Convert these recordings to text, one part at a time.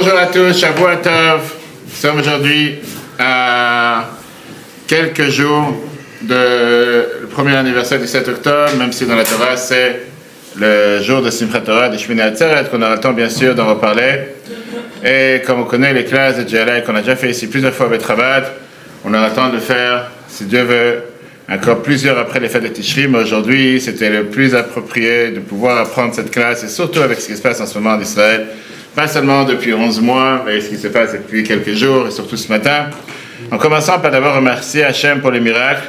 Bonjour à tous, Shavua Tov. Nous sommes aujourd'hui à quelques jours du premier anniversaire du 7 octobre, même si dans la Torah c'est le jour de Simchat Torah, de Shmini Atzeret, qu'on aura le temps bien sûr d'en reparler. Et comme on connaît les classes de GLA qu'on a déjà fait ici plusieurs fois avec Travad, on aura le temps de le faire, si Dieu veut, encore plusieurs après les fêtes de Tishri, mais aujourd'hui c'était le plus approprié de pouvoir apprendre cette classe, et surtout avec ce qui se passe en ce moment en Israël, pas seulement depuis 11 mois, mais ce qui se passe depuis quelques jours, et surtout ce matin. En commençant par d'abord remercier Hachem pour les miracles,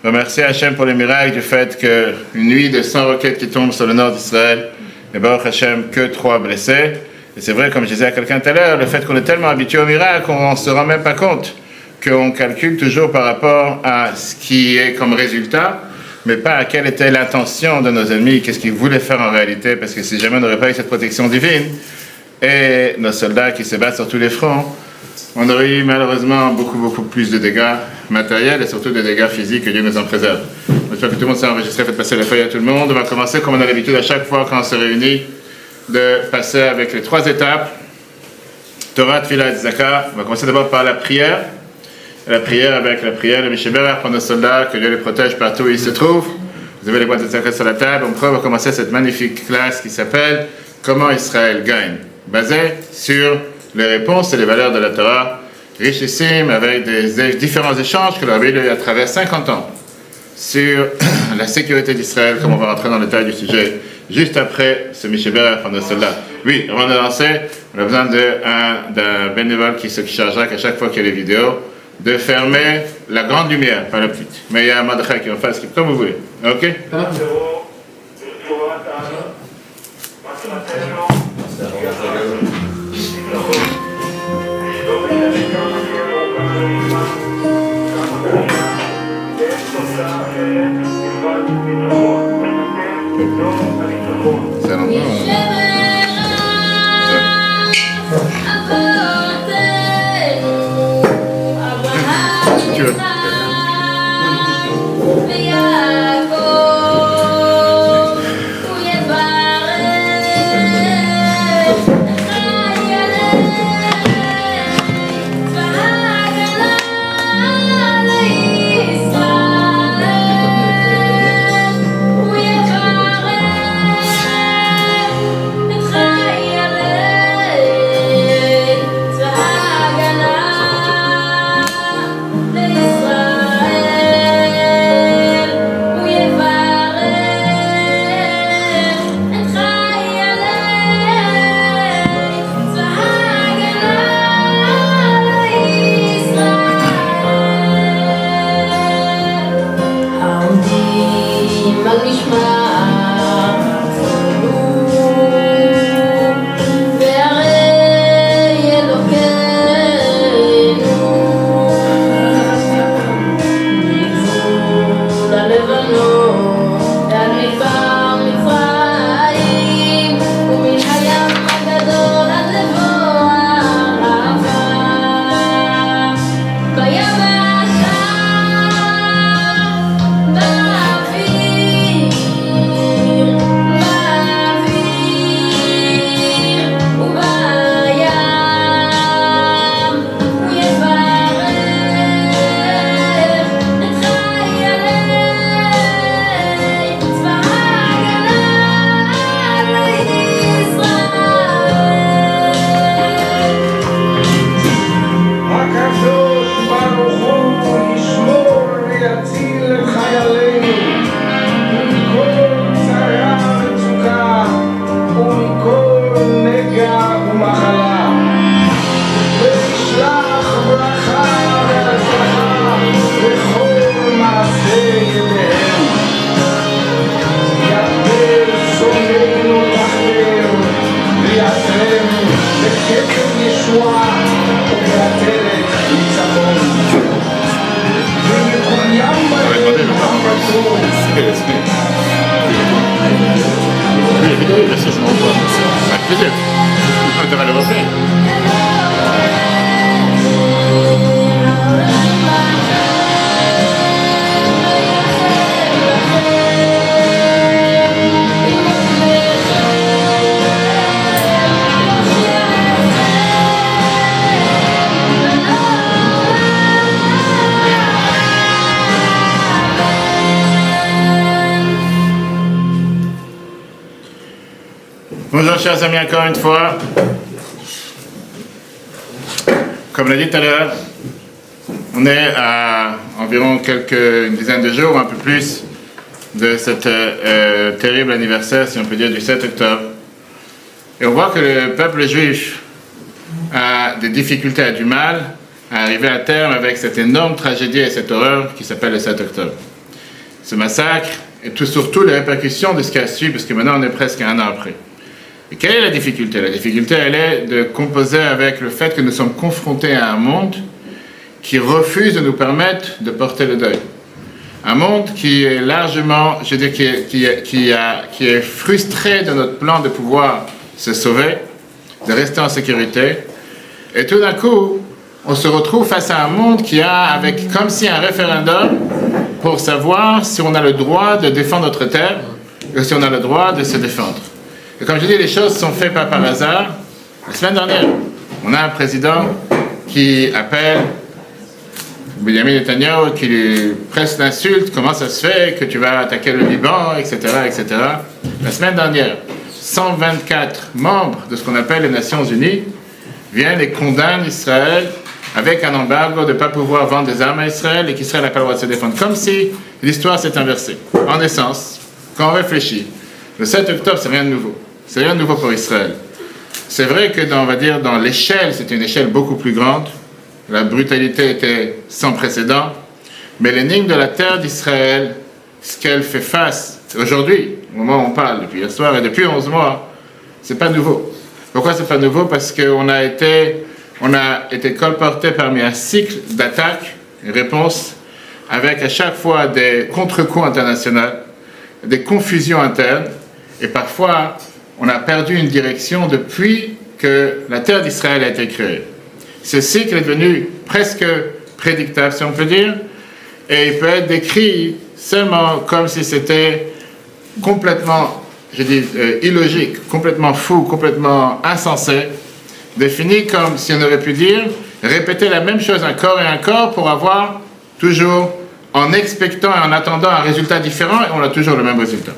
remercier Hachem pour les miracles du fait qu'une nuit de 100 roquettes qui tombent sur le nord d'Israël, et Baruch Hachem, que 3 blessés. Et c'est vrai, comme je disais à quelqu'un tout à l'heure, le fait qu'on est tellement habitué aux miracles, on ne se rend même pas compte qu'on calcule toujours par rapport à ce qui est comme résultat, mais pas à quelle était l'intention de nos ennemis, qu'est-ce qu'ils voulaient faire en réalité, parce que si jamais on n'aurait pas eu cette protection divine, et nos soldats qui se battent sur tous les fronts, on aurait eu malheureusement beaucoup plus de dégâts matériels et surtout des dégâts physiques, que Dieu nous en préserve. J'espère que tout le monde s'est enregistré, faites passer la feuille à tout le monde. On va commencer comme on a l'habitude à chaque fois quand on se réunit, de passer avec les 3 étapes, Torah, Tfilah et Tzedaka. On va commencer d'abord par la prière. La prière avec la prière de Mishéber pour nos soldats, que Dieu les protège partout où ils se trouvent. Vous avez les boîtes de tzedaka sur la table. On va commencer cette magnifique classe qui s'appelle Comment Israël gagne, basée sur les réponses et les valeurs de la Torah, richissime, avec des différents échanges que la Bible a eu à travers 50 ans sur la sécurité d'Israël, comme on va rentrer dans le détail du sujet juste après ce Mishéber pour nos soldats. Oui, avant de lancer, on a besoin d'un bénévole qui se chargera qu'à chaque fois qu'il y a les vidéos, de fermer la grande lumière, pas la petite. Mais il y a un Mordechai qui en fasse, comme vous voulez. Ok? C'est longtemps, si tu veux. chers amis, encore une fois. Comme l'a dit tout à l'heure, on est à environ une dizaine de jours, un peu plus, de cet terrible anniversaire, si on peut dire, du 7 octobre. Et on voit que le peuple juif a des difficultés, a du mal à arriver à terme avec cette énorme tragédie et cette horreur qui s'appelle le 7 octobre. Ce massacre et surtout les répercussions de ce qui a suivi, parce que maintenant on est presque un an après. Et quelle est la difficulté? La difficulté, elle est de composer avec le fait que nous sommes confrontés à un monde qui refuse de nous permettre de porter le deuil. Un monde qui est largement, je veux dire, qui est frustré de notre plan de pouvoir se sauver, de rester en sécurité. Et tout d'un coup, on se retrouve face à un monde qui a, avec comme si un référendum pour savoir si on a le droit de défendre notre terre ou si on a le droit de se défendre. Et comme je dis, les choses sont faites pas par hasard. La semaine dernière, on a un président qui appelle Benjamin Netanyahu, qui lui presque l'insulte, comment ça se fait que tu vas attaquer le Liban, etc., etc. La semaine dernière, 124 membres de ce qu'on appelle les Nations Unies viennent et condamnent Israël avec un embargo de ne pas pouvoir vendre des armes à Israël et qu'Israël n'a pas le droit de se défendre. Comme si l'histoire s'est inversée. En essence, quand on réfléchit, le 7 octobre, c'est rien de nouveau. C'est rien de nouveau pour Israël. C'est vrai que, on va dire, dans l'échelle, c'était une échelle beaucoup plus grande. La brutalité était sans précédent. Mais l'énigme de la terre d'Israël, ce qu'elle fait face aujourd'hui, au moment où on parle, depuis hier soir et depuis 11 mois, c'est pas nouveau. Pourquoi c'est pas nouveau? Parce qu'on a été colporté parmi un cycle d'attaques et réponses avec à chaque fois des contre-coups internationaux, des confusions internes et parfois on a perdu une direction depuis que la terre d'Israël a été créée. Ce cycle est devenu presque prédictable, si on peut dire, et il peut être décrit seulement comme si c'était complètement, je dis, illogique, complètement fou, complètement insensé, défini comme si on aurait pu dire, répéter la même chose encore et encore pour avoir toujours, en expectant et en attendant un résultat différent, et on a toujours le même résultat.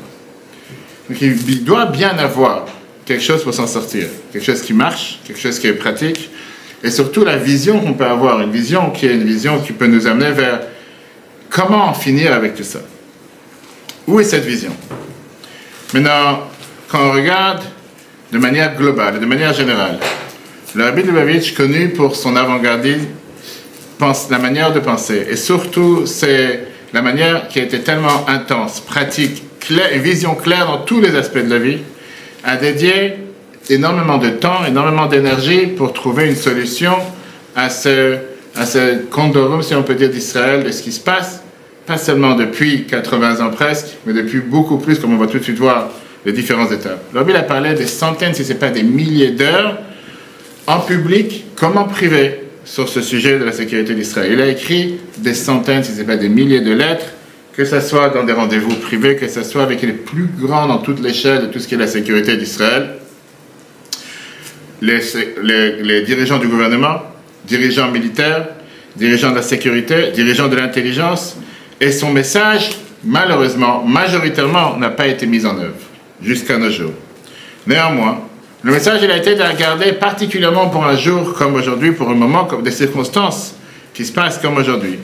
Donc il doit bien avoir quelque chose pour s'en sortir, quelque chose qui marche, quelque chose qui est pratique, et surtout la vision qu'on peut avoir, une vision qui peut nous amener vers comment en finir avec tout ça. Où est cette vision? Maintenant, quand on regarde de manière globale, de manière générale, le Rabbi de Lubavitch, connu pour son avant-gardisme, la manière de penser, et surtout c'est la manière qui a été tellement intense, pratique, claire, une vision claire dans tous les aspects de la vie, a dédié énormément de temps, énormément d'énergie pour trouver une solution à ce condorum, si on peut dire, d'Israël, de ce qui se passe, pas seulement depuis 80 ans presque, mais depuis beaucoup plus, comme on va tout de suite voir, les différentes étapes. Le Rabbi a parlé des centaines, si ce n'est pas des milliers d'heures, en public comme en privé, sur ce sujet de la sécurité d'Israël. Il a écrit des centaines, si ce n'est pas des milliers de lettres, que ce soit dans des rendez-vous privés, que ce soit avec les plus grands dans toute l'échelle de tout ce qui est la sécurité d'Israël, les dirigeants du gouvernement, dirigeants militaires, dirigeants de la sécurité, dirigeants de l'intelligence, et son message, malheureusement, majoritairement, n'a pas été mis en œuvre, jusqu'à nos jours. Néanmoins, le message, il a été de regarder particulièrement pour un jour comme aujourd'hui, pour un moment, comme des circonstances qui se passent comme aujourd'hui.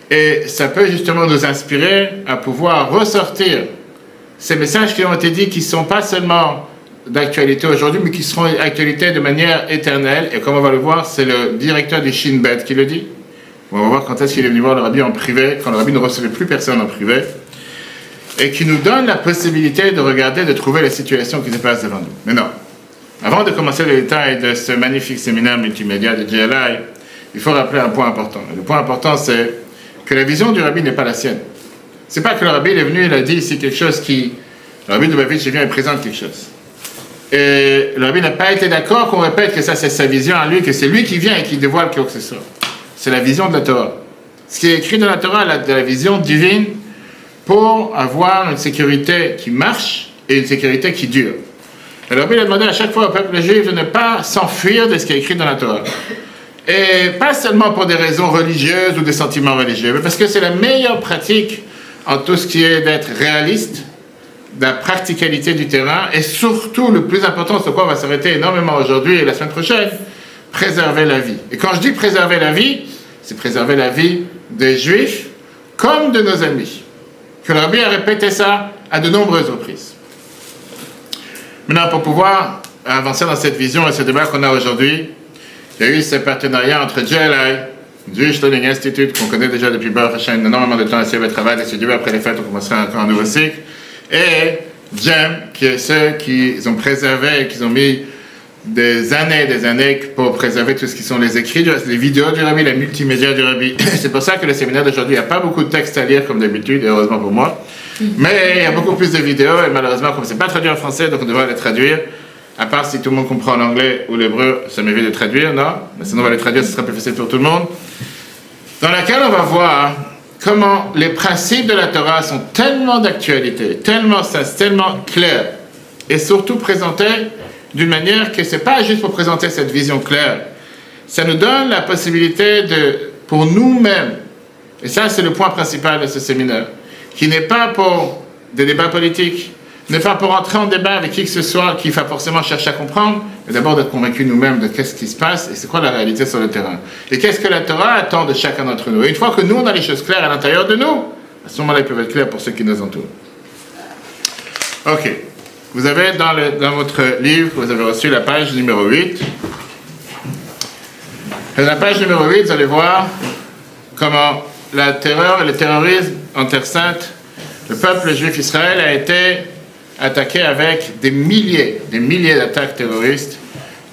Et ça peut justement nous inspirer à pouvoir ressortir ces messages qui ont été dits, qui ne sont pas seulement d'actualité aujourd'hui, mais qui seront d'actualité de manière éternelle. Et comme on va le voir, c'est le directeur du Shin Bet qui le dit. On va voir quand est-ce qu'il est venu voir le Rabbi en privé, quand le Rabbi ne recevait plus personne en privé, et qui nous donne la possibilité de regarder, de trouver les situations qui se passent devant nous. Mais non. Avant de commencer le détail de ce magnifique séminaire multimédia de JLI, il faut rappeler un point important. Et le point important, c'est que la vision du Rabbi n'est pas la sienne. C'est pas que le Rabbi est venu, il a dit ici quelque chose qui... Le Rabbi de Lubavitch vient et présente quelque chose. Et le Rabbi n'a pas été d'accord qu'on répète que ça c'est sa vision à lui, que c'est lui qui vient et qui dévoile quelque chose que ce soit. C'est la vision de la Torah. Ce qui est écrit dans la Torah, de la vision divine, pour avoir une sécurité qui marche et une sécurité qui dure. Et le Rabbi a demandé à chaque fois au peuple juif de ne pas s'enfuir de ce qui est écrit dans la Torah. Et pas seulement pour des raisons religieuses ou des sentiments religieux, mais parce que c'est la meilleure pratique en tout ce qui est d'être réaliste, de la practicalité du terrain et surtout, le plus important, sur quoi on va s'arrêter énormément aujourd'hui et la semaine prochaine, préserver la vie. Et quand je dis préserver la vie, c'est préserver la vie des Juifs comme de nos ennemis. Que le Rabbi a répété ça à de nombreuses reprises. Maintenant, pour pouvoir avancer dans cette vision et ce débat qu'on a aujourd'hui, il y a eu ce partenariat entre JLI, Jewish Learning Institute, qu'on connaît déjà depuis Baruch Hashem, énormément de temps à essayer de travail, et Dieu, après les fêtes, on commencera encore un nouveau cycle, et GEM, qui est ceux qui ont préservé et qui ont mis des années pour préserver tout ce qui sont les écrits, les vidéos du Rabbi, les multimédia du Rabbi. C'est pour ça que le séminaire d'aujourd'hui, il n'y a pas beaucoup de textes à lire comme d'habitude, et heureusement pour moi. Mais il y a beaucoup plus de vidéos, et malheureusement, comme ce n'est pas traduit en français, donc on devrait les traduire. À part si tout le monde comprend l'anglais ou l'hébreu, ça m'évite de traduire, non? Mais sinon on va les traduire, ce sera plus facile pour tout le monde. Dans laquelle on va voir comment les principes de la Torah sont tellement d'actualité, tellement clairs, et surtout présentés d'une manière que ce n'est pas juste pour présenter cette vision claire. Ça nous donne la possibilité pour nous-mêmes, et ça c'est le point principal de ce séminaire, qui n'est pas pour des débats politiques, n'est pas pour entrer en débat avec qui que ce soit qui va forcément chercher à comprendre, mais d'abord d'être convaincu nous-mêmes de qu'est-ce qui se passe et c'est quoi la réalité sur le terrain. Et qu'est-ce que la Torah attend de chacun d'entre nous. Et une fois que nous, on a les choses claires à l'intérieur de nous, à ce moment-là, ils peuvent être clairs pour ceux qui nous entourent. Ok. Vous avez dans votre livre, vous avez reçu la page numéro 8. Et dans la page numéro 8, vous allez voir comment la terreur et le terrorisme en Terre Sainte, le peuple juif Israël a été attaqué avec des milliers d'attaques terroristes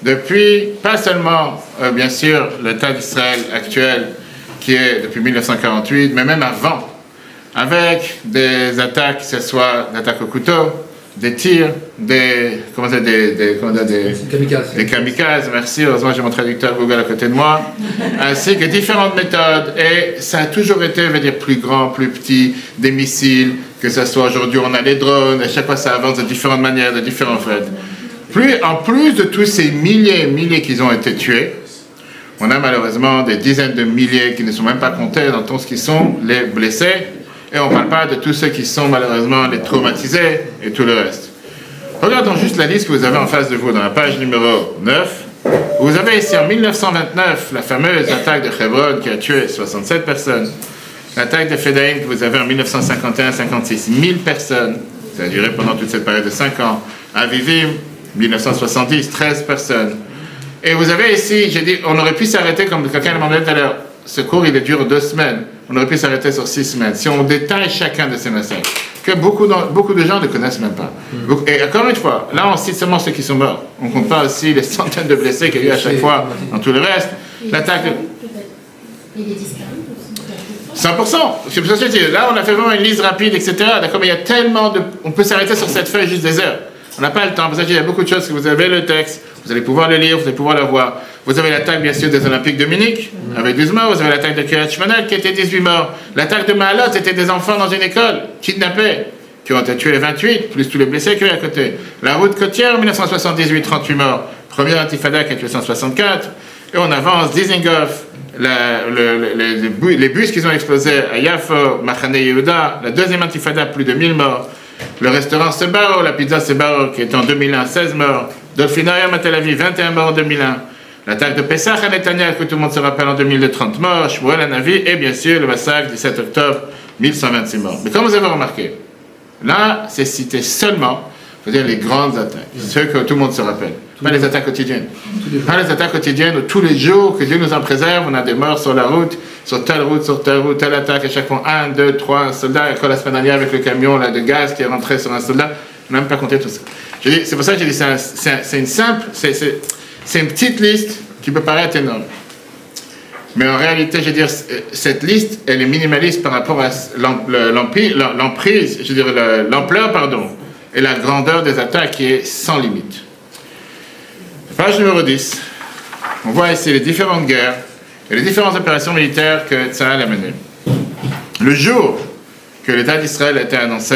depuis, pas seulement, bien sûr, l'État d'Israël actuel, qui est depuis 1948, mais même avant, avec des attaques, que ce soit des attaques au couteau, des tirs, des kamikazes, merci, heureusement j'ai mon traducteur Google à côté de moi, ainsi que différentes méthodes, et ça a toujours été, je veux dire, plus grand, plus petit, des missiles, que ce soit aujourd'hui on a les drones, à chaque fois ça avance de différentes manières, de différents faits. En plus de tous ces milliers qui ont été tués, on a malheureusement des dizaines de milliers qui ne sont même pas comptés dans tout ce qui sont les blessés, et on ne parle pas de tous ceux qui sont malheureusement les traumatisés et tout le reste. Regardons juste la liste que vous avez en face de vous dans la page numéro 9. Vous avez ici en 1929 la fameuse attaque de Hebron qui a tué 67 personnes. L'attaque de Fedaïm que vous avez en 1951-56, 1000 personnes. Ça a duré pendant toute cette période de 5 ans. À Vivim, 1970, 13 personnes. Et vous avez ici, j'ai dit, on aurait pu s'arrêter, comme quelqu'un m'a demandé tout à l'heure, ce cours il dure 2 semaines. On aurait pu s'arrêter sur 6 semaines. Si on détaille chacun de ces massacres, que beaucoup de gens ne connaissent même pas. Et encore une fois, là on cite seulement ceux qui sont morts. On ne compte pas aussi les centaines de blessés qu'il y a eu à chaque fois dans tout le reste. L'attaque... Il y a des disparus aussi. 100%. C'est pour ça que je dis, là on a fait vraiment une liste rapide, etc. D'accord, mais il y a tellement de... On peut s'arrêter sur cette feuille juste des heures. On n'a pas le temps. Pour ça que il y a beaucoup de choses que vous avez le texte, vous allez pouvoir le lire, vous allez pouvoir le voir. Vous avez l'attaque, bien sûr, des Olympiques de Munich, avec 12 morts. Vous avez l'attaque de Kiryat Shmona, qui était 18 morts. L'attaque de Maalot, c'était des enfants dans une école, kidnappés, qui ont été tués 28, plus tous les blessés qu'il y a à côté. La route côtière, 1978, 38 morts. Première intifada, qui est 1964. Et on avance, Dizengoff, les bus qu'ils ont explosés à Yafo, Machane Yehuda, la deuxième intifada, plus de 1000 morts. Le restaurant Sebaro, la pizza Sebaro, qui est en 2001, 16 morts. Dolphinarium à Tel Aviv, 21 morts en 2001. L'attaque de Pessah à Netanya, que tout le monde se rappelle, en 2002, 30 morts. Shmuel à Navi, et bien sûr le massacre du 7 octobre, 1126 morts. Mais comme vous avez remarqué, là, c'est cité seulement, c'est-à-dire les grandes attaques, ceux que tout le monde se rappelle. Pas les attaques quotidiennes. Pas les attaques quotidiennes où tous les jours que Dieu nous en préserve, on a des morts sur la route, sur telle route, telle attaque, à chaque fois 1, 2, 3, un soldat, et la semaine dernière avec le camion là, de gaz qui est rentré sur un soldat, on n'a même pas compté tout ça. C'est pour ça que j'ai dit, c'est une simple, c'est une petite liste qui peut paraître énorme. Mais en réalité, je veux dire, cette liste, elle est minimaliste par rapport à l'emprise, je veux dire, l'ampleur, pardon, et la grandeur des attaques qui est sans limite. Page numéro 10, on voit ici les différentes guerres et les différentes opérations militaires que Tsahal a menées. Le jour que l'État d'Israël a été annoncé,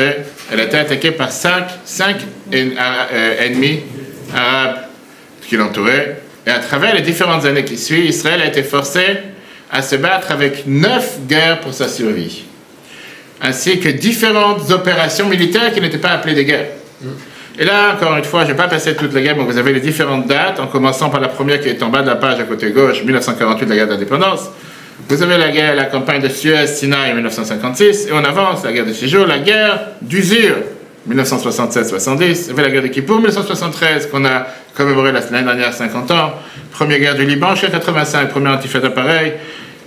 elle a été attaquée par 5 ennemis arabes qui l'entouraient. Et à travers les différentes années qui suivent, Israël a été forcé à se battre avec 9 guerres pour sa survie. ainsi que différentes opérations militaires qui n'étaient pas appelées des guerres. Et là, encore une fois, je ne vais pas passer toute la guerre, mais vous avez les différentes dates, en commençant par la première qui est en bas de la page à côté gauche, 1948, la guerre d'indépendance. Vous avez la campagne de Suez, Sinaï, 1956, et on avance, la guerre de Séjour, la guerre d'usure, 1967-70, vous avez la guerre de Kippour, 1973, qu'on a commémoré l'année dernière, 50 ans, première guerre du Liban, jusqu'à 85, première intifada pareil,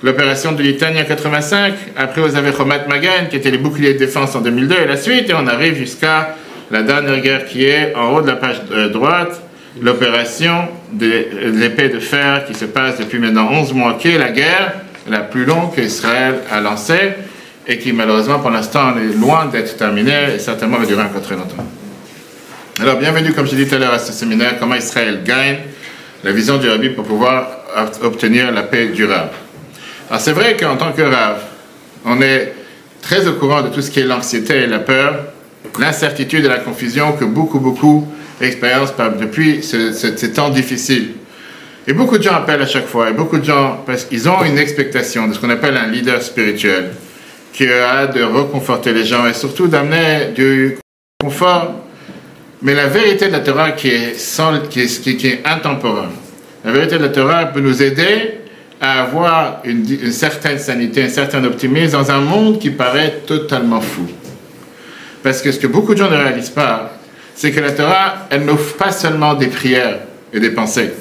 l'opération de Litanie en 85, après vous avez Chomat Magen, qui était les boucliers de défense en 2002, et la suite, et on arrive jusqu'à la dernière guerre qui est en haut de la page droite, l'opération de l'épée de fer qui se passe depuis maintenant 11 mois, qui est la guerre la plus longue qu'Israël a lancée et qui malheureusement pour l'instant est loin d'être terminée et certainement va durer encore très longtemps. Alors bienvenue, comme je l'ai dit tout à l'heure, à ce séminaire, comment Israël gagne, la vision du Rabbi pour pouvoir obtenir la paix durable. Alors c'est vrai qu'en tant que Rav, on est très au courant de tout ce qui est l'anxiété et la peur, l'incertitude et la confusion que beaucoup expérimentent depuis ces temps difficiles. Et beaucoup de gens appellent à chaque fois, et beaucoup de gens, parce qu'ils ont une expectation de ce qu'on appelle un leader spirituel, qui a de reconforter les gens et surtout d'amener du confort. Mais la vérité de la Torah qui est intemporelle, la vérité de la Torah peut nous aider à avoir une certaine sanité, un certain optimisme dans un monde qui paraît totalement fou. Parce que ce que beaucoup de gens ne réalisent pas, c'est que la Torah, elle n'offre pas seulement des prières et des pensées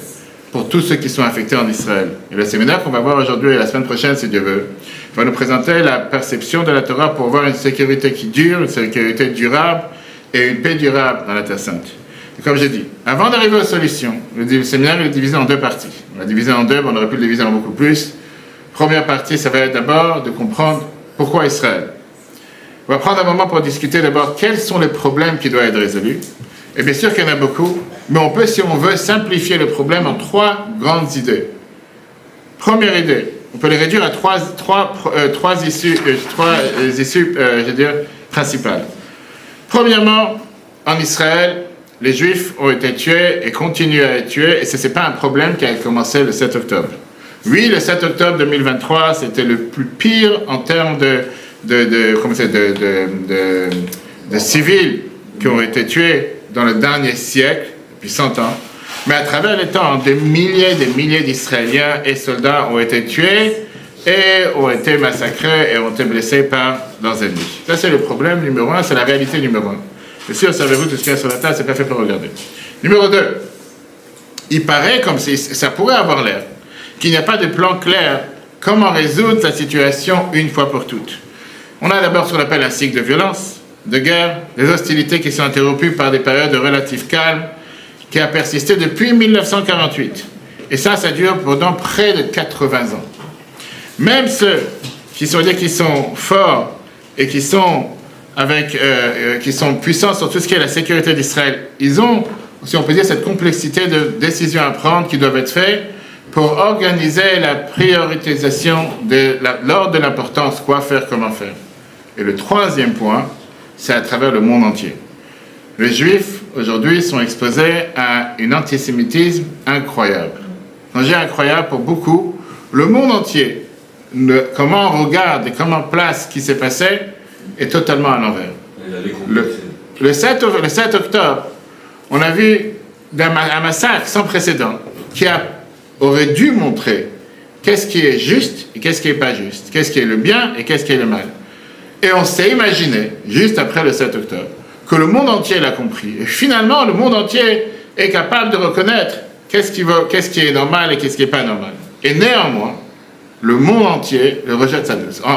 pour tous ceux qui sont affectés en Israël. Et le séminaire qu'on va voir aujourd'hui et la semaine prochaine, si Dieu veut, va nous présenter la perception de la Torah pour avoir une sécurité qui dure, une sécurité durable et une paix durable dans la Terre Sainte. Et comme j'ai dit, avant d'arriver aux solutions, le séminaire est divisé en deux parties. On l'a divisé en deux, mais on aurait pu le diviser en beaucoup plus. Première partie, ça va être d'abord de comprendre pourquoi Israël. On va prendre un moment pour discuter d'abord quels sont les problèmes qui doivent être résolus. Et bien sûr qu'il y en a beaucoup, mais on peut, si on veut, simplifier le problème en trois grandes idées. Première idée, on peut les réduire à trois issues, je veux dire, principales. Premièrement, en Israël, les Juifs ont été tués et continuent à être tués, et ce n'est pas un problème qui a commencé le 7 octobre. Oui, le 7 octobre 2023, c'était le plus pire en termes de civils qui ont été tués dans le dernier siècle, depuis 100 ans. Mais à travers les temps, des milliers d'Israéliens et soldats ont été tués et ont été massacrés et ont été blessés par leurs ennemis. Ça, c'est le problème numéro un, c'est la réalité numéro un. Bien sûr, savez-vous, tout ce qu'il y a sur la table, c'est pas fait pour regarder. Numéro 2, il paraît comme si ça pourrait avoir l'air qu'il n'y a pas de plan clair comment résoudre la situation une fois pour toutes. On a d'abord ce qu'on appelle un cycle de violence, de guerre, des hostilités qui sont interrompues par des périodes de relatif calme qui a persisté depuis 1948. Et ça dure pendant près de 80 ans. Même ceux qui sont forts et qui sont puissants sur tout ce qui est la sécurité d'Israël, ils ont, si on peut dire, cette complexité de décisions à prendre qui doivent être faites pour organiser la prioritisation de l'ordre de l'importance, quoi faire, comment faire. Et le troisième point, c'est à travers le monde entier. Les Juifs, aujourd'hui, sont exposés à un antisémitisme incroyable. Quand je dis incroyable pour beaucoup, le monde entier, comment on regarde et comment on place ce qui s'est passé, est totalement à l'envers. Le 7 octobre, on a vu un massacre sans précédent qui aurait dû montrer qu'est-ce qui est juste et qu'est-ce qui n'est pas juste, qu'est-ce qui est le bien et qu'est-ce qui est le mal. Et on s'est imaginé, juste après le 7 octobre, que le monde entier l'a compris. Et finalement, le monde entier est capable de reconnaître qu'est-ce qui est normal et qu'est-ce qui n'est pas normal. Et néanmoins, le monde entier le rejette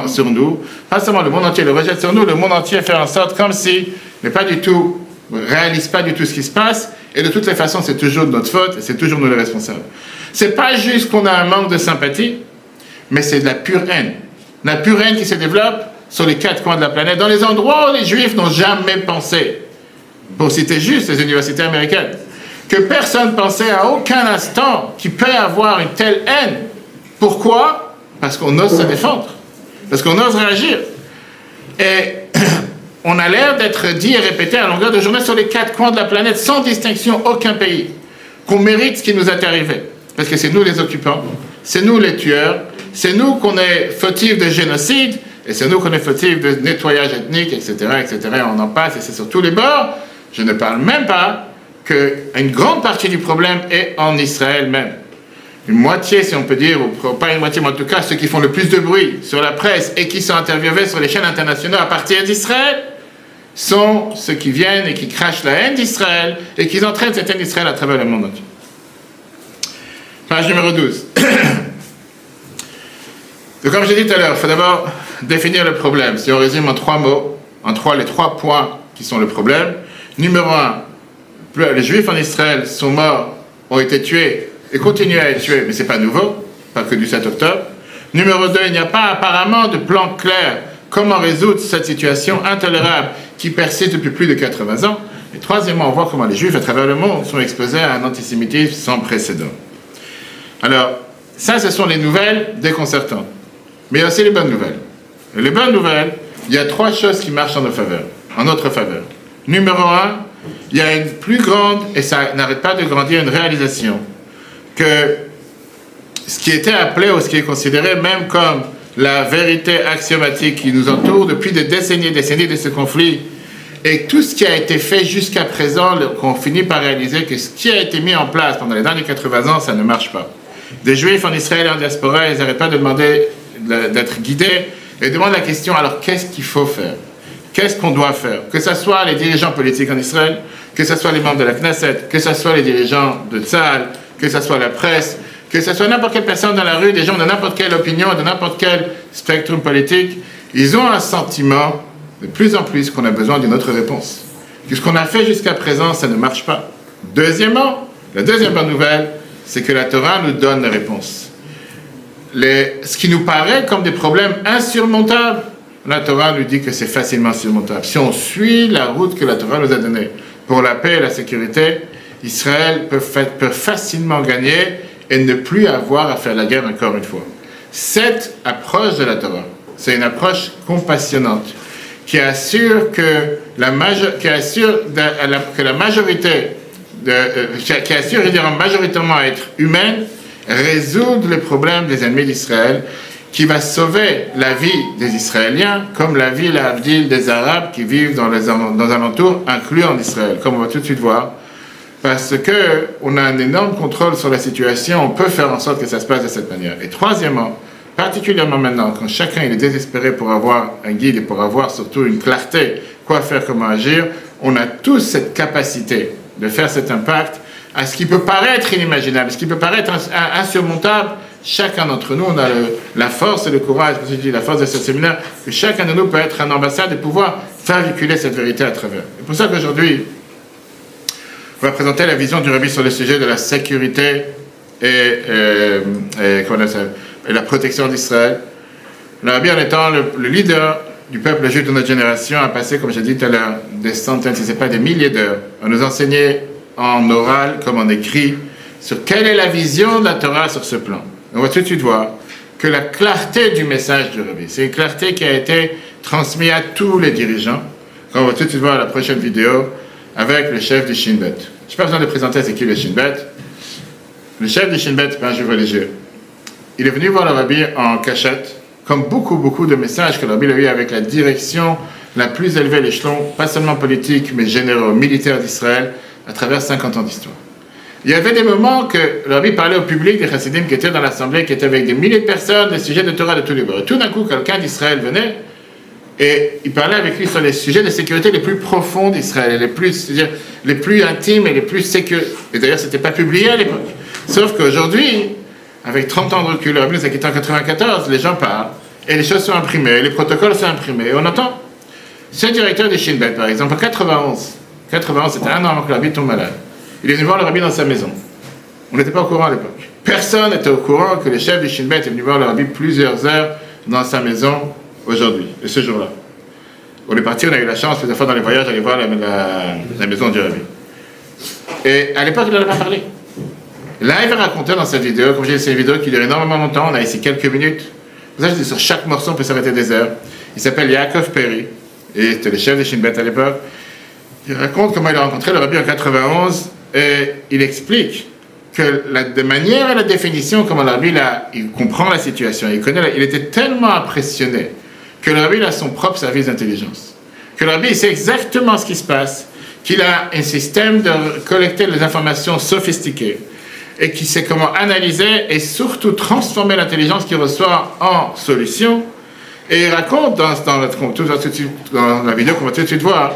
sur nous. Pas seulement le monde entier le rejette sur nous, le monde entier fait en sorte comme si ne réalise pas du tout ce qui se passe. Et de toutes les façons, c'est toujours de notre faute et c'est toujours nous les responsables. C'est pas juste qu'on a un manque de sympathie, mais c'est de la pure haine. La pure haine qui se développe sur les quatre coins de la planète, dans les endroits où les Juifs n'ont jamais pensé, pour citer juste les universités américaines, que personne pensait à aucun instant qu'il peut y avoir une telle haine. Pourquoi? Parce qu'on ose se défendre, parce qu'on ose réagir. Et on a l'air d'être dit et répété à longueur de journée sur les quatre coins de la planète, sans distinction, aucun pays, qu'on mérite ce qui nous est arrivé. Parce que c'est nous les occupants, c'est nous les tueurs, c'est nous qu'on est fautifs de génocide, et c'est nous qu'on est fautifs de nettoyage ethnique, etc., etc., on en passe, et c'est sur tous les bords. Je ne parle même pas qu'une grande partie du problème est en Israël même. Une moitié, si on peut dire, ou pas une moitié, mais en tout cas, ceux qui font le plus de bruit sur la presse et qui sont interviewés sur les chaînes internationales à partir d'Israël, sont ceux qui viennent et qui crachent la haine d'Israël et qui entraînent cette haine d'Israël à travers le monde entier. Page numéro 12. Donc, comme j'ai dit tout à l'heure, il faut d'abord définir le problème. Si on résume en 3 mots, les 3 points qui sont le problème. Numéro 1, les Juifs en Israël sont morts, ont été tués et continuent à être tués, mais ce n'est pas nouveau, pas que du 7 octobre. Numéro 2, il n'y a pas apparemment de plan clair comment résoudre cette situation intolérable qui persiste depuis plus de 80 ans. Et troisièmement, on voit comment les Juifs à travers le monde sont exposés à un antisémitisme sans précédent. Alors, ça, ce sont les nouvelles déconcertantes. Mais il y a aussi les bonnes nouvelles. Et les bonnes nouvelles, il y a 3 choses qui marchent en notre faveur. Numéro 1, il y a une plus grande, et ça n'arrête pas de grandir, une réalisation que ce qui était appelé ou ce qui est considéré même comme la vérité axiomatique qui nous entoure depuis des décennies et décennies de ce conflit, et tout ce qui a été fait jusqu'à présent, qu'on finit par réaliser que ce qui a été mis en place pendant les derniers 80 ans, ça ne marche pas. Des Juifs en Israël et en diaspora, ils n'arrêtent pas de demander d'être guidés et demandent la question, alors qu'est-ce qu'il faut faire? Qu'est-ce qu'on doit faire? Que ce soit les dirigeants politiques en Israël, que ce soit les membres de la Knesset, que ce soit les dirigeants de Tzahal, que ce soit la presse, que ce soit n'importe quelle personne dans la rue, des gens de n'importe quelle opinion, de n'importe quel spectre politique, ils ont un sentiment de plus en plus qu'on a besoin d'une autre réponse. Que ce qu'on a fait jusqu'à présent, ça ne marche pas. Deuxièmement, la deuxième bonne nouvelle, c'est que la Torah nous donne les réponses. Ce qui nous paraît comme des problèmes insurmontables, la Torah nous dit que c'est facilement surmontable. Si on suit la route que la Torah nous a donnée pour la paix et la sécurité, Israël peut facilement gagner et ne plus avoir à faire la guerre encore une fois. Cette approche de la Torah, c'est une approche compassionnante qui assure que la majorité, qui assure majoritairement à être humaine, résoudre les problèmes des ennemis d'Israël, qui va sauver la vie des Israéliens, comme la vie, la ville des Arabes qui vivent dans un alentour inclus en Israël, comme on va tout de suite voir. Parce qu'on a un énorme contrôle sur la situation, on peut faire en sorte que ça se passe de cette manière. Et troisièmement, particulièrement maintenant, quand chacun est désespéré pour avoir un guide et pour avoir surtout une clarté, quoi faire, comment agir, on a tous cette capacité de faire cet impact à ce qui peut paraître inimaginable, ce qui peut paraître insurmontable. Chacun d'entre nous, on a la force et le courage, je dis la force de ce séminaire, que chacun de nous peut être un ambassade et pouvoir faire véhiculer cette vérité à travers. C'est pour ça qu'aujourd'hui, on va présenter la vision du Rabbi sur le sujet de la sécurité et la protection d'Israël. Le Rabbi, en étant le leader du peuple juif de notre génération, a passé, comme j'ai dit tout à l'heure, des centaines, si ce n'est pas des milliers d'heures, à nous enseigner en oral comme en écrit sur quelle est la vision de la Torah sur ce plan. On va tout de suite voir que la clarté du message du Rabbi, c'est une clarté qui a été transmise à tous les dirigeants. On va tout de suite voir la prochaine vidéo avec le chef du Shin Bet. Je n'ai pas besoin de présenter c'est qui le Shin Bet. Le chef du Shin Bet, c'est pas un juif religieux. Il est venu voir le Rabbi en cachette, comme beaucoup de messages que le Rabbi a eu avec la direction la plus élevée à l'échelon, pas seulement politique, mais généraux, militaire d'Israël, à travers 50 ans d'histoire. Il y avait des moments que le Rabbi parlait au public des chassidim qui étaient dans l'assemblée, qui étaient avec des milliers de personnes, des sujets de Torah de tous les bords. Et tout d'un coup, quelqu'un d'Israël venait et il parlait avec lui sur les sujets de sécurité les plus profonds d'Israël, c'est-à-dire les plus intimes et les plus sécures. Et d'ailleurs, ce n'était pas publié à l'époque. Sauf qu'aujourd'hui, avec 30 ans de recul, le Rabbi nous a quitté en 1994, les gens parlent, et les choses sont imprimées, les protocoles sont imprimés, et on entend. Ce directeur des Shin Bet, par exemple, en 91, c'était un an avant que le Rabbi tombe malade. Il est venu voir le Rabbi dans sa maison. On n'était pas au courant à l'époque. Personne n'était au courant que le chef du Shin Bet est venu voir le Rabbi plusieurs heures dans sa maison aujourd'hui, et ce jour-là. On est parti, on a eu la chance, plusieurs fois dans les voyages, d'aller voir la maison du Rabbi. Et à l'époque, il n'en a pas parlé. Là, il va raconter dans cette vidéo, comme j'ai dit, c'est une vidéo qui dure énormément longtemps, on a ici quelques minutes. Pour ça, je dis, sur chaque morceau, on peut s'arrêter des heures. Il s'appelle Yaakov Perry, et c'était le chef de Shin Bet à l'époque. Il raconte comment il a rencontré le Rabbi en 91, et il explique que de manière et la définition, comment le Rabbi il comprend la situation, il était tellement impressionné que le rabbi a son propre service d'intelligence. Que le rabbi sait exactement ce qui se passe, qu'il a un système de collecter les informations sophistiquées et qu'il sait comment analyser et surtout transformer l'intelligence qu'il reçoit en solution. Et il raconte dans la vidéo qu'on va tout de suite voir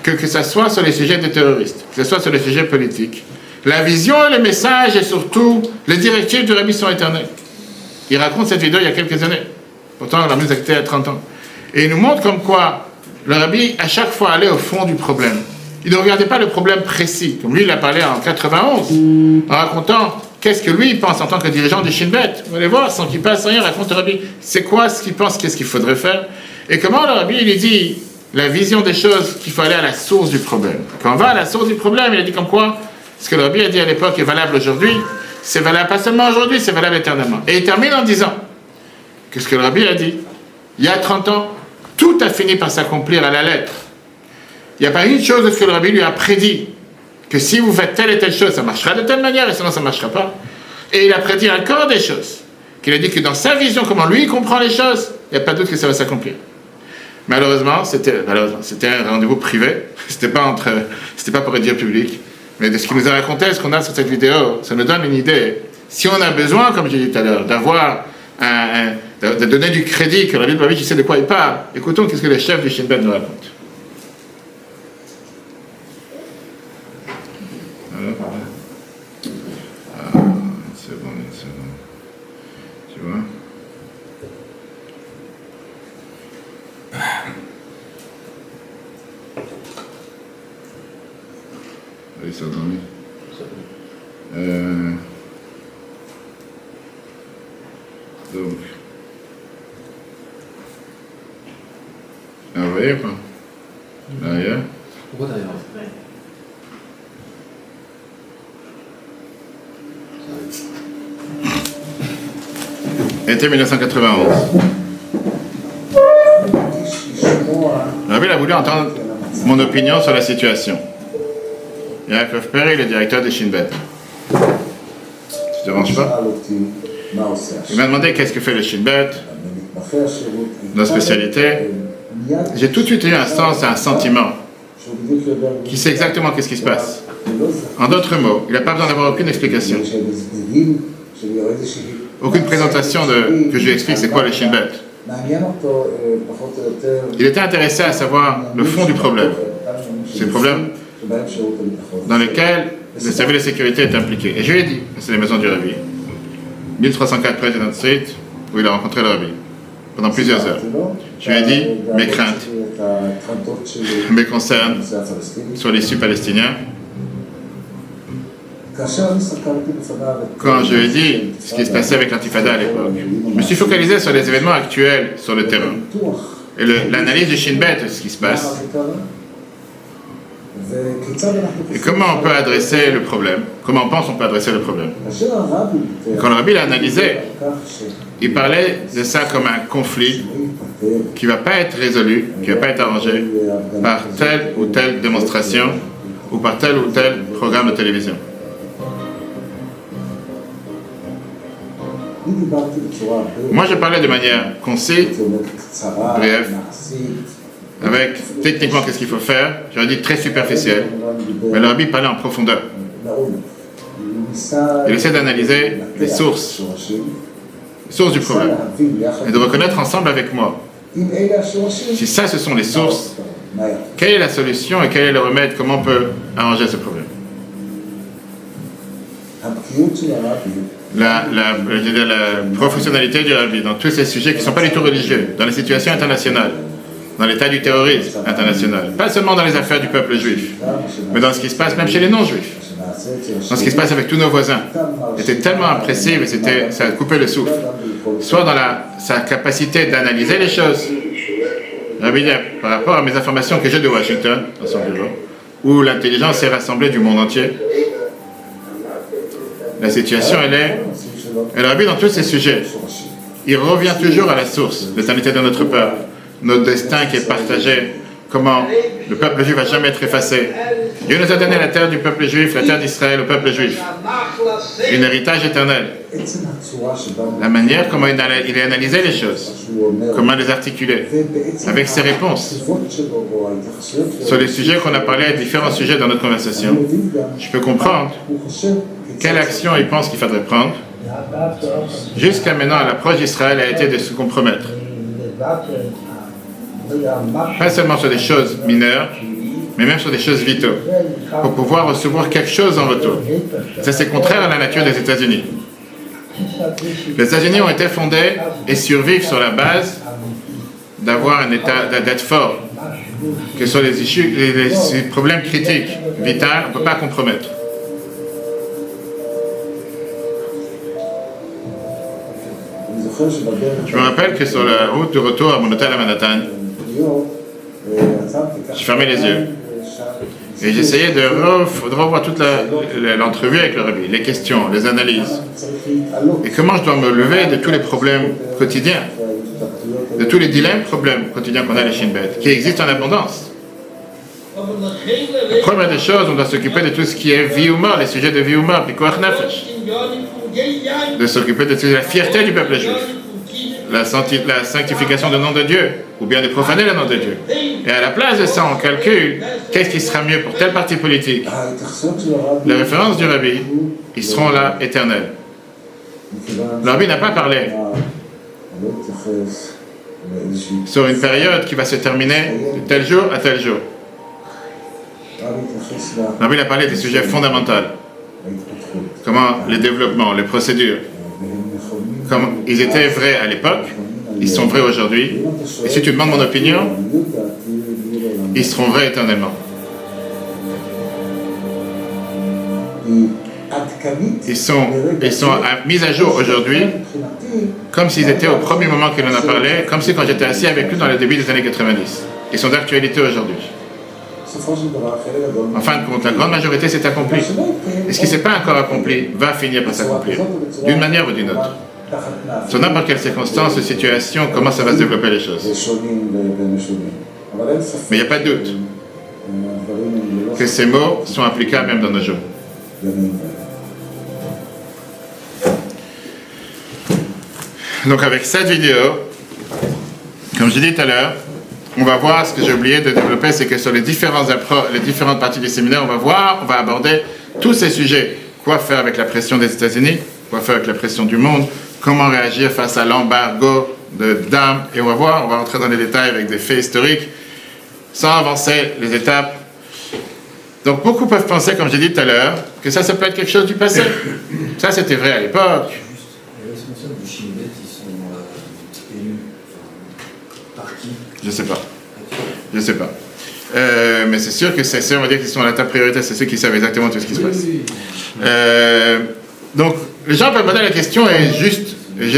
que ce soit sur les sujets des terroristes, que ce soit sur les sujets politiques. La vision, les messages et surtout les directives du rabbi sont éternelles. Il raconte cette vidéo il y a quelques années. Pourtant, la mise actée à 30 ans. Et il nous montre comme quoi le rabbi, à chaque fois, allait au fond du problème. Il ne regardait pas le problème précis. Comme lui, il a parlé en 91, en racontant qu'est-ce que lui, il pense en tant que dirigeant du Shin Bet. Vous allez voir, sans qu'il passe rien, il raconte au rabbi, c'est quoi ce qu'il pense, qu'est-ce qu'il faudrait faire. Et comment le rabbi, il dit la vision des choses, qu'il faut aller à la source du problème. Quand on va à la source du problème, il a dit comme quoi ce que le rabbi a dit à l'époque est valable aujourd'hui, c'est valable pas seulement aujourd'hui, c'est valable éternellement. Et il termine en disant que ce que le rabbi a dit, il y a 30 ans, tout a fini par s'accomplir à la lettre. Il n'y a pas une chose de ce que le rabbi lui a prédit, que si vous faites telle et telle chose, ça marchera de telle manière, et sinon ça ne marchera pas. Et il a prédit encore des choses, qu'il a dit que dans sa vision, comment lui il comprend les choses, il n'y a pas de doute que ça va s'accomplir. Malheureusement, c'était un rendez-vous privé, c'était pas pour être dire public, mais de ce qu'il nous a raconté, ce qu'on a sur cette vidéo, ça nous donne une idée. Si on a besoin, comme j'ai dit tout à l'heure, de donner du crédit, que le rabbi qui sait de quoi il parle, écoutons qu'est-ce que le chef du Shin Bet nous raconte. C'est bon. Tu vois? Il s'est endormi. Donc. Ah, vous voyez quoi? Derrière? Pourquoi derrière? Été 1991. Le rabbi a voulu entendre mon opinion sur la situation. Yaakov Perry, le directeur des Shin Bet. Ça ne te dérange pas? Il m'a demandé qu'est-ce que fait le Shin Bet, nos spécialités. J'ai tout de suite eu un sens et un sentiment qui sait exactement qu'est-ce qui se passe. En d'autres mots, il n'a pas besoin d'avoir aucune explication. Aucune présentation que je lui explique c'est quoi le Shin Bet. Il était intéressé à savoir le fond du problème. C'est le problème dans lequel le service de sécurité est impliqué. Et je lui ai dit, c'est les maisons du rabbi, 1304 President Street, où il a rencontré le rabbi, pendant plusieurs heures. Je lui ai dit mes craintes, mes concerns sur l'issue palestinien. Quand je lui ai dit ce qui se passait avec l'Intifada à l'époque, je me suis focalisé sur les événements actuels sur le terrain. Et l'analyse du Shin Bet de ce qui se passe. Et comment on peut adresser le problème? Comment on pense qu'on peut adresser le problème? Et quand le rabbi l'a analysé, il parlait de ça comme un conflit qui ne va pas être résolu, qui ne va pas être arrangé par telle ou telle démonstration ou par tel ou tel programme de télévision. Moi, je parlais de manière concise, brève, avec techniquement qu'est-ce qu'il faut faire. J'aurais dit très superficiel, mais le rabbi parlait en profondeur. Il essaie d'analyser les sources du problème, et de reconnaître ensemble avec moi. Si ça, ce sont les sources, quelle est la solution et quel est le remède? Comment on peut arranger ce problème? La professionnalité du rabbi dans tous ces sujets qui ne sont pas du tout religieux, dans les situations internationales, dans l'état du terrorisme international, pas seulement dans les affaires du peuple juif, mais dans ce qui se passe même chez les non-juifs, dans ce qui se passe avec tous nos voisins, était tellement impressive et ça a coupé le souffle, soit dans sa capacité d'analyser les choses. Rabbi dit, par rapport à mes informations que j'ai de Washington, dans son bureau, où l'intelligence est rassemblée du monde entier, la situation, elle est... Et le rabbi, dans tous ces sujets, il revient toujours à la source, l'éternité de notre peuple, notre destin qui est partagé comment le peuple juif ne va jamais être effacé. Dieu nous a donné la terre du peuple juif, la terre d'Israël au peuple juif. Un héritage éternel. La manière comment il a analysé les choses, comment les articuler, avec ses réponses. Sur les sujets qu'on a parlé, différents sujets dans notre conversation, je peux comprendre quelle action il pense qu'il faudrait prendre. Jusqu'à maintenant, l'approche d'Israël a été de se compromettre. Pas seulement sur des choses mineures, mais même sur des choses vitales, pour pouvoir recevoir quelque chose en retour. Ça, c'est contraire à la nature des États-Unis. Les États-Unis ont été fondés et survivent sur la base d'avoir un état d'être fort, que sur les problèmes critiques, vitaux, on ne peut pas compromettre. Je me rappelle que sur la route de retour à mon hôtel à Manhattan, je fermais les yeux et j'essayais de revoir toute l'entrevue avec le rabbi, les questions, les analyses, et comment je dois me lever de tous les problèmes quotidiens, de tous les dilemmes, problèmes quotidiens qu'on a les Shin Bet, qui existent en abondance. La première des choses, on doit s'occuper de tout ce qui est vie ou mort, les sujets de vie ou mort, pikuach nefesh, de s'occuper de la fierté du peuple juif, la sanctification du nom de Dieu, ou bien de profaner le nom de Dieu. Et à la place de ça, on calcule qu'est-ce qui sera mieux pour tel parti politique. Les références du rabbi, ils seront là éternelles. Le rabbi n'a pas parlé sur une période qui va se terminer de tel jour à tel jour. Le rabbi a parlé des sujets fondamentaux. Comment les développements, les procédures, comme ils étaient vrais à l'époque, ils sont vrais aujourd'hui. Et si tu demandes mon opinion, ils seront vrais éternellement. Ils sont mis à jour aujourd'hui, comme s'ils étaient au premier moment qu'il en a parlé, comme si quand j'étais assis avec lui dans le début des années 90. Ils sont d'actualité aujourd'hui. En fin de compte, la grande majorité s'est accomplie. Et ce qui ne s'est pas encore accompli va finir par s'accomplir, d'une manière ou d'une autre. Sur n'importe quelle circonstance ou situation, comment ça va se développer les choses. Mais il n'y a pas de doute que ces mots sont applicables même dans nos jours. Donc avec cette vidéo, comme je l'ai dit tout à l'heure, on va voir ce que j'ai oublié de développer, c'est que sur les différentes parties du séminaire, on va aborder tous ces sujets. Quoi faire avec la pression des États-Unis, quoi faire avec la pression du monde, comment réagir face à l'embargo d'armes, et on va rentrer dans les détails avec des faits historiques, sans avancer les étapes. Donc beaucoup peuvent penser, comme j'ai dit tout à l'heure, que ça peut être quelque chose du passé. Ça, c'était vrai à l'époque. Les responsables du Shin Bet, ils sont élus par qui? Je sais pas. Je sais pas. Mais c'est sûr que c'est on va dire qu'ils sont à la table prioritaire, c'est ceux qui savent exactement tout ce qui se passe. Donc, les gens peuvent poser la question, et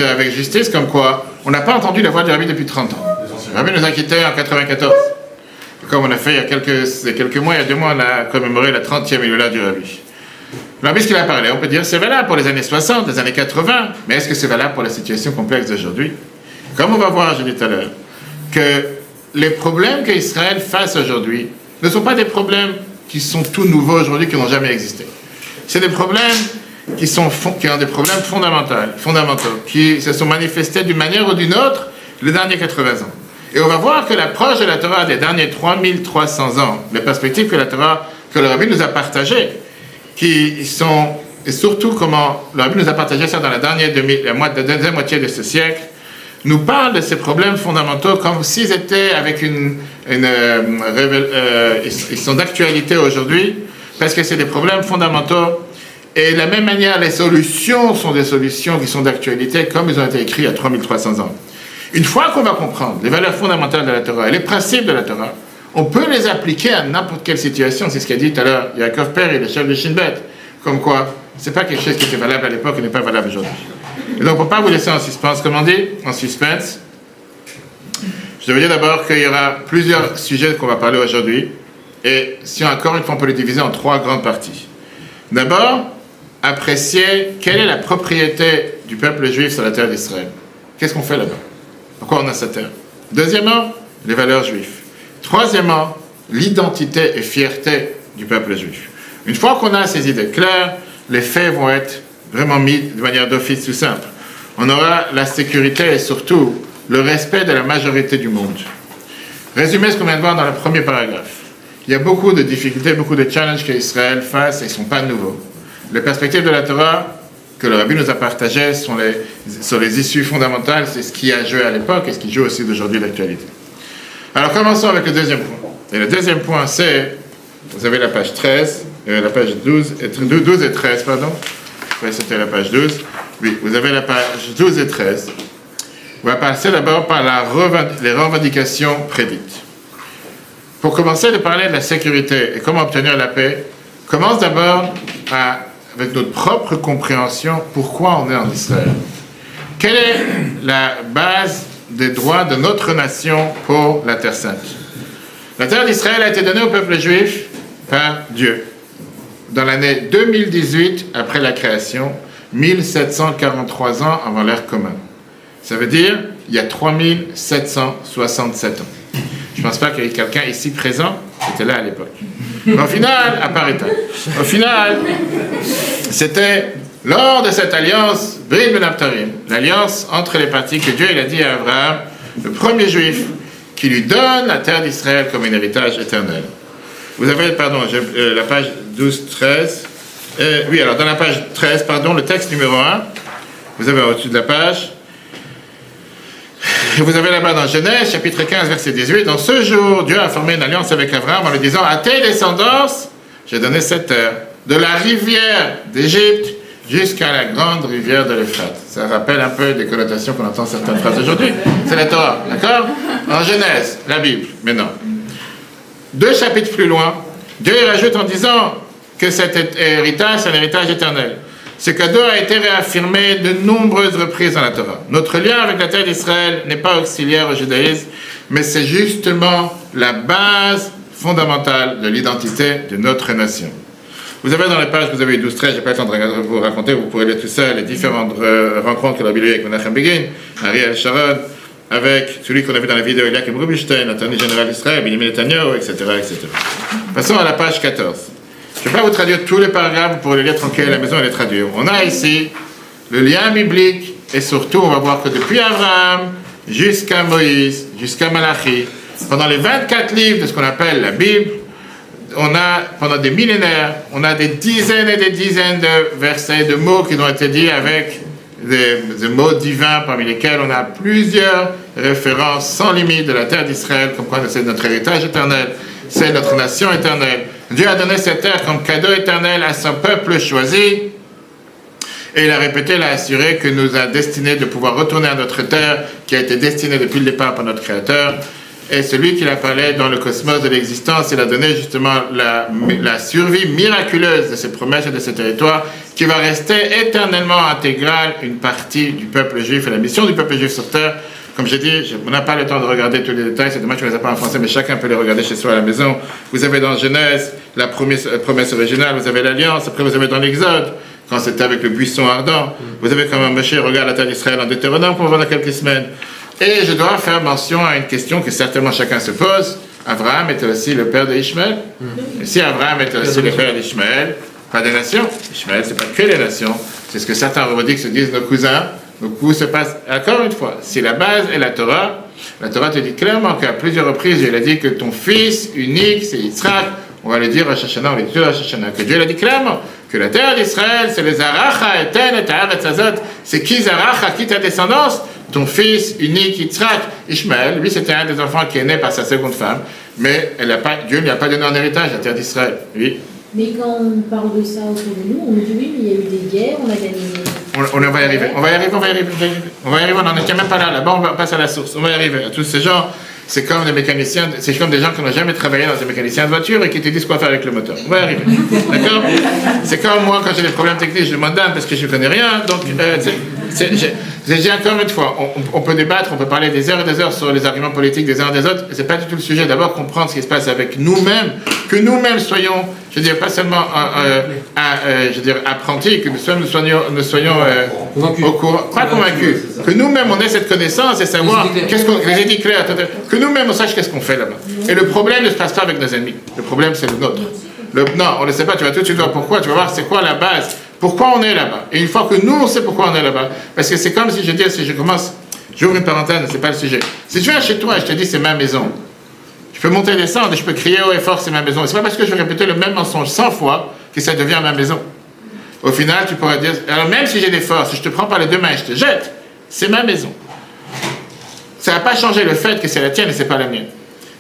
avec justice, comme quoi, on n'a pas entendu la voix du rabbi depuis 30 ans. Le rabbi nous a quittés en 94. Comme on a fait il y a quelques mois, il y a 2 mois, on a commémoré la 30e Iloula du rabbi. Le rabbi, ce qu'il a parlé, on peut dire c'est valable pour les années 60, les années 80, mais est-ce que c'est valable pour la situation complexe d'aujourd'hui? Comme on va voir, je dis tout à l'heure, que les problèmes qu'Israël face aujourd'hui ne sont pas des problèmes qui sont tout nouveaux aujourd'hui, qui n'ont jamais existé. C'est des problèmes qui ont des problèmes fondamentaux, qui se sont manifestés d'une manière ou d'une autre les derniers 80 ans. Et on va voir que l'approche de la Torah des derniers 3300 ans, les perspectives que le rabbi nous a partagées, et surtout comment le rabbi nous a partagé ça dans la deuxième moitié de ce siècle, nous parle de ces problèmes fondamentaux comme s'ils étaient avec ils sont d'actualité aujourd'hui, parce que c'est des problèmes fondamentaux. Et de la même manière, les solutions sont des solutions qui sont d'actualité, comme ils ont été écrits il y a 3300 ans. Une fois qu'on va comprendre les valeurs fondamentales de la Torah et les principes de la Torah, on peut les appliquer à n'importe quelle situation. C'est ce qu'a dit tout à l'heure Yaakov Perry, le chef de Shin Bet. Comme quoi, c'est pas quelque chose qui était valable à l'époque et n'est pas valable aujourd'hui. Et donc, pour ne pas vous laisser en suspense, comme on dit, en suspense, je veux dire d'abord qu'il y aura plusieurs sujets qu'on va parler aujourd'hui. Et si encore une fois, on peut les diviser en 3 grandes parties. D'abord, apprécier quelle est la propriété du peuple juif sur la terre d'Israël. Qu'est-ce qu'on fait là-bas? Pourquoi on a cette terre? Deuxièmement, les valeurs juives. Troisièmement, l'identité et fierté du peuple juif. Une fois qu'on a ces idées claires, les faits vont être vraiment mis de manière d'office tout simple. On aura la sécurité et surtout le respect de la majorité du monde. Résumez ce qu'on vient de voir dans le premier paragraphe. Il y a beaucoup de difficultés, beaucoup de challenges qu'Israël face et ils ne sont pas nouveaux. Les perspectives de la Torah que le Rabbi nous a partagées sur les issues fondamentales, c'est ce qui a joué à l'époque et ce qui joue aussi d'aujourd'hui d'actualité. Alors commençons avec le deuxième point. Et le deuxième point, c'est, vous avez la page 13, la page 12 et 13, pardon. Oui, c'était la page 12. Oui, vous avez la page 12 et 13. On va passer d'abord par les revendications prédites. Pour commencer de parler de la sécurité et comment obtenir la paix, commence d'abord avec notre propre compréhension pourquoi on est en Israël. Quelle est la base des droits de notre nation pour la Terre Sainte? La terre d'Israël a été donnée au peuple juif par Dieu. Dans l'année 2018, après la création, 1743 ans avant l'ère commune. Ça veut dire, il y a 3767 ans. Je ne pense pas qu'il y ait quelqu'un ici présent qui était là à l'époque. Mais au final, à part État, au final, c'était lors de cette alliance, Brit Ben Abtarim, l'alliance entre les parties que Dieu il a dit à Abraham, le premier juif, qui lui donne la terre d'Israël comme un héritage éternel. Vous avez, pardon, la page 12-13. Oui, alors dans la page 13, pardon, le texte numéro 1, vous avez au-dessus de la page, vous avez là-bas dans Genèse, chapitre 15, verset 18, dans ce jour, Dieu a formé une alliance avec Abraham en lui disant, à tes descendants, j'ai donné cette terre, de la rivière d'Égypte jusqu'à la grande rivière de l'Euphrate. Ça rappelle un peu des connotations qu'on entend certaines phrases aujourd'hui. C'est la Torah, d'accord? En Genèse, la Bible, mais non. 2 chapitres plus loin, Dieu y rajoute en disant que cet héritage, c'est un héritage éternel. Ce cadeau a été réaffirmé de nombreuses reprises dans la Torah. Notre lien avec la terre d'Israël n'est pas auxiliaire au judaïsme, mais c'est justement la base fondamentale de l'identité de notre nation. Vous avez dans les pages, vous avez 12-13, je n'ai pas le temps de vous raconter, vous pourrez lire tout ça, les différentes rencontres qu'il a eues avec Menachem Begin, Ariel Sharon, avec celui qu'on a vu dans la vidéo, Eliakim Rubinstein, l'attorney général d'Israël, Benjamin Netanyahu, etc., etc. Passons à la page 14. Je ne vais pas vous traduire tous les paragraphes, vous pourrez les lire tranquille à la maison et les traduire. On a ici le lien biblique, et surtout, on va voir que depuis Abraham jusqu'à Moïse, jusqu'à Malachi, pendant les 24 livres de ce qu'on appelle la Bible, on a, pendant des millénaires, on a des dizaines et des dizaines de versets, de mots qui ont été dits avec des mots divins, parmi lesquels on a plusieurs références sans limite de la terre d'Israël, comme quoi c'est notre héritage éternel, c'est notre nation éternelle. Dieu a donné cette terre comme cadeau éternel à son peuple choisi, et il a répété, il a assuré que nous a destiné de pouvoir retourner à notre terre, qui a été destinée depuis le départ par notre Créateur. Et celui qui a parlé dans le cosmos de l'existence, il a donné justement la survie miraculeuse de ces promesses et de ces territoires, qui va rester éternellement intégrale une partie du peuple juif et la mission du peuple juif sur terre. Comme j'ai dit, on n'a pas le temps de regarder tous les détails, c'est dommage que je ne les ai pas en français, mais chacun peut les regarder chez soi à la maison. Vous avez dans Genèse la promesse originale, vous avez l'Alliance, après vous avez dans l'Exode, quand c'était avec le buisson ardent, vous avez comment Moshe regarde la terre d'Israël en Deutéronome qu'on va voir dans quelques semaines. Et je dois faire mention à une question que certainement chacun se pose. Abraham était aussi le père d'Ishmaël. Et si Abraham était aussi le père d'Ishmaël, pas des nations. Ishmaël, c'est pas que les nations. C'est ce que certains revendiquent, se disent nos cousins. Donc, où se passe, encore une fois, si la base est la Torah te dit clairement qu'à plusieurs reprises, il a dit que ton fils unique, c'est Yitzhak. On va le dire à Rosh Hashanah, on va le dire à Rosh Hashanah, que Dieu l'a dit clairement, que la terre d'Israël, c'est les Zaracha, Eten et Haaretz Hazot. C'est qui Zaracha, qui ta descendance? Ton fils unique, Yitzhak, Ishmaël, lui c'était un des enfants qui est né par sa seconde femme, mais Dieu ne lui a pas donné en héritage la terre d'Israël. Oui. Mais quand on parle de ça autour de nous, on dit oui, mais il y a eu des guerres, on a gagné. On va y arriver, on va y arriver, on n'en est quand même pas là, là-bas on passe à la source, on va y arriver. Tous ces gens, c'est comme des mécaniciens, c'est comme des gens qui n'ont jamais travaillé dans des mécaniciens de voiture et qui te disent quoi faire avec le moteur. On va y arriver, d'accord? C'est comme moi, quand j'ai des problèmes techniques, je demande d'âme parce que je ne connais rien, donc J'ai dit encore une fois, on peut débattre, on peut parler des heures et des heures sur les arguments politiques des uns et des autres, c'est pas du tout le sujet. D'abord comprendre ce qui se passe avec nous-mêmes, que nous-mêmes soyons, je veux dire, pas seulement je veux dire, apprentis, que nous soyons au courant, pas convaincus, que nous-mêmes on ait cette connaissance et savoir qu'est-ce qu'on, les idées claires, que nous-mêmes on sache qu'est-ce qu'on fait là-bas. Et le problème ne se passe pas avec nos ennemis, le problème c'est le nôtre. Non, on ne sait pas, tu vas tout de suite voir pourquoi, tu vas voir c'est quoi la base. Pourquoi on est là-bas? Et une fois que nous, on sait pourquoi on est là-bas, parce que c'est comme si je dis, si je commence, j'ouvre une parenthèse, c'est pas le sujet. Si je viens chez toi et je te dis, c'est ma maison, je peux monter et descendre et je peux crier haut et fort, c'est ma maison. Et c'est pas parce que je vais répéter le même mensonge 100 fois que ça devient ma maison. Au final, tu pourras dire, alors même si j'ai des forces, si je te prends par les deux mains et je te jette, c'est ma maison. Ça n'a pas changé le fait que c'est la tienne et c'est pas la mienne.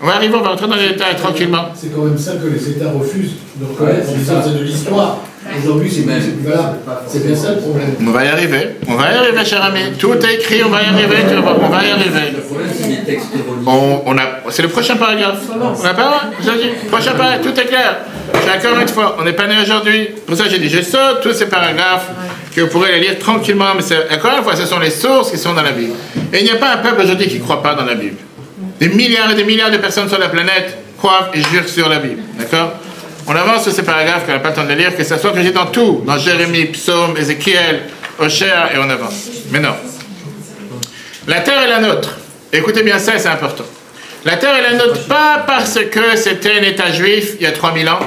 On va arriver, on va rentrer dans les détails tranquillement. C'est quand même ça que les États refusent de reconnaître en disant c'est de l'histoire. Aujourd'hui, c'est valable. C'est bien ça le problème. On va y arriver, cher ami. Tout est écrit, on va y arriver, on va y arriver. Le problème, c'est les textes religieux. C'est le prochain paragraphe. On n'a pas, j'ai dit, prochain paragraphe, tout est clair. Encore une fois, on n'est pas né aujourd'hui. Pour ça, j'ai dit, je saute tous ces paragraphes que vous pourrez les lire tranquillement. Mais encore une fois, ce sont les sources qui sont dans la Bible. Et il n'y a pas un peuple aujourd'hui qui ne croit pas dans la Bible. Des milliards et des milliards de personnes sur la planète croient et jurent sur la Bible. D'accord? On avance sur ces paragraphes qu'on n'a pas le temps de lire, que ce soit que j'ai dans tout, dans Jérémie, Psaume, Ézéchiel, Oshéa, et on avance. Mais non. La terre est la nôtre. Écoutez bien ça, c'est important. La terre est la nôtre, pas parce que c'était un État juif il y a 3000 ans,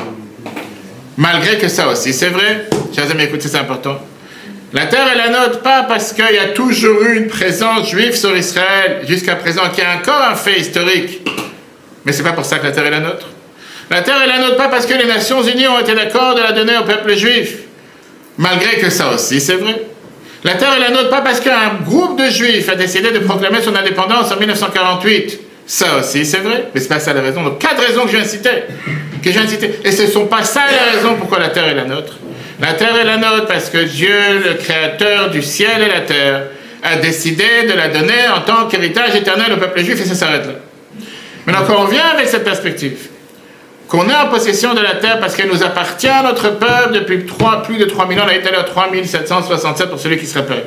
malgré que ça aussi, c'est vrai. Chers amis, écoutez, c'est important. La terre est la nôtre, pas parce qu'il y a toujours eu une présence juive sur Israël jusqu'à présent, qui est encore un fait historique. Mais c'est pas pour ça que la terre est la nôtre. La terre est la nôtre, pas parce que les Nations Unies ont été d'accord de la donner au peuple juif. Malgré que ça aussi, c'est vrai. La terre est la nôtre, pas parce qu'un groupe de juifs a décidé de proclamer son indépendance en 1948. Ça aussi, c'est vrai. Mais c'est pas ça la raison. Donc, 4 raisons que je viens de citer. Et ce ne sont pas ça les raisons pourquoi la terre est la nôtre. La terre est la nôtre parce que Dieu, le créateur du ciel et la terre, a décidé de la donner en tant qu'héritage éternel au peuple juif et ça s'arrête là. Maintenant, quand on vient avec cette perspective, qu'on est en possession de la terre parce qu'elle nous appartient à notre peuple depuis plus de 3000 ans, on a été là 3767 pour celui qui se rappelle.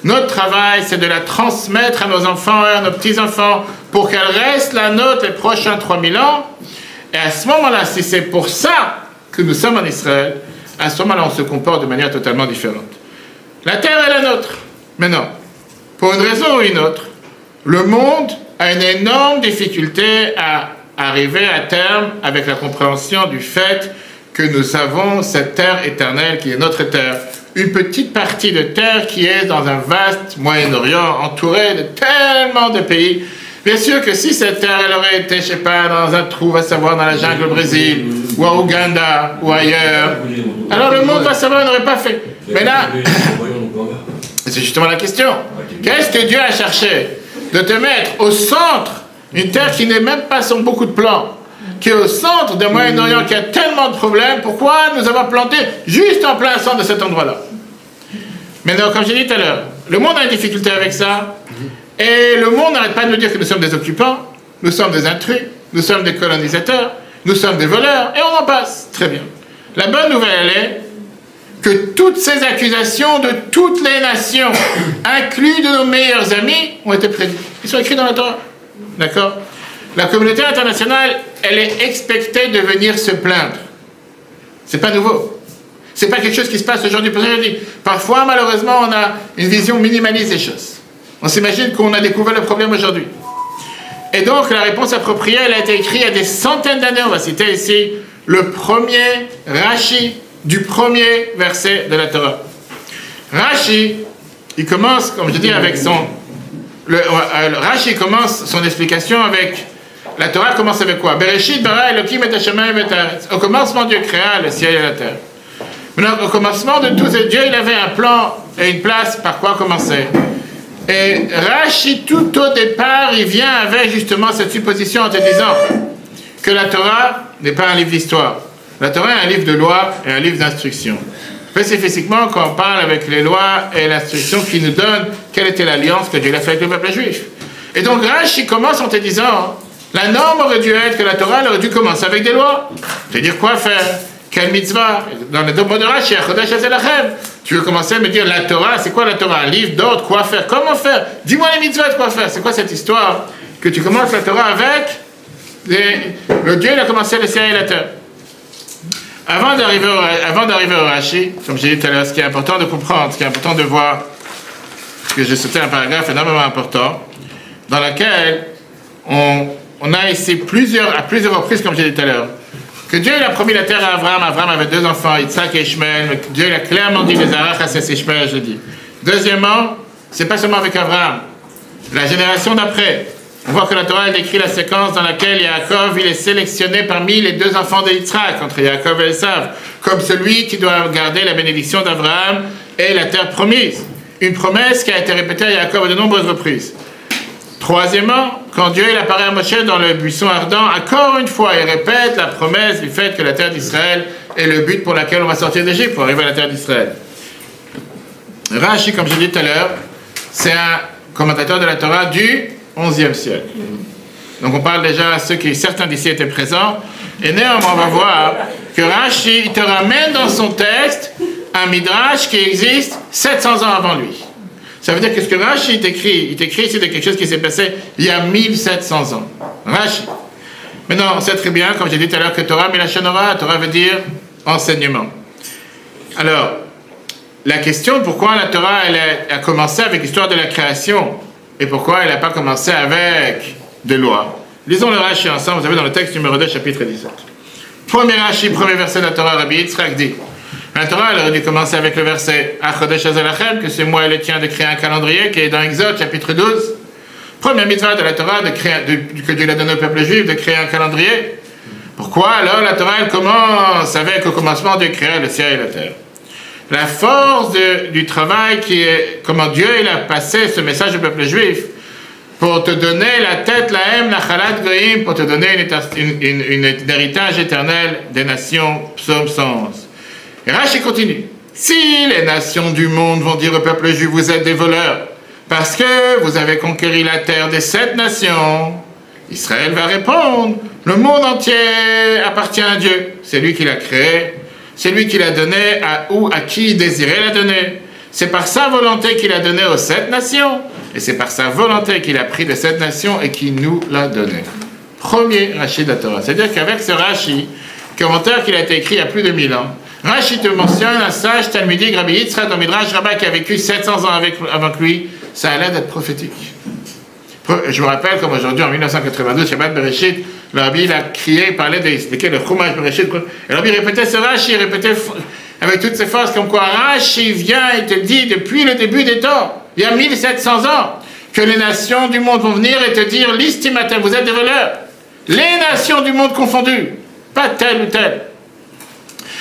Notre travail, c'est de la transmettre à nos enfants et à nos petits-enfants pour qu'elle reste la nôtre les prochains 3000 ans. Et à ce moment-là, si c'est pour ça que nous sommes en Israël, à ce moment-là, on se comporte de manière totalement différente. La terre est la nôtre. Mais non. Pour une raison ou une autre, le monde a une énorme difficulté à arriver à terme avec la compréhension du fait que nous avons cette terre éternelle qui est notre terre. Une petite partie de terre qui est dans un vaste Moyen-Orient, entouré de tellement de pays. Bien sûr que si cette terre, elle aurait été, je sais pas, dans un trou, à savoir dans la jungle au Brésil, ou à Ouganda, ou ailleurs, alors le monde, va savoir, n'aurait pas fait. Mais là, c'est justement la question. Qu'est-ce que Dieu a cherché? De te mettre au centre, une terre qui n'est même pas sur beaucoup de plans, qui est au centre d'un Moyen-Orient qui a tellement de problèmes. Pourquoi nous avons planté juste en plein centre de cet endroit-là? Maintenant, comme j'ai dit tout à l'heure, le monde a une difficulté avec ça. Et le monde n'arrête pas de nous dire que nous sommes des occupants, nous sommes des intrus, nous sommes des colonisateurs, nous sommes des voleurs, et on en passe. Très bien. La bonne nouvelle, elle est que toutes ces accusations de toutes les nations, inclus de nos meilleurs amis, ont été prédites. Ils sont écrits dans la Torah. D'accord? La communauté internationale, elle est expectée de venir se plaindre. C'est pas nouveau. C'est pas quelque chose qui se passe aujourd'hui. Parfois, malheureusement, on a une vision minimaliste des choses. On s'imagine qu'on a découvert le problème aujourd'hui. Et donc, la réponse appropriée, elle a été écrite il y a des centaines d'années. On va citer ici le premier Rashi du premier verset de la Torah. Rashi, il commence, comme je dis, avec Rashi commence son explication avec... La Torah commence avec quoi? Bereshit bara Elokim et Hashemayim et haaretz. Au commencement, Dieu créa le ciel et la terre. Maintenant, au commencement de tout, Dieu, il avait un plan et une place par quoi commencer. Et Rashi, tout au départ, il vient avec justement cette supposition en te disant que la Torah n'est pas un livre d'histoire. La Torah est un livre de loi et un livre d'instruction. Spécifiquement, quand on parle avec les lois et l'instruction qui nous donnent quelle était l'alliance que Dieu a fait avec le peuple juif. Et donc Rashi commence en te disant, la norme aurait dû être que la Torah aurait dû commencer avec des lois. C'est-à-dire quoi faire. Quelle mitzvah? Dans les deux mots de Rashi, Chodesh Hazelachem. Tu veux commencer à me dire la Torah, c'est quoi la Torah? Un livre d'ordre, quoi faire? Comment faire? Dis-moi les mitzvahs, quoi faire? C'est quoi cette histoire que tu commences la Torah avec le Dieu, il a commencé le ciel et la terre. Avant d'arriver au Rashi, comme j'ai dit tout à l'heure, ce qui est important de comprendre, ce qui est important de voir, que j'ai sauté un paragraphe énormément important, dans lequel on a essayé à plusieurs reprises, comme j'ai dit tout à l'heure, que Dieu il a promis la terre à Abraham. Abraham avait 2 enfants, Yitzhak et Ishmael. Dieu il a clairement dit les Arach à ses Ishmael, je dis. Deuxièmement, c'est pas seulement avec Abraham. La génération d'après, on voit que la Torah elle décrit la séquence dans laquelle Yaakov il est sélectionné parmi les 2 enfants de Yitzhak, entre Yaakov et Esav, comme celui qui doit garder la bénédiction d'Abraham et la terre promise. Une promesse qui a été répétée à Yaakov à de nombreuses reprises. Troisièmement, quand Dieu il apparaît à Moshe dans le buisson ardent, encore une fois, il répète la promesse du fait que la terre d'Israël est le but pour lequel on va sortir d'Égypte, pour arriver à la terre d'Israël. Rashi, comme j'ai dit tout à l'heure, c'est un commentateur de la Torah du XIe siècle. Donc on parle déjà à certains d'ici étaient présents, et néanmoins on va voir que Rashi il te ramène dans son texte un midrash qui existe 700 ans avant lui. Ça veut dire que ce que Rashi il t'écrit ici de quelque chose qui s'est passé il y a 1700 ans. Rashi. Maintenant, on sait très bien, comme j'ai dit tout à l'heure, que Torah, Torah veut dire enseignement. Alors, la question, pourquoi la Torah elle a commencé avec l'histoire de la création et pourquoi elle n'a pas commencé avec des lois? Lisons le Rashi ensemble, vous avez dans le texte numéro 2, chapitre 17. Premier Rashi, premier verset de la Torah, Rabbi Yitzhak dit. La Torah, elle aurait dû commencer avec le verset Chodesh Hazelachem, que c'est moi et le tien de créer un calendrier, qui est dans Exode, chapitre 12. Première mitzvah de la Torah, que Dieu l'a donné au peuple juif, de créer un calendrier. Pourquoi alors la Torah, elle commence avec au commencement de créer le ciel et la terre? La force du travail qui est, comment Dieu il a passé ce message au peuple juif, pour te donner la tête, la haine, la chalat goïm, pour te donner un héritage éternel des nations, psaume 111. Et Rashi continue. Si les nations du monde vont dire au peuple juif, vous êtes des voleurs, parce que vous avez conquéri la terre des 7 nations, Israël va répondre, le monde entier appartient à Dieu. C'est lui qui l'a créé, c'est lui qui l'a donné à qui il désirait la donner. C'est par sa volonté qu'il a donné aux 7 nations, et c'est par sa volonté qu'il a pris de 7 nations et qu'il nous l'a donné. Premier Rashi de la Torah. C'est-à-dire qu'avec ce Rashi, commentaire qu'il a été écrit il y a plus de 1000 ans, Rashi te mentionne un sage talmudique, Rabbi Yitzhak, dans Midrash Rabbah, qui a vécu 700 ans avant lui. Ça a l'air d'être prophétique. Je me rappelle comme aujourd'hui, en 1992, Shabbat Bereshit, le Rabbi il a crié, il parlait d'expliquer le Chumash Bereshit. Et le Rabbi répétait ce Rashi, il répétait avec toutes ses forces, comme quoi Rashi vient et te dit depuis le début des temps, il y a 1700 ans, que les nations du monde vont venir et te dire l'istimatem, vous êtes des voleurs. Les nations du monde confondues, pas telle ou telle.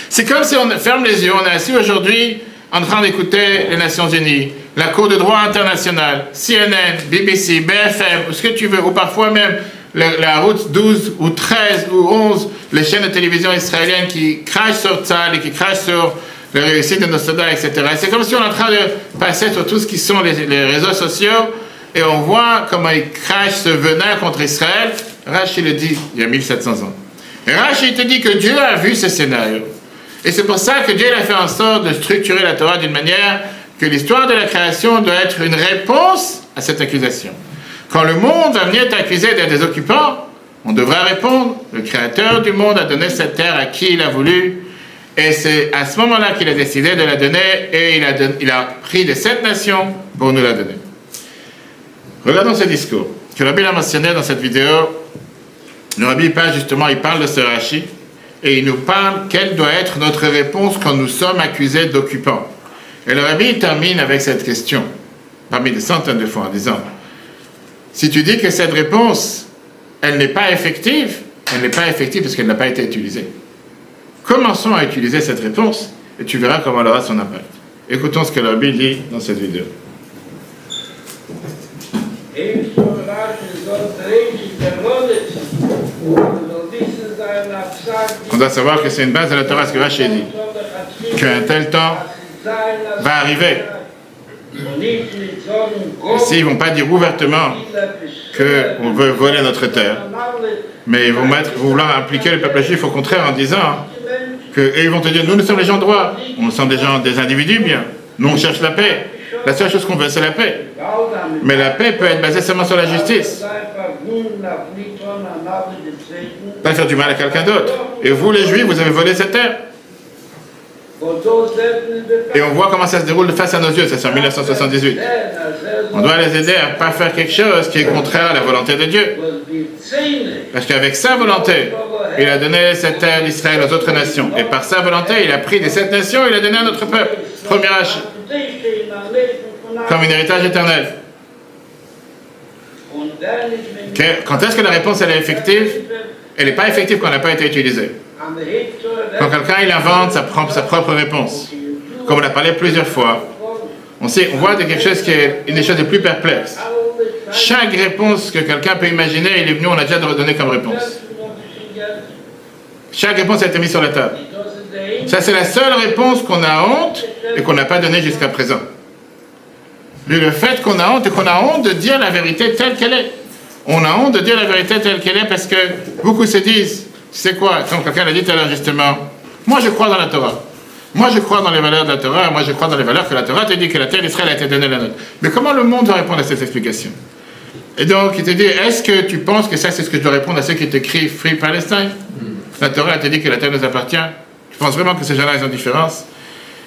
C'est comme si on ferme les yeux, on est assis aujourd'hui en train d'écouter les Nations Unies, la Cour de droit internationale, CNN, BBC, BFM, ou ce que tu veux, ou parfois même la route 12 ou 13 ou 11, les chaînes de télévision israéliennes qui crachent sur Tzal et qui crachent sur le réussite de nos soldats, etc. C'est comme si on est en train de passer sur tout ce qui sont les réseaux sociaux et on voit comment ils crachent ce venin contre Israël. Rashi le dit il y a 1700 ans. Et Rashi te dit que Dieu a vu ce scénario. Et c'est pour ça que Dieu a fait en sorte de structurer la Torah d'une manière que l'histoire de la création doit être une réponse à cette accusation. Quand le monde va venir t'accuser d'être des occupants, on devra répondre, le Créateur du monde a donné cette terre à qui il a voulu, et c'est à ce moment-là qu'il a décidé de la donner, et il a pris de 7 nations pour nous la donner. Regardons ce discours, que le Rabbi l'a mentionné dans cette vidéo. Le Rabbi il parle de ce Rashi, et il nous parle quelle doit être notre réponse quand nous sommes accusés d'occupants. Et le Rabbi termine avec cette question, parmi des centaines de fois, en disant, si tu dis que cette réponse, elle n'est pas effective parce qu'elle n'a pas été utilisée. Commençons à utiliser cette réponse, et tu verras comment elle aura son impact. Écoutons ce que le Rabbi dit dans cette vidéo. On doit savoir que c'est une base de la Torah, ce que Rashi dit, qu'un tel temps va arriver. S'ils ne vont pas dire ouvertement qu'on veut voler notre terre, mais ils vont vouloir impliquer le peuple juif au contraire en disant Et ils vont te dire, nous sommes les gens droits, nous sommes des individus bien, nous on cherche la paix. La seule chose qu'on veut, c'est la paix. Mais la paix peut être basée seulement sur la justice. Pas faire du mal à quelqu'un d'autre. Et vous, les Juifs, vous avez volé cette terre. Et on voit comment ça se déroule face à nos yeux, ça c'est en 1978. On doit les aider à ne pas faire quelque chose qui est contraire à la volonté de Dieu. Parce qu'avec sa volonté, il a donné cette terre d'Israël aux autres nations. Et par sa volonté, il a pris de cette nation et il a donné à notre peuple. Premier achat. Comme un héritage éternel. Quand est-ce que la réponse elle est effective? Elle n'est pas effective quand elle n'a pas été utilisée. Quand quelqu'un il invente sa propre réponse, comme on a parlé plusieurs fois, on voit de quelque chose qui est une des choses les plus perplexes. Chaque réponse que quelqu'un peut imaginer, il est venu, on a déjà donné comme réponse. Chaque réponse a été mise sur la table. Ça, c'est la seule réponse qu'on a honte et qu'on n'a pas donnée jusqu'à présent. Le fait qu'on a honte et qu'on a honte de dire la vérité telle qu'elle est. On a honte de dire la vérité telle qu'elle est parce que beaucoup se disent, tu sais quoi, comme quelqu'un l'a dit tout à l'heure justement, moi je crois dans la Torah. Moi je crois dans les valeurs de la Torah, moi je crois dans les valeurs que la Torah te dit que la terre d'Israël a été donnée à la nôtre. Mais comment le monde va répondre à cette explication? Et donc il te dit, est-ce que tu penses que ça c'est ce que je dois répondre à ceux qui te crient Free Palestine? La Torah te dit que la terre nous appartient. Tu penses vraiment que ces gens-là ils ont différence?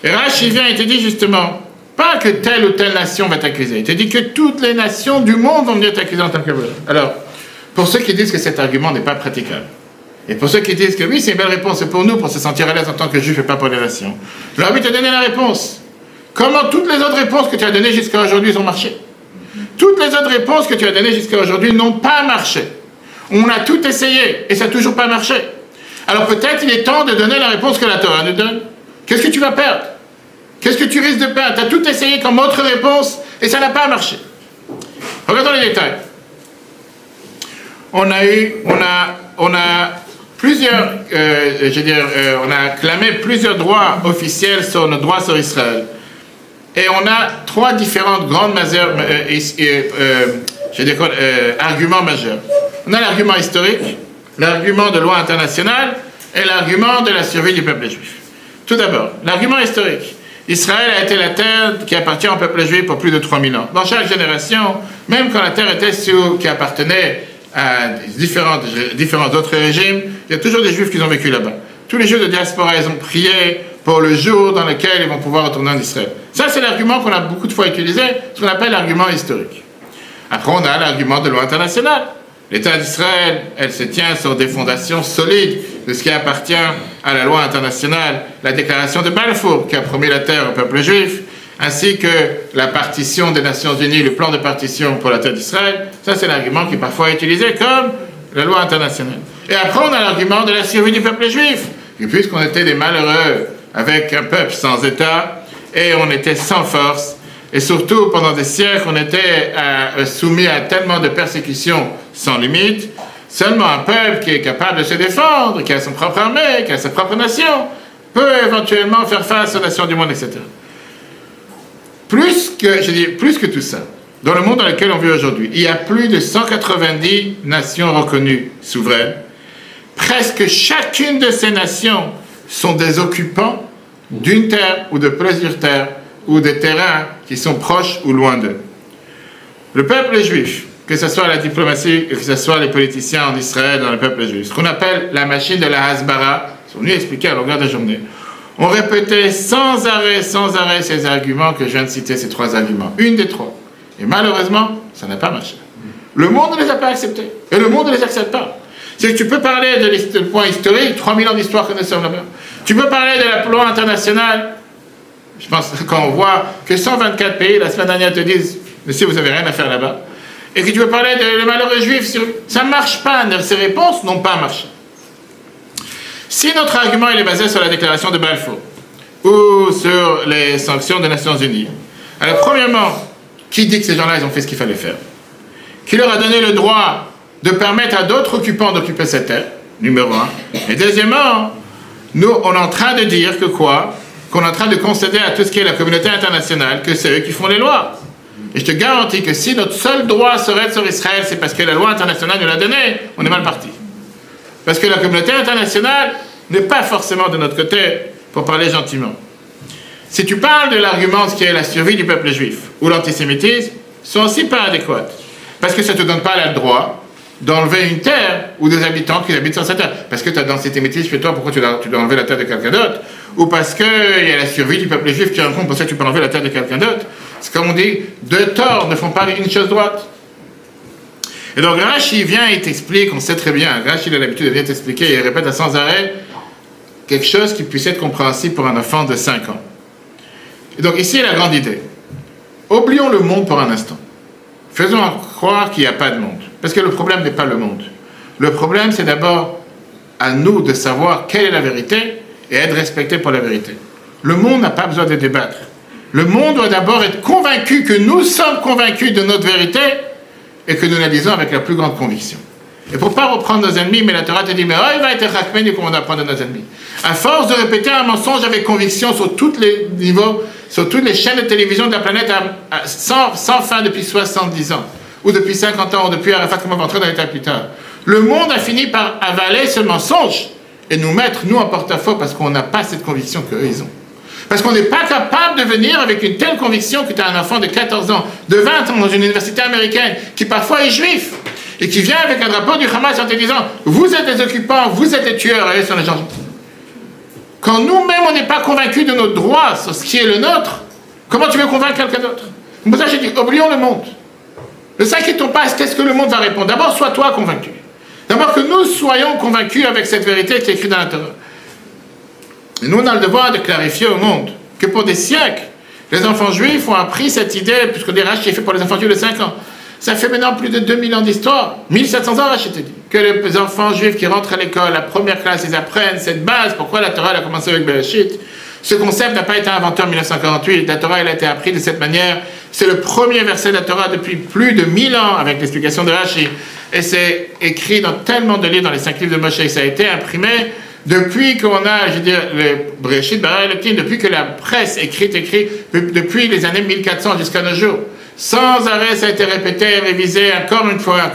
Et Rashi vient et te dit justement, pas que telle ou telle nation va t'accuser. Il te dit que toutes les nations du monde vont venir t'accuser en tant que voleur. Alors, pour ceux qui disent que cet argument n'est pas praticable, et pour ceux qui disent que oui, c'est une belle réponse, c'est pour nous, pour se sentir à l'aise en tant que juif et pas pour les nations, je leur ai envie de te donner la réponse. Comment toutes les autres réponses que tu as données jusqu'à aujourd'hui ont marché? Toutes les autres réponses que tu as données jusqu'à aujourd'hui n'ont pas marché. On a tout essayé, et ça n'a toujours pas marché. Alors peut-être il est temps de donner la réponse que la Torah nous donne. Qu'est-ce que tu vas perdre? Qu'est-ce que tu risques de perdre? Tu as tout essayé comme autre réponse et ça n'a pas marché. Regardons les détails. On a plusieurs, on a clamé plusieurs droits officiels sur nos droits sur Israël. Et on a trois différentes grandes arguments majeurs. On a l'argument historique, l'argument de loi internationale et l'argument de la survie du peuple juif. Tout d'abord, l'argument historique. Israël a été la terre qui appartient au peuple juif pour plus de 3000 ans. Dans chaque génération, même quand la terre était qui appartenait à différents autres régimes, il y a toujours des juifs qui ont vécu là-bas. Tous les juifs de diaspora, ils ont prié pour le jour dans lequel ils vont pouvoir retourner en Israël. Ça, c'est l'argument qu'on a beaucoup de fois utilisé, ce qu'on appelle l'argument historique. Après, on a l'argument de loi internationale. L'État d'Israël, elle se tient sur des fondations solides de ce qui appartient à la loi internationale, la déclaration de Balfour qui a promis la terre au peuple juif, ainsi que la partition des Nations Unies, le plan de partition pour la terre d'Israël. Ça, c'est l'argument qui est parfois utilisé comme la loi internationale. Et après, on a l'argument de la survie du peuple juif. Et puisqu'on était des malheureux avec un peuple sans État, et on était sans force, et surtout, pendant des siècles, on était soumis à tellement de persécutions sans limite. Seulement un peuple qui est capable de se défendre, qui a son propre armée, qui a sa propre nation, peut éventuellement faire face aux nations du monde, etc. Plus que tout ça, dans le monde dans lequel on vit aujourd'hui, il y a plus de 190 nations reconnues souveraines. Presque chacune de ces nations sont des occupants d'une terre ou de plusieurs terres, ou des terrains qui sont proches ou loin d'eux. Le peuple juif, que ce soit la diplomatie, que ce soit les politiciens en Israël, dans le peuple juif, ce qu'on appelle la machine de la Hasbara, sont venus expliquer à longueur de journée, ont répété sans arrêt ces arguments que je viens de citer, ces trois arguments. Une des trois. Et malheureusement, ça n'a pas marché. Le monde ne les a pas acceptés. Et le monde ne les accepte pas. C'est que tu peux parler de point historique, 3000 ans d'histoire que nous sommes là-bas. Tu peux parler de la loi internationale. Je pense que quand on voit que 124 pays, la semaine dernière, te disent « Monsieur, vous n'avez rien à faire là-bas », et que tu veux parler de malheureux juifs, ça ne marche pas. Ces réponses n'ont pas marché. Si notre argument il est basé sur la déclaration de Balfour, ou sur les sanctions des Nations Unies, alors premièrement, qui dit que ces gens-là, ils ont fait ce qu'il fallait faire? Qui leur a donné le droit de permettre à d'autres occupants d'occuper cette terre, numéro un. Et deuxièmement, nous, on est en train de dire que quoi? Qu'on est en train de concéder à tout ce qui est la communauté internationale, que c'est eux qui font les lois. Et je te garantis que si notre seul droit serait sur Israël, c'est parce que la loi internationale nous l'a donné, on est mal parti. Parce que la communauté internationale, n'est pas forcément de notre côté pour parler gentiment. Si tu parles de l'argument qui est la survie du peuple juif ou l'antisémitisme, sont aussi pas adéquates. Parce que ça ne te donne pas le droit d'enlever une terre ou des habitants qui habitent sur cette terre. Parce que tu as d'antisémitisme chez toi, pourquoi tu dois enlever la terre de quelqu'un d'autre? Ou parce qu'il y a la survie du peuple juif qui rencontre, pour ça tu peux enlever la terre de quelqu'un d'autre. C'est comme on dit, deux torts ne font pas une chose droite. Et donc Rashi vient et t'explique, on sait très bien, Rashi il a l'habitude de venir t'expliquer et il répète à sans arrêt quelque chose qui puisse être compréhensible pour un enfant de 5 ans. Et donc ici la grande idée. Oublions le monde pour un instant. Faisons croire qu'il n'y a pas de monde. Parce que le problème n'est pas le monde. Le problème, c'est d'abord à nous de savoir quelle est la vérité et être respecté pour la vérité. Le monde n'a pas besoin de débattre. Le monde doit d'abord être convaincu que nous sommes convaincus de notre vérité et que nous la disons avec la plus grande conviction. Et pour ne pas reprendre nos ennemis, mais la Torah te dit, mais oh, il va être rachmé du commandant à prendre nos ennemis. À force de répéter un mensonge avec conviction sur tous les niveaux, sur toutes les chaînes de télévision de la planète sans fin depuis 70 ans, ou depuis 50 ans, ou depuis Arafat, comme on va entrer dans les détails plus tard. Le monde a fini par avaler ce mensonge et nous mettre, nous, en porte-à-faux parce qu'on n'a pas cette conviction qu'eux, ils ont. Parce qu'on n'est pas capable de venir avec une telle conviction que tu as un enfant de 14 ans, de 20 ans dans une université américaine, qui parfois est juif, et qui vient avec un drapeau du Hamas en te disant « Vous êtes des occupants, vous êtes des tueurs, et eux sont les gens. » Quand nous-mêmes, on n'est pas convaincus de notre droit sur ce qui est le nôtre, comment tu veux convaincre quelqu'un d'autre? Pour ça, j'ai dit, oublions le monde. Ne s'inquiétons pas, qu'est-ce que le monde va répondre? D'abord, sois toi convaincu. D'abord, que nous soyons convaincus avec cette vérité qui est écrite dans la Torah. Et nous, on a le devoir de clarifier au monde que pour des siècles, les enfants juifs ont appris cette idée, puisque des Rashi est fait pour les enfants juifs de 5 ans. Ça fait maintenant plus de 2000 ans d'histoire, 1700 ans, Rashi te dit, que les enfants juifs qui rentrent à l'école, la première classe, ils apprennent cette base. Pourquoi la Torah elle a commencé avec Bereshit? Ce concept n'a pas été inventé en 1948. La Torah elle a été apprise de cette manière. C'est le premier verset de la Torah depuis plus de 1000 ans, avec l'explication de Rashi. Et c'est écrit dans tellement de livres, dans les 5 livres de Moshe. Ça a été imprimé depuis qu'on a, je veux dire, le Bereshit, Bara Elokim, depuis que la presse écrite, depuis les années 1400 jusqu'à nos jours. Sans arrêt, ça a été répété, révisé, encore une fois,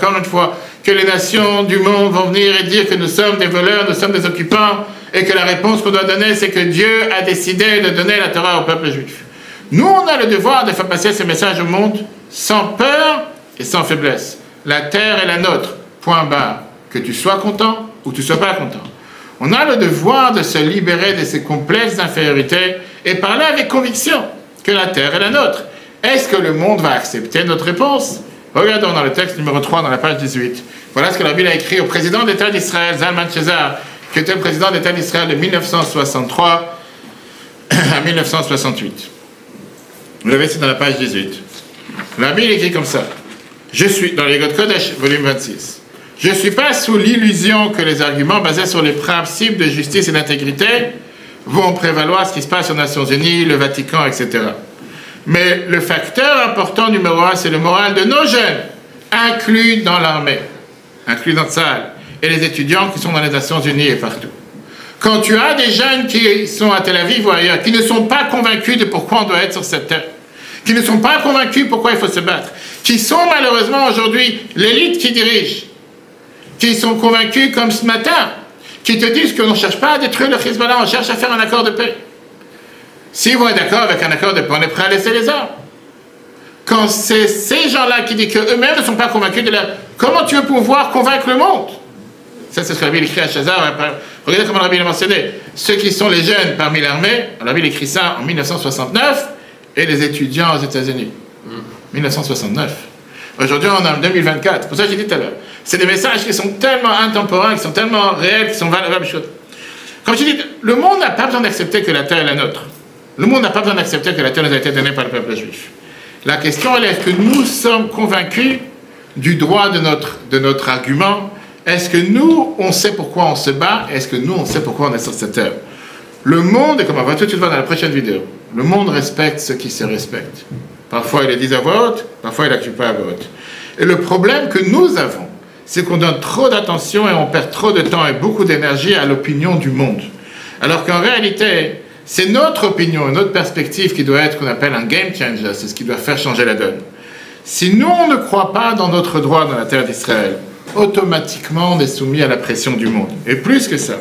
que les nations du monde vont venir et dire que nous sommes des voleurs, nous sommes des occupants, et que la réponse qu'on doit donner, c'est que Dieu a décidé de donner la Torah au peuple juif. Nous, on a le devoir de faire passer ce message au monde sans peur et sans faiblesse. La terre est la nôtre, point barre. Que tu sois content ou que tu ne sois pas content. On a le devoir de se libérer de ces complexes d'infériorité et parler avec conviction que la terre est la nôtre. Est-ce que le monde va accepter notre réponse? Regardons dans le texte numéro 3, dans la page 18. Voilà ce que la Bible a écrit au président d'État d'Israël, Zalman Shazar, qui était le président d'État d'Israël de 1963 à 1968. Vous l'avez ici dans la page 18. La Bible écrit comme ça. Je suis, dans les Yigdot Kodesh, volume 26. Je ne suis pas sous l'illusion que les arguments basés sur les principes de justice et d'intégrité vont prévaloir ce qui se passe aux Nations Unies, le Vatican, etc. Mais le facteur important numéro 1, c'est le moral de nos jeunes, inclus dans l'armée, inclus dans Tsahal, et les étudiants qui sont dans les Nations Unies et partout. Quand tu as des jeunes qui sont à Tel Aviv ou ailleurs, qui ne sont pas convaincus de pourquoi on doit être sur cette terre, qui ne sont pas convaincus pourquoi il faut se battre, qui sont malheureusement aujourd'hui l'élite qui dirige, qui sont convaincus comme ce matin, qui te disent qu'on ne cherche pas à détruire le Hezbollah, on cherche à faire un accord de paix. S'ils vont être d'accord avec un accord de paix, on est prêt à laisser les armes. Quand c'est ces gens-là qui disent qu'eux-mêmes ne sont pas convaincus de la... Comment tu veux pouvoir convaincre le monde? Ça, c'est ce que la Bible écrit à Shazar. Regardez comment la Bible a mentionné. Ceux qui sont les jeunes parmi l'armée, la Bible écrit ça en 1969, et les étudiants aux États-Unis. 1969. Aujourd'hui, on est en 2024. C'est pour ça que j'ai dit tout à l'heure. C'est des messages qui sont tellement intemporels, qui sont tellement réels, qui sont valables. Comme je dis, le monde n'a pas besoin d'accepter que la terre est la nôtre. Le monde n'a pas besoin d'accepter que la terre nous a été donnée par le peuple juif. La question, elle est, est-ce que nous sommes convaincus du droit de notre argument? Est-ce que nous, on sait pourquoi on se bat? Est-ce que nous, on sait pourquoi on est sur cette terre? Le monde, et comme on va tout de suite voir dans la prochaine vidéo, le monde respecte ceux qui se respectent. Parfois, il le dit à voix haute, parfois, il n'active pas à voix haute. Et le problème que nous avons, c'est qu'on donne trop d'attention et on perd trop de temps et beaucoup d'énergie à l'opinion du monde. Alors qu'en réalité, c'est notre opinion et notre perspective qui doit être ce qu'on appelle un game changer, c'est ce qui doit faire changer la donne. Si nous, on ne croit pas dans notre droit dans la terre d'Israël, automatiquement, on est soumis à la pression du monde. Et plus que ça,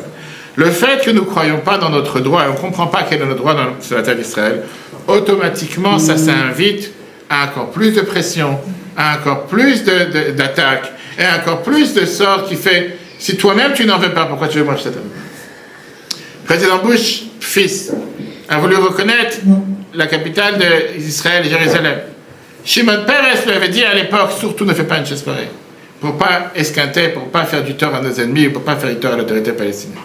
Le fait que nous ne croyons pas dans notre droit et on ne comprend pas quel est notre droit sur la terre d'Israël, automatiquement, ça invite à encore plus de pression, à encore plus d'attaques et à encore plus de sorts qui fait, si toi-même tu n'en veux pas, pourquoi tu veux moi je t'attends? Président Bush, fils, a voulu reconnaître la capitale d'Israël, Jérusalem. Shimon Peres lui avait dit à l'époque, surtout ne fais pas une chose pareille, pour ne pas esquinter, pour ne pas faire du tort à nos ennemis, pour ne pas faire du tort à l'autorité palestinienne.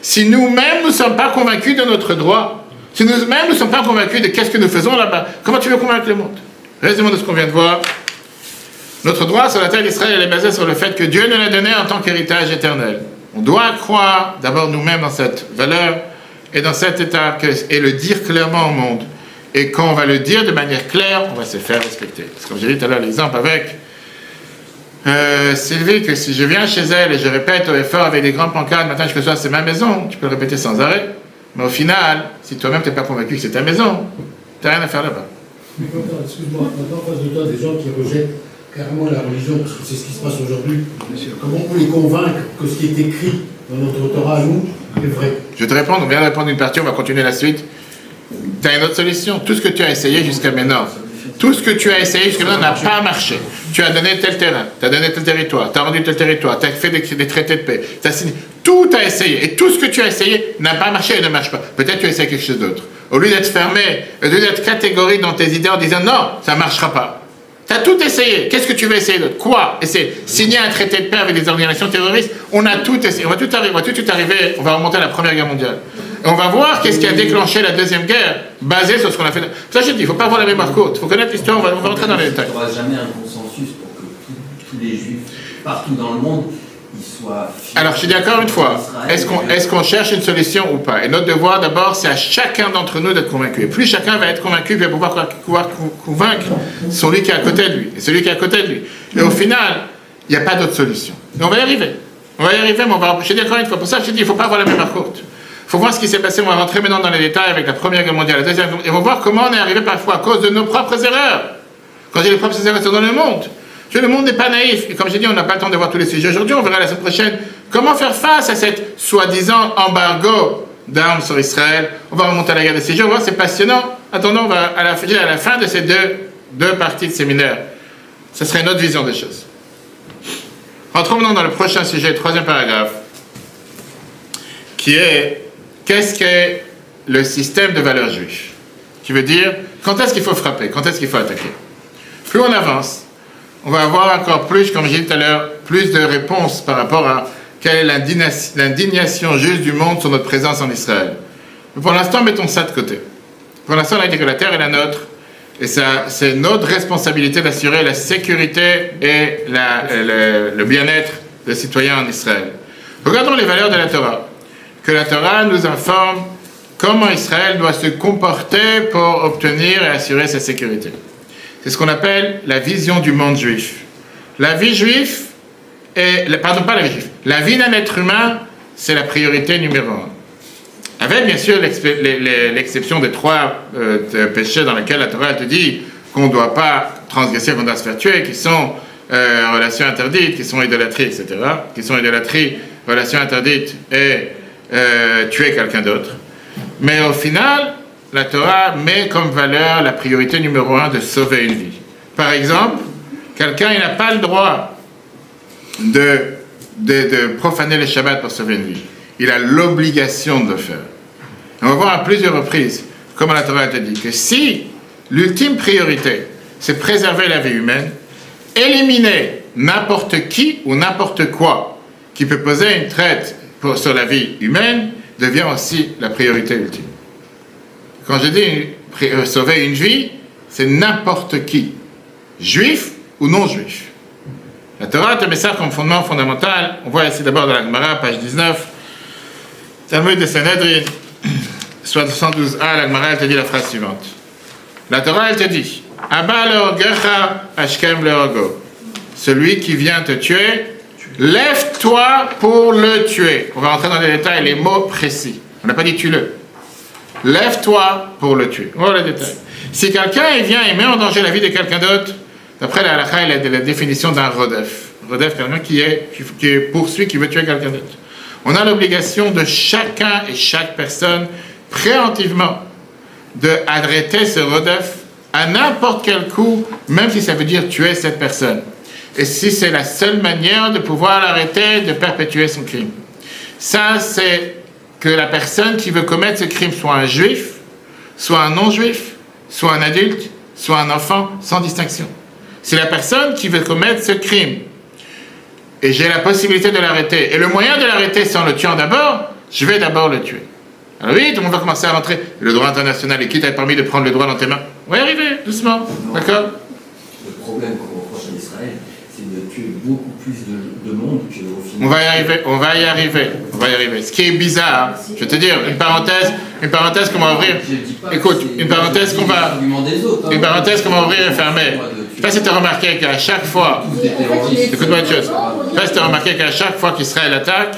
Si nous-mêmes nous ne sommes pas convaincus de notre droit, si nous-mêmes ne sommes pas convaincus de qu'est-ce que nous faisons là-bas, comment tu veux convaincre le monde? Résumons de ce qu'on vient de voir. Notre droit sur la terre d'Israël est basé sur le fait que Dieu nous l'a donné en tant qu'héritage éternel. On doit croire d'abord nous-mêmes dans cette valeur et dans cet état et le dire clairement au monde. Et quand on va le dire de manière claire, on va se faire respecter. Parce que comme j'ai dit tout à l'heure l'exemple avec Sylvie, que si je viens chez elle et je répète au effort avec des grandes pancartes, matin jusqu'au soir c'est ma maison, tu peux le répéter sans arrêt. Mais au final, si toi-même tu n'es pas convaincu que c'est ta maison, tu n'as rien à faire là-bas. Mais excuse-moi, maintenant en face de toi, des gens qui rejettent carrément la religion, parce que c'est ce qui se passe aujourd'hui. Comment on peut les convaincre que ce qui est écrit dans notre Torah à nous est vrai? Je vais te répondre, on vient de répondre une partie, on va continuer la suite. Tu as une autre solution. Tout ce que tu as essayé jusqu'à maintenant, tout ce que tu as essayé jusqu'à maintenant n'a pas marché. Tu as donné tel terrain, tu as donné tel territoire, tu as rendu tel territoire, tu as fait des traités de paix, tu as signé. Tout a essayé. Et tout ce que tu as essayé n'a pas marché et ne marche pas. Peut-être tu as essayé quelque chose d'autre. Au lieu d'être fermé, au lieu d'être catégorique dans tes idées en disant non, ça ne marchera pas. Tu as tout essayé. Qu'est-ce que tu veux essayer d'autre? Quoi? Essayer. Signer un traité de paix avec des organisations terroristes? On a tout essayé. On va tout de suite arriver, on va remonter à la Première Guerre mondiale. Et on va voir qu'est-ce qui a déclenché la Deuxième Guerre, basé sur ce qu'on a fait. Ça, je dis, il ne faut pas avoir la mémoire courte. Il faut connaître l'histoire, on va rentrer dans les détails. Il n'y aura jamais un consensus pour que tous les Juifs, partout dans le monde, ils soient... Alors, je dis encore une fois, est-ce qu'on cherche une solution ou pas? Et notre devoir, d'abord, c'est à chacun d'entre nous d'être convaincu. Et plus chacun va être convaincu, il va pouvoir convaincre celui qui est à côté de lui, et celui qui est à côté de lui. Et au final, il n'y a pas d'autre solution. Et on va y arriver. On va y arriver, mais je dis encore une fois, pour ça, je dis, il ne faut pas avoir la mémoire courte. Il faut voir ce qui s'est passé. On va rentrer maintenant dans les détails avec la Première Guerre mondiale, la Deuxième Guerre mondiale, et on va voir comment on est arrivé parfois à cause de nos propres erreurs. Quand je dis les propres erreurs, c'est dans le monde. Le monde n'est pas naïf. Et comme j'ai dit, on n'a pas le temps de voir tous les sujets aujourd'hui. On verra la semaine prochaine comment faire face à cette soi-disant embargo d'armes sur Israël. On va remonter à la guerre des 6 jours. On va voir, c'est passionnant. Attendons, on va à la fin de ces deux parties de séminaire. Ce serait une autre vision des choses. Entrons maintenant dans le prochain sujet, le 3e paragraphe, qui est qu'est-ce qu'est le système de valeurs juives? Qui veut dire, quand est-ce qu'il faut frapper? Quand est-ce qu'il faut attaquer? Plus on avance, on va avoir encore plus, comme j'ai dit tout à l'heure, plus de réponses par rapport à quelle est l'indignation juste du monde sur notre présence en Israël. Mais pour l'instant, mettons ça de côté. Pour l'instant, on a dit que la terre est la nôtre, et c'est notre responsabilité d'assurer la sécurité et le bien-être des citoyens en Israël. Regardons les valeurs de la Torah. Que la Torah nous informe comment Israël doit se comporter pour obtenir et assurer sa sécurité. C'est ce qu'on appelle la vision du monde juif. La vie juive la vie d'un être humain, c'est la priorité numéro 1. Avec bien sûr l'exception des 3 péchés dans lesquels la Torah te dit qu'on ne doit pas transgresser, qu'on doit se faire tuer, qui sont relations interdites, qui sont idolâtrie, etc. Qui sont idolâtrie, relations interdites et tuer quelqu'un d'autre. Mais au final, la Torah met comme valeur la priorité numéro 1 de sauver une vie. Par exemple, quelqu'un n'a pas le droit de profaner le Shabbat pour sauver une vie. Il a l'obligation de le faire. Et on va voir à plusieurs reprises, comme la Torah te dit, que si l'ultime priorité, c'est préserver la vie humaine, éliminer n'importe qui ou n'importe quoi qui peut poser une traite sur la vie humaine, devient aussi la priorité ultime. Quand je dis sauver une vie, c'est n'importe qui, juif ou non juif. La Torah te met ça comme fondement fondamental. On voit ici d'abord dans la Gemara, page 19, Talmud de Sanhedrin, 72a, la Gemara, elle te dit la phrase suivante. La Torah, elle te dit, Abba le'orgecha ashkem le'orgo. Celui qui vient te tuer, lève-toi pour le tuer. On va rentrer dans les détails, les mots précis. On n'a pas dit tue-le. Lève-toi pour le tuer. On va voir les détails. Si quelqu'un vient et met en danger la vie de quelqu'un d'autre, d'après la halakha, il a la définition d'un rodef. Rodef, quelqu'un qui poursuit, qui veut tuer quelqu'un d'autre. On a l'obligation de chacun et chaque personne, préemptivement, d'arrêter ce rodef à n'importe quel coup, même si ça veut dire tuer cette personne. Et si c'est la seule manière de pouvoir l'arrêter, de perpétuer son crime. Ça, c'est que la personne qui veut commettre ce crime soit un juif, soit un non-juif, soit un adulte, soit un enfant, sans distinction. C'est la personne qui veut commettre ce crime. Et j'ai la possibilité de l'arrêter. Et le moyen de l'arrêter, c'est en le tuant d'abord, je vais d'abord le tuer. Alors oui, tout le monde va commencer à rentrer. Le droit international, et qui t'a permis de prendre le droit dans tes mains? On va y arriver, doucement. D'accord? Le problème qu'on reproche à Israël, c'est de tuer beaucoup plus de monde qu'au final. On va y arriver, on va y arriver, on va y arriver. Ce qui est bizarre, je vais te dire, une parenthèse qu'on va ouvrir. Écoute, une parenthèse qu'on va ouvrir et fermer. Je sais pas si tu as remarqué qu'à chaque fois, écoute-moi une chose, je sais pas si tu as remarqué qu'à chaque fois qu'Israël attaque,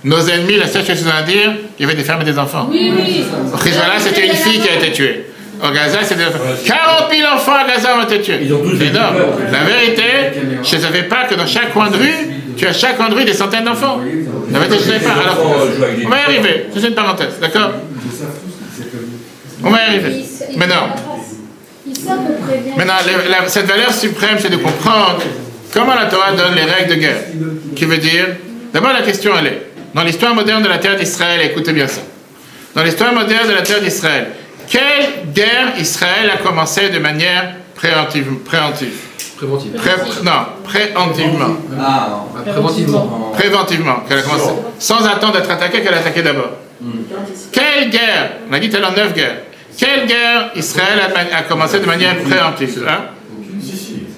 nos ennemis, la seule chose qu'ils ont à dire, il y avait des femmes et des enfants. Oui, oui. Au Hezbollah, c'était une fille qui a été tuée. Au Gaza, c'était 40 000 enfants à Gaza ont été tués. C'est énorme. La vérité, je ne savais pas que dans chaque coin de rue, tu as chaque coin de rue des centaines d'enfants. La vérité, je ne savais pas. Alors, on va y arriver. C'est une parenthèse, d'accord? On va y arriver. Maintenant, cette valeur suprême, c'est de comprendre comment la Torah donne les règles de guerre. Qui veut dire, d'abord la question elle est, dans l'histoire moderne de la terre d'Israël, écoutez bien ça, dans l'histoire moderne de la terre d'Israël, quelle guerre Israël a commencé de manière préventive? Préventivement. Préventivement, qu'elle a commencé. Sans attendre d'être attaquée, qu'elle a attaqué d'abord. Quelle guerre? On a dit qu'elle en 9 guerres. Quelle guerre Israël a commencé de manière préventive? Hein?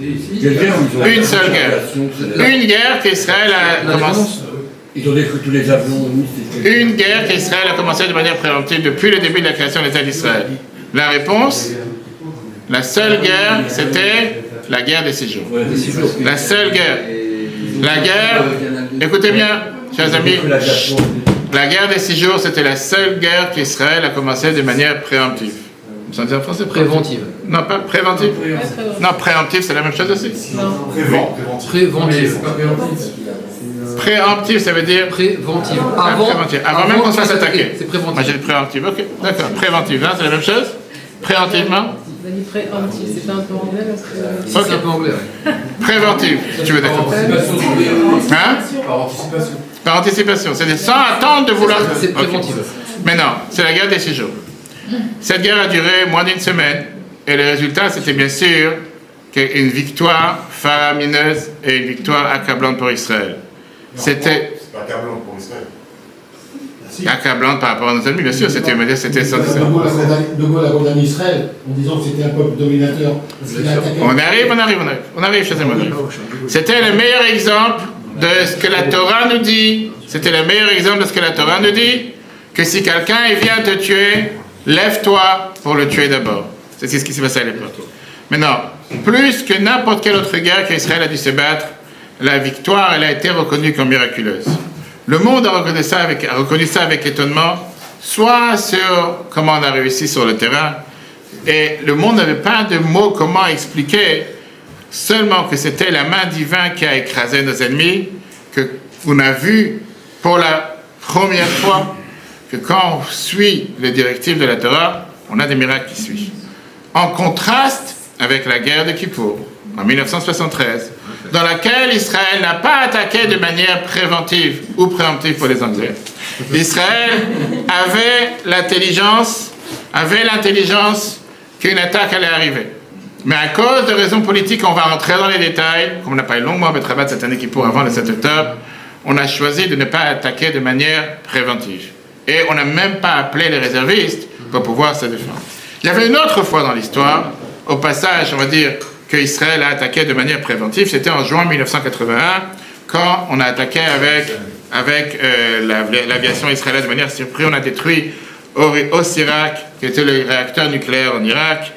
Une seule guerre. Une guerre qu'Israël a commencé. Ils ont détruit tous les avions. Une guerre qu'Israël a commencé de manière préventive depuis le début de la création de l'État d'Israël. La réponse, la seule guerre, c'était la guerre des 6 jours. La seule guerre. La guerre, écoutez bien, chers amis, la guerre des 6 jours, c'était la seule guerre qu'Israël a commencé de manière préemptive. Vous entendez en français? Préventive. Non, pas préventive. Non, préemptive, c'est la même chose aussi. Préventive. Préemptive, ça veut dire préventive. Avant même qu'on se fasse attaquer. C'est préventive. Moi j'ai dit préemptive, ok, d'accord. Préventive, hein, c'est la même chose? Préventivement? On a dit préemptive, c'est pas un peu anglais parce que... Ok. C'est un peu anglais. Préventive, si tu veux d'accord. Hein? Par anticipation. Par anticipation, c'est sans attendre de vouloir. C'est préventive. Mais non, c'est la guerre des 6 jours. Cette guerre a duré moins d'une semaine et le résultat c'était bien sûr une victoire faramineuse et une victoire accablante pour Israël. C'était. C'est pas accablant pour Israël. Accablante par rapport à nos ennemis, bien sûr, c'était sans De Gaulle a condamné Israël en disant que c'était un peuple dominateur. On arrive, chers amis. C'était le meilleur exemple de ce que la Torah nous dit. C'était le meilleur exemple de ce que la Torah nous dit. Que si quelqu'un vient te tuer, lève-toi pour le tuer d'abord. C'est ce qui s'est passé à l'époque. Maintenant, plus que n'importe quelle autre guerre qu'Israël a dû se battre, la victoire, elle a été reconnue comme miraculeuse. Le monde a reconnu ça avec étonnement, soit sur comment on a réussi sur le terrain, et le monde n'avait pas de mots comment expliquer, seulement que c'était la main divine qui a écrasé nos ennemis, qu'on a vu pour la première fois que quand on suit les directives de la Torah, on a des miracles qui suivent. En contraste avec la guerre de Kippour, en 1973, dans laquelle Israël n'a pas attaqué de manière préventive ou préemptive pour les Anglais. Israël avait l'intelligence qu'une attaque allait arriver. Mais à cause de raisons politiques, on va rentrer dans les détails, comme on n'a pas eu longuement à Betrabat cette année Kippour avant le 7 octobre, on a choisi de ne pas attaquer de manière préventive. Et on n'a même pas appelé les réservistes pour pouvoir se défendre. Il y avait une autre fois dans l'histoire, au passage, on va dire, qu'Israël a attaqué de manière préventive, c'était en juin 1981, quand on a attaqué avec l'aviation israélienne de manière surprise, on a détruit Osirak, qui était le réacteur nucléaire en Irak,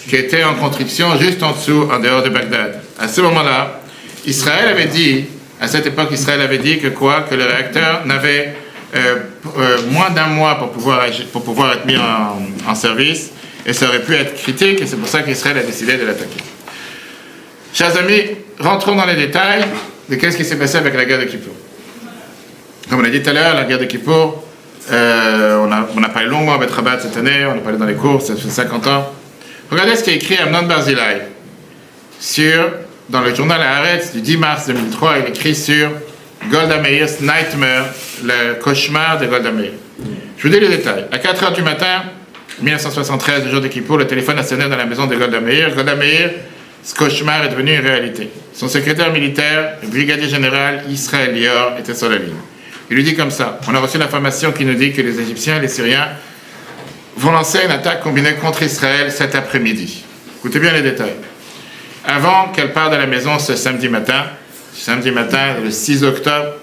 qui était en construction juste en dessous, en dehors de Bagdad. À ce moment-là, Israël avait dit, à cette époque, Israël avait dit que le réacteur n'avait moins d'un mois pour pouvoir être mis en service, et ça aurait pu être critique, et c'est pour ça qu'Israël a décidé de l'attaquer. Chers amis, rentrons dans les détails de qu'est-ce qui s'est passé avec la guerre de Kippour. Comme on a dit tout à l'heure, la guerre de Kippour, on a parlé longuement avec Rabat cette année, on a parlé dans les cours, ça fait 50 ans. Regardez ce qu'a écrit Amnon Barzilai dans le journal Haaretz du 10 mars 2003, il écrit sur Golda Meir's Nightmare, le cauchemar de Golda Meir. Je vous dis les détails. À 4 h du matin, 1973, le jour de Kippour, le téléphone a sonné dans la maison de Golda Meir. Golda Meir, ce cauchemar est devenu une réalité. Son secrétaire militaire, le brigadier général Israël Lior, était sur la ligne. Il lui dit comme ça, on a reçu l'information qui nous dit que les Égyptiens et les Syriens vont lancer une attaque combinée contre Israël cet après-midi. Écoutez bien les détails. Avant qu'elle parte de la maison ce samedi matin, le 6 octobre,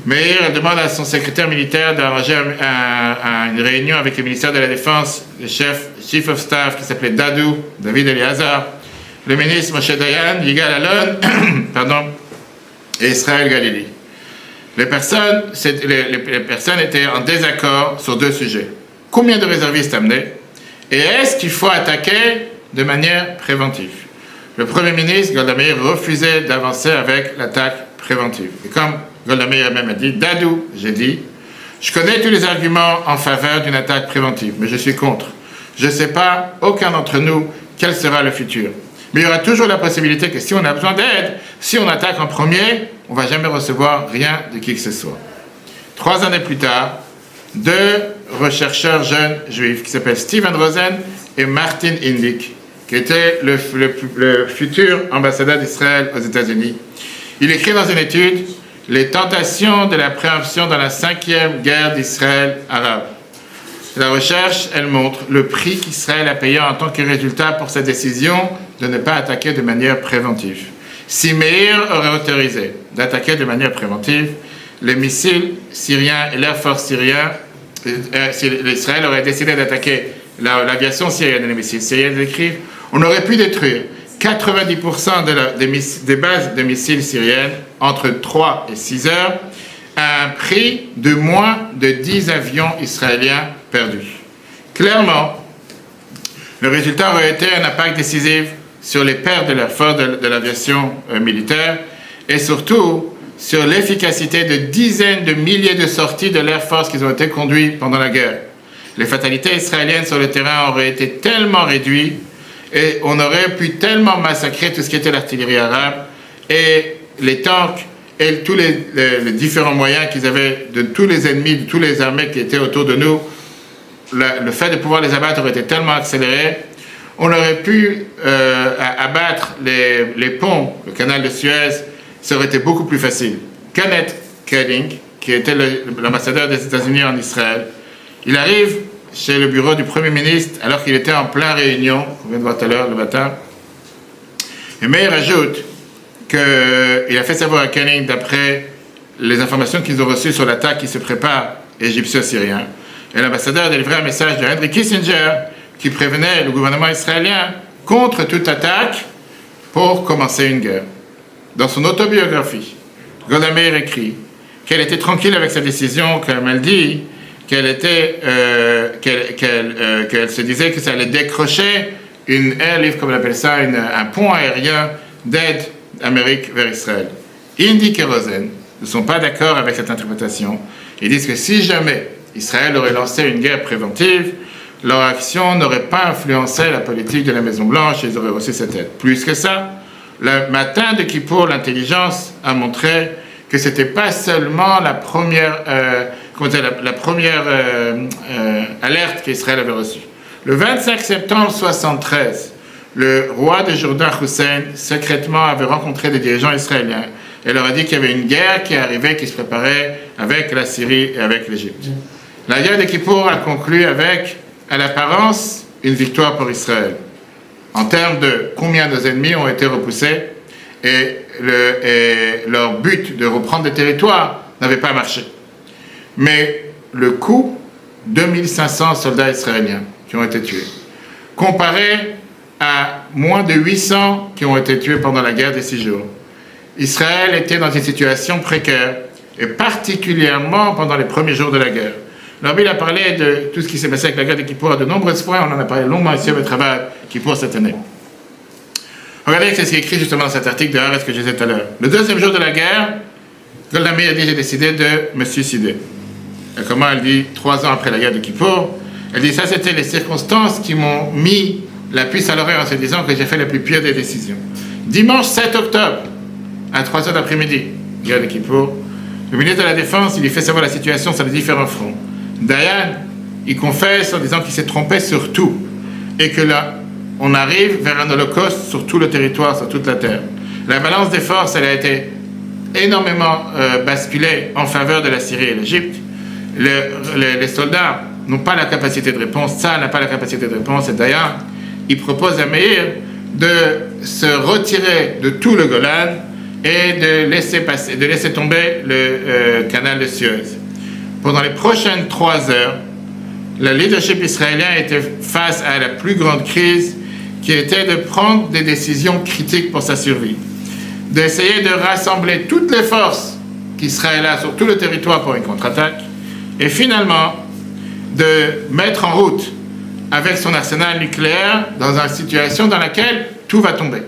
Meir, elle demande à son secrétaire militaire d'arranger une réunion avec le ministère de la Défense, le chief of staff qui s'appelait David Eliazar, le ministre Moshe Dayan, Yigal Allon, et Israël Galili. Les personnes étaient en désaccord sur deux sujets. Combien de réservistes amener? Et est-ce qu'il faut attaquer de manière préventive? Le Premier ministre, Golda Meir, refusait d'avancer avec l'attaque préventive. Et comme Golda Meir même a dit, j'ai dit, je connais tous les arguments en faveur d'une attaque préventive, mais je suis contre. Je ne sais pas, aucun d'entre nous, quel sera le futur. Mais il y aura toujours la possibilité que si on a besoin d'aide, si on attaque en premier, on ne va jamais recevoir rien de qui que ce soit. 3 années plus tard, 2 chercheurs jeunes juifs qui s'appellent Steven Rosen et Martin Indyk, qui était le futur ambassadeur d'Israël aux États-Unis. Il écrit dans une étude « Les tentations de la préemption dans la 5e guerre d'Israël arabe ». La recherche, elle montre le prix qu'Israël a payé en tant que résultat pour sa décision de ne pas attaquer de manière préventive. Si Meir aurait autorisé d'attaquer de manière préventive, les missiles syriens et l'Air Force syrien, Israël aurait décidé d'attaquer l'aviation syrienne et les missiles syriens, on aurait pu détruire 90% des bases de missiles syriennes entre 3 et 6 heures à un prix de moins de 10 avions israéliens perdus. Clairement, le résultat aurait été un impact décisif sur les pertes de l'Air Force, de l'aviation militaire, et surtout sur l'efficacité de dizaines de milliers de sorties de l'Air Force qui ont été conduites pendant la guerre. Les fatalités israéliennes sur le terrain auraient été tellement réduites et on aurait pu tellement massacrer tout ce qui était l'artillerie arabe et les tanks et tous les différents moyens qu'ils avaient de tous les ennemis, de tous les armées qui étaient autour de nous. Le fait de pouvoir les abattre aurait été tellement accéléré. On aurait pu abattre les ponts, le canal de Suez, ça aurait été beaucoup plus facile. Kenneth Kedding, qui était l'ambassadeur des États-Unis en Israël, il arrive chez le bureau du Premier ministre alors qu'il était en pleine réunion, on vient de voir tout à l'heure le matin. Et Meir ajoute qu'il a fait savoir à Kedding, d'après les informations qu'ils ont reçues sur l'attaque qui se prépare égyptio-syrien, et l'ambassadeur a délivré un message de Henry Kissinger qui prévenait le gouvernement israélien contre toute attaque pour commencer une guerre. Dans son autobiographie, Golda Meir écrit qu'elle était tranquille avec sa décision, comme elle dit, qu'elle se disait que ça allait décrocher une airlift, comme on appelle ça, un pont aérien d'aide d'Amérique vers Israël. Indyk et Rosen ne sont pas d'accord avec cette interprétation. Ils disent que si jamais Israël aurait lancé une guerre préventive, leur action n'aurait pas influencé la politique de la Maison-Blanche et ils auraient reçu cette aide. Plus que ça, le matin de Kippour, l'intelligence a montré que ce n'était pas seulement la première, alerte qu'Israël avait reçue. Le 25 septembre 1973, le roi de Jourdain Hussein, secrètement, avait rencontré des dirigeants israéliens et leur a dit qu'il y avait une guerre qui arrivait, qui se préparait avec la Syrie et avec l'Égypte. La guerre de Kippour a conclu avec, à l'apparence, une victoire pour Israël. En termes de combien de ennemis ont été repoussés et leur but de reprendre des territoires n'avait pas marché. Mais le coût, 2500 soldats israéliens qui ont été tués, comparé à moins de 800 qui ont été tués pendant la guerre des 6 jours. Israël était dans une situation précaire, et particulièrement pendant les premiers jours de la guerre. L'Arbitre a parlé de tout ce qui s'est passé avec la guerre de Kippour de nombreuses fois, on en a parlé longuement ici avec travail Kippour cette année. Regardez ce qui est écrit justement dans cet article de Haaretz que je disais tout à l'heure. Le deuxième jour de la guerre, Golda Meir dit, j'ai décidé de me suicider. Et comment elle dit, 3 ans après la guerre de Kippour, elle dit, ça c'était les circonstances qui m'ont mis la puce à l'oreille en se disant que j'ai fait la plus pire des décisions. Dimanche 7 octobre, à 3 heures d'après-midi, guerre de Kippour, le ministre de la Défense, il lui fait savoir la situation sur les différents fronts. Dayan, il confesse en disant qu'il s'est trompé sur tout et que là, on arrive vers un holocauste sur tout le territoire, sur toute la terre. La balance des forces, elle a été énormément basculée en faveur de la Syrie et l'Égypte. Les soldats n'ont pas la capacité de réponse, ça n'a pas la capacité de réponse, et d'ailleurs, il propose à Meir de se retirer de tout le Golan et de laisser tomber le canal de Suez. Pendant les prochaines 3 heures, le leadership israélien était face à la plus grande crise qui était de prendre des décisions critiques pour sa survie, d'essayer de rassembler toutes les forces qui seraient là sur tout le territoire pour une contre-attaque, et finalement de mettre en route avec son arsenal nucléaire dans une situation dans laquelle tout va tomber,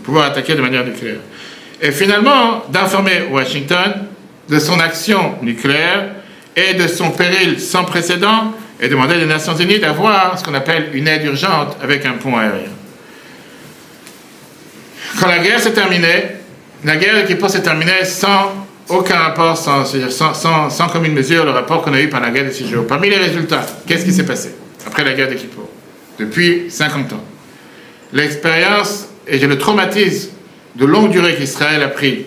pouvoir attaquer de manière nucléaire. Et finalement d'informer Washington de son action nucléaire et de son péril sans précédent et demander aux Nations Unies d'avoir ce qu'on appelle une aide urgente avec un pont aérien. Quand la guerre s'est terminée, la guerre de Kippour s'est terminée sans aucun rapport, sans commune mesure, le rapport qu'on a eu pendant la guerre de 6 jours. Parmi les résultats, qu'est-ce qui s'est passé après la guerre de Kippour, depuis 50 ans? L'expérience et le traumatisme de longue durée qu'Israël a pris,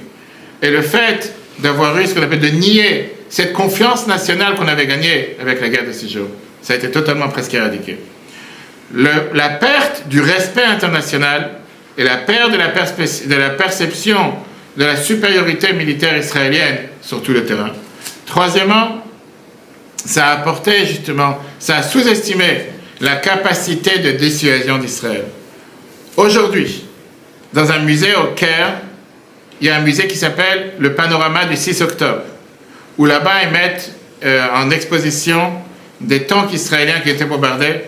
et le fait d'avoir eu ce qu'on appelle de nier cette confiance nationale qu'on avait gagnée avec la guerre de 6 jours, ça a été totalement presque éradiqué. La perte du respect international et la perte de la perception de la supériorité militaire israélienne sur tout le terrain. Troisièmement, ça a apporté justement, ça a sous-estimé la capacité de dissuasion d'Israël. Aujourd'hui, dans un musée au Caire, il y a un musée qui s'appelle le Panorama du 6 octobre, où là-bas ils mettent en exposition des tanks israéliens qui étaient bombardés,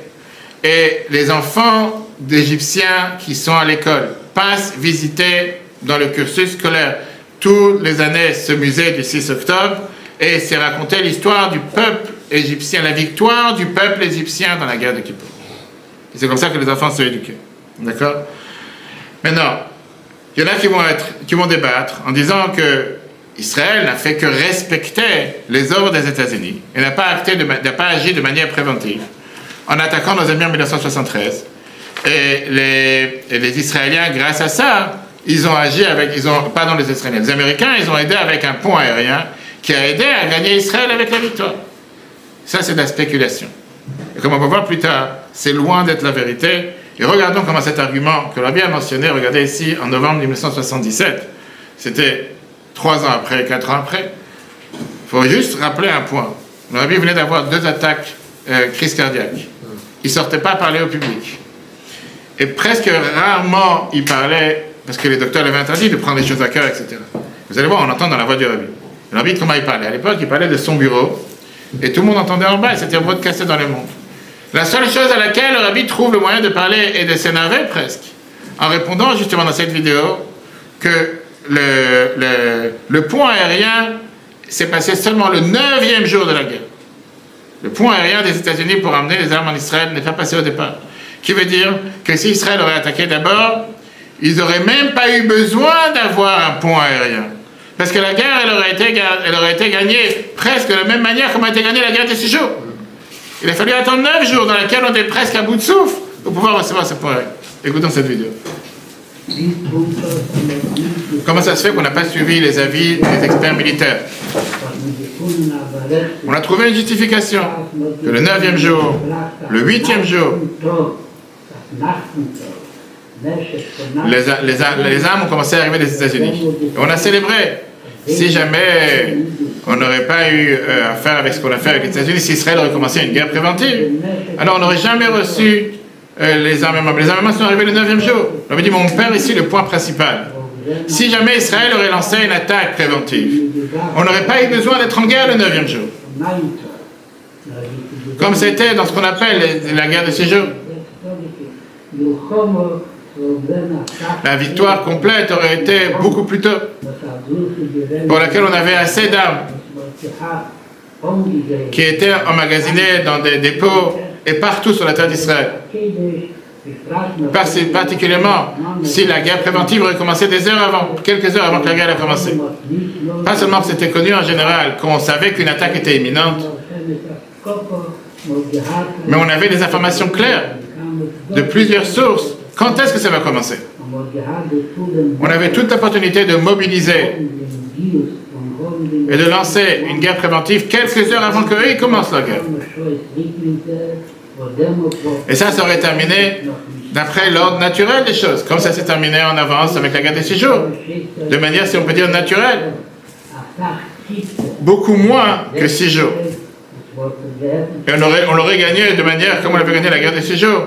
et les enfants d'Égyptiens qui sont à l'école passent visiter dans le cursus scolaire toutes les années ce musée du 6 octobre, et c'est raconter l'histoire du peuple égyptien, la victoire du peuple égyptien dans la guerre de Kippour. Et c'est comme ça que les enfants sont éduqués. D'accord? Maintenant, il y en a qui vont débattre en disant que Israël n'a fait que respecter les ordres des États-Unis et n'a pas agi de manière préventive en attaquant nos ennemis en 1973. Et les Israéliens, grâce à ça, ils ont agi pardon, les Israéliens, les Américains, ils ont aidé avec un pont aérien qui a aidé à gagner Israël avec la victoire. Ça, c'est de la spéculation. Et comme on va voir plus tard, c'est loin d'être la vérité. Et regardons comment cet argument que l'on a bien mentionné, regardez ici, en novembre 1977, c'était 3 ans après, 4 ans après. Il faut juste rappeler un point. Le Rabbi venait d'avoir 2 attaques, crise cardiaque. Il ne sortait pas parler au public. Et presque rarement, il parlait, parce que les docteurs l'avaient interdit de prendre les choses à cœur, etc. Vous allez voir, on entend dans la voix du Rabbi. Le Rabbi, comment il parlait? À l'époque, il parlait de son bureau, et tout le monde entendait en bas, et c'était broadcasté dans le monde. La seule chose à laquelle le Rabbi trouve le moyen de parler et de s'énerver presque, en répondant justement dans cette vidéo, que le pont aérien s'est passé seulement le 9e jour de la guerre. Le pont aérien des États-Unis pour amener les armes en Israël n'est pas passé au départ. Qui veut dire que si Israël aurait attaqué d'abord, ils n'auraient même pas eu besoin d'avoir un pont aérien. Parce que la guerre, elle aurait été gagnée presque de la même manière comme a été gagnée la guerre des 6 jours. Il a fallu attendre 9 jours dans lesquels on était presque à bout de souffle pour pouvoir recevoir ce pont aérien. Écoutons cette vidéo. Comment ça se fait qu'on n'a pas suivi les avis des experts militaires? On a trouvé une justification que le 9e jour, le 8e jour, les armes ont commencé à arriver des États-Unis. On a célébré. Si jamais on n'aurait pas eu affaire avec ce qu'on a fait avec les États-Unis, si Israël aurait commencé une guerre préventive, alors on n'aurait jamais reçu les armements. Les armements sont arrivés le 9e jour. On avait dit, mon père ici, le point principal. Si jamais Israël aurait lancé une attaque préventive, on n'aurait pas eu besoin d'être en guerre le 9e jour. Comme c'était dans ce qu'on appelle la guerre de 6 jours. La victoire complète aurait été beaucoup plus tôt, pour laquelle on avait assez d'armes qui étaient emmagasinées dans des dépôts et partout sur la terre d'Israël. Particulièrement si la guerre préventive aurait commencé des heures avant, quelques heures avant que la guerre ait commencé. Pas seulement que c'était connu en général, qu'on savait qu'une attaque était imminente, mais on avait des informations claires de plusieurs sources. Quand est-ce que ça va commencer? On avait toute l'opportunité de mobiliser et de lancer une guerre préventive quelques heures avant qu'eux ils commencent la guerre. Et ça aurait terminé d'après l'ordre naturel des choses, comme ça s'est terminé en avance avec la guerre des 6 jours, de manière, si on peut dire, naturelle. Beaucoup moins que 6 jours. Et on l'aurait gagné de manière comme on avait gagné la guerre des 6 jours,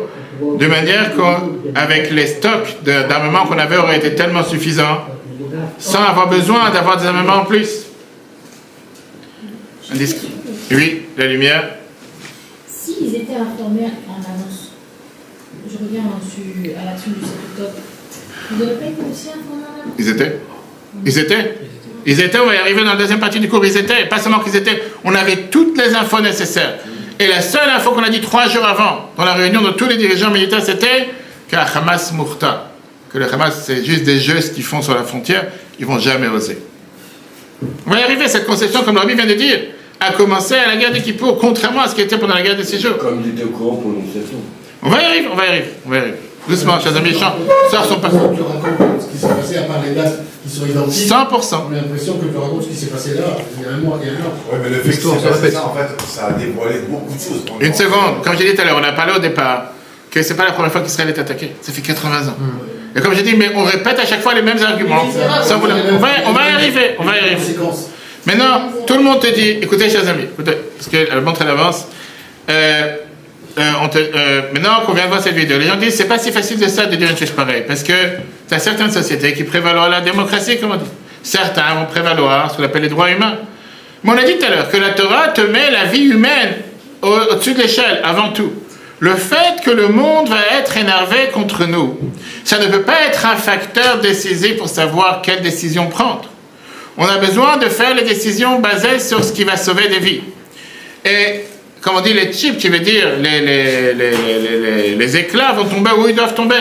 de manière qu'avec les stocks d'armement qu'on avait aurait été tellement suffisants, sans avoir besoin d'avoir des armements en plus. Oui, la lumière. S'ils étaient informés en avance, je reviens à l'action du 7 octobre, ils n'auraient pas été aussi informés en avance? Ils étaient, on va y arriver dans la deuxième partie du cours, ils étaient, pas seulement qu'ils étaient, on avait toutes les infos nécessaires. Et la seule info qu'on a dit 3 jours avant, dans la réunion de tous les dirigeants militaires, c'était que la Hamas mourta, que le Hamas c'est juste des jeux qu'ils font sur la frontière, ils vont jamais oser. On va y arriver, cette conception, comme le Rabbi vient de dire, a commencé à la guerre de Kippour, contrairement à ce qui était pendant la guerre des 6 jours. Comme il était au courant pour l'annonciation. On va y arriver. Doucement, chers amis, sors son passage. Tu racontes ce qui s'est passé à part les dates qui sont identiques. 100%. On a l'impression que tu racontes ce qui s'est passé là, il y a un mois, il y a un an. Oui, mais le fait que ça, en fait, ça a dévoilé beaucoup de choses. Une seconde, comme j'ai dit tout à l'heure, on a parlé au départ que c'est pas la première fois qu'Israël est attaqué. Ça fait 80 ans. Et comme j'ai dit, mais on répète à chaque fois les mêmes arguments. On va y arriver. Maintenant, tout le monde te dit, écoutez, chers amis, écoutez, parce qu'elle montre à l'avance. Maintenant qu'on vient de voir cette vidéo, les gens disent c'est pas si facile de ça de dire une chose pareille, parce que tu as certaines sociétés qui prévaloir la démocratie, comme on dit. Certains vont prévaloir ce qu'on appelle les droits humains. Mais on a dit tout à l'heure que la Torah te met la vie humaine au-dessus de l'échelle, avant tout. Le fait que le monde va être énervé contre nous, ça ne peut pas être un facteur décisif pour savoir quelle décision prendre. On a besoin de faire les décisions basées sur ce qui va sauver des vies. Et comme on dit, les chips, qui veut dire les éclats vont tomber où ils doivent tomber.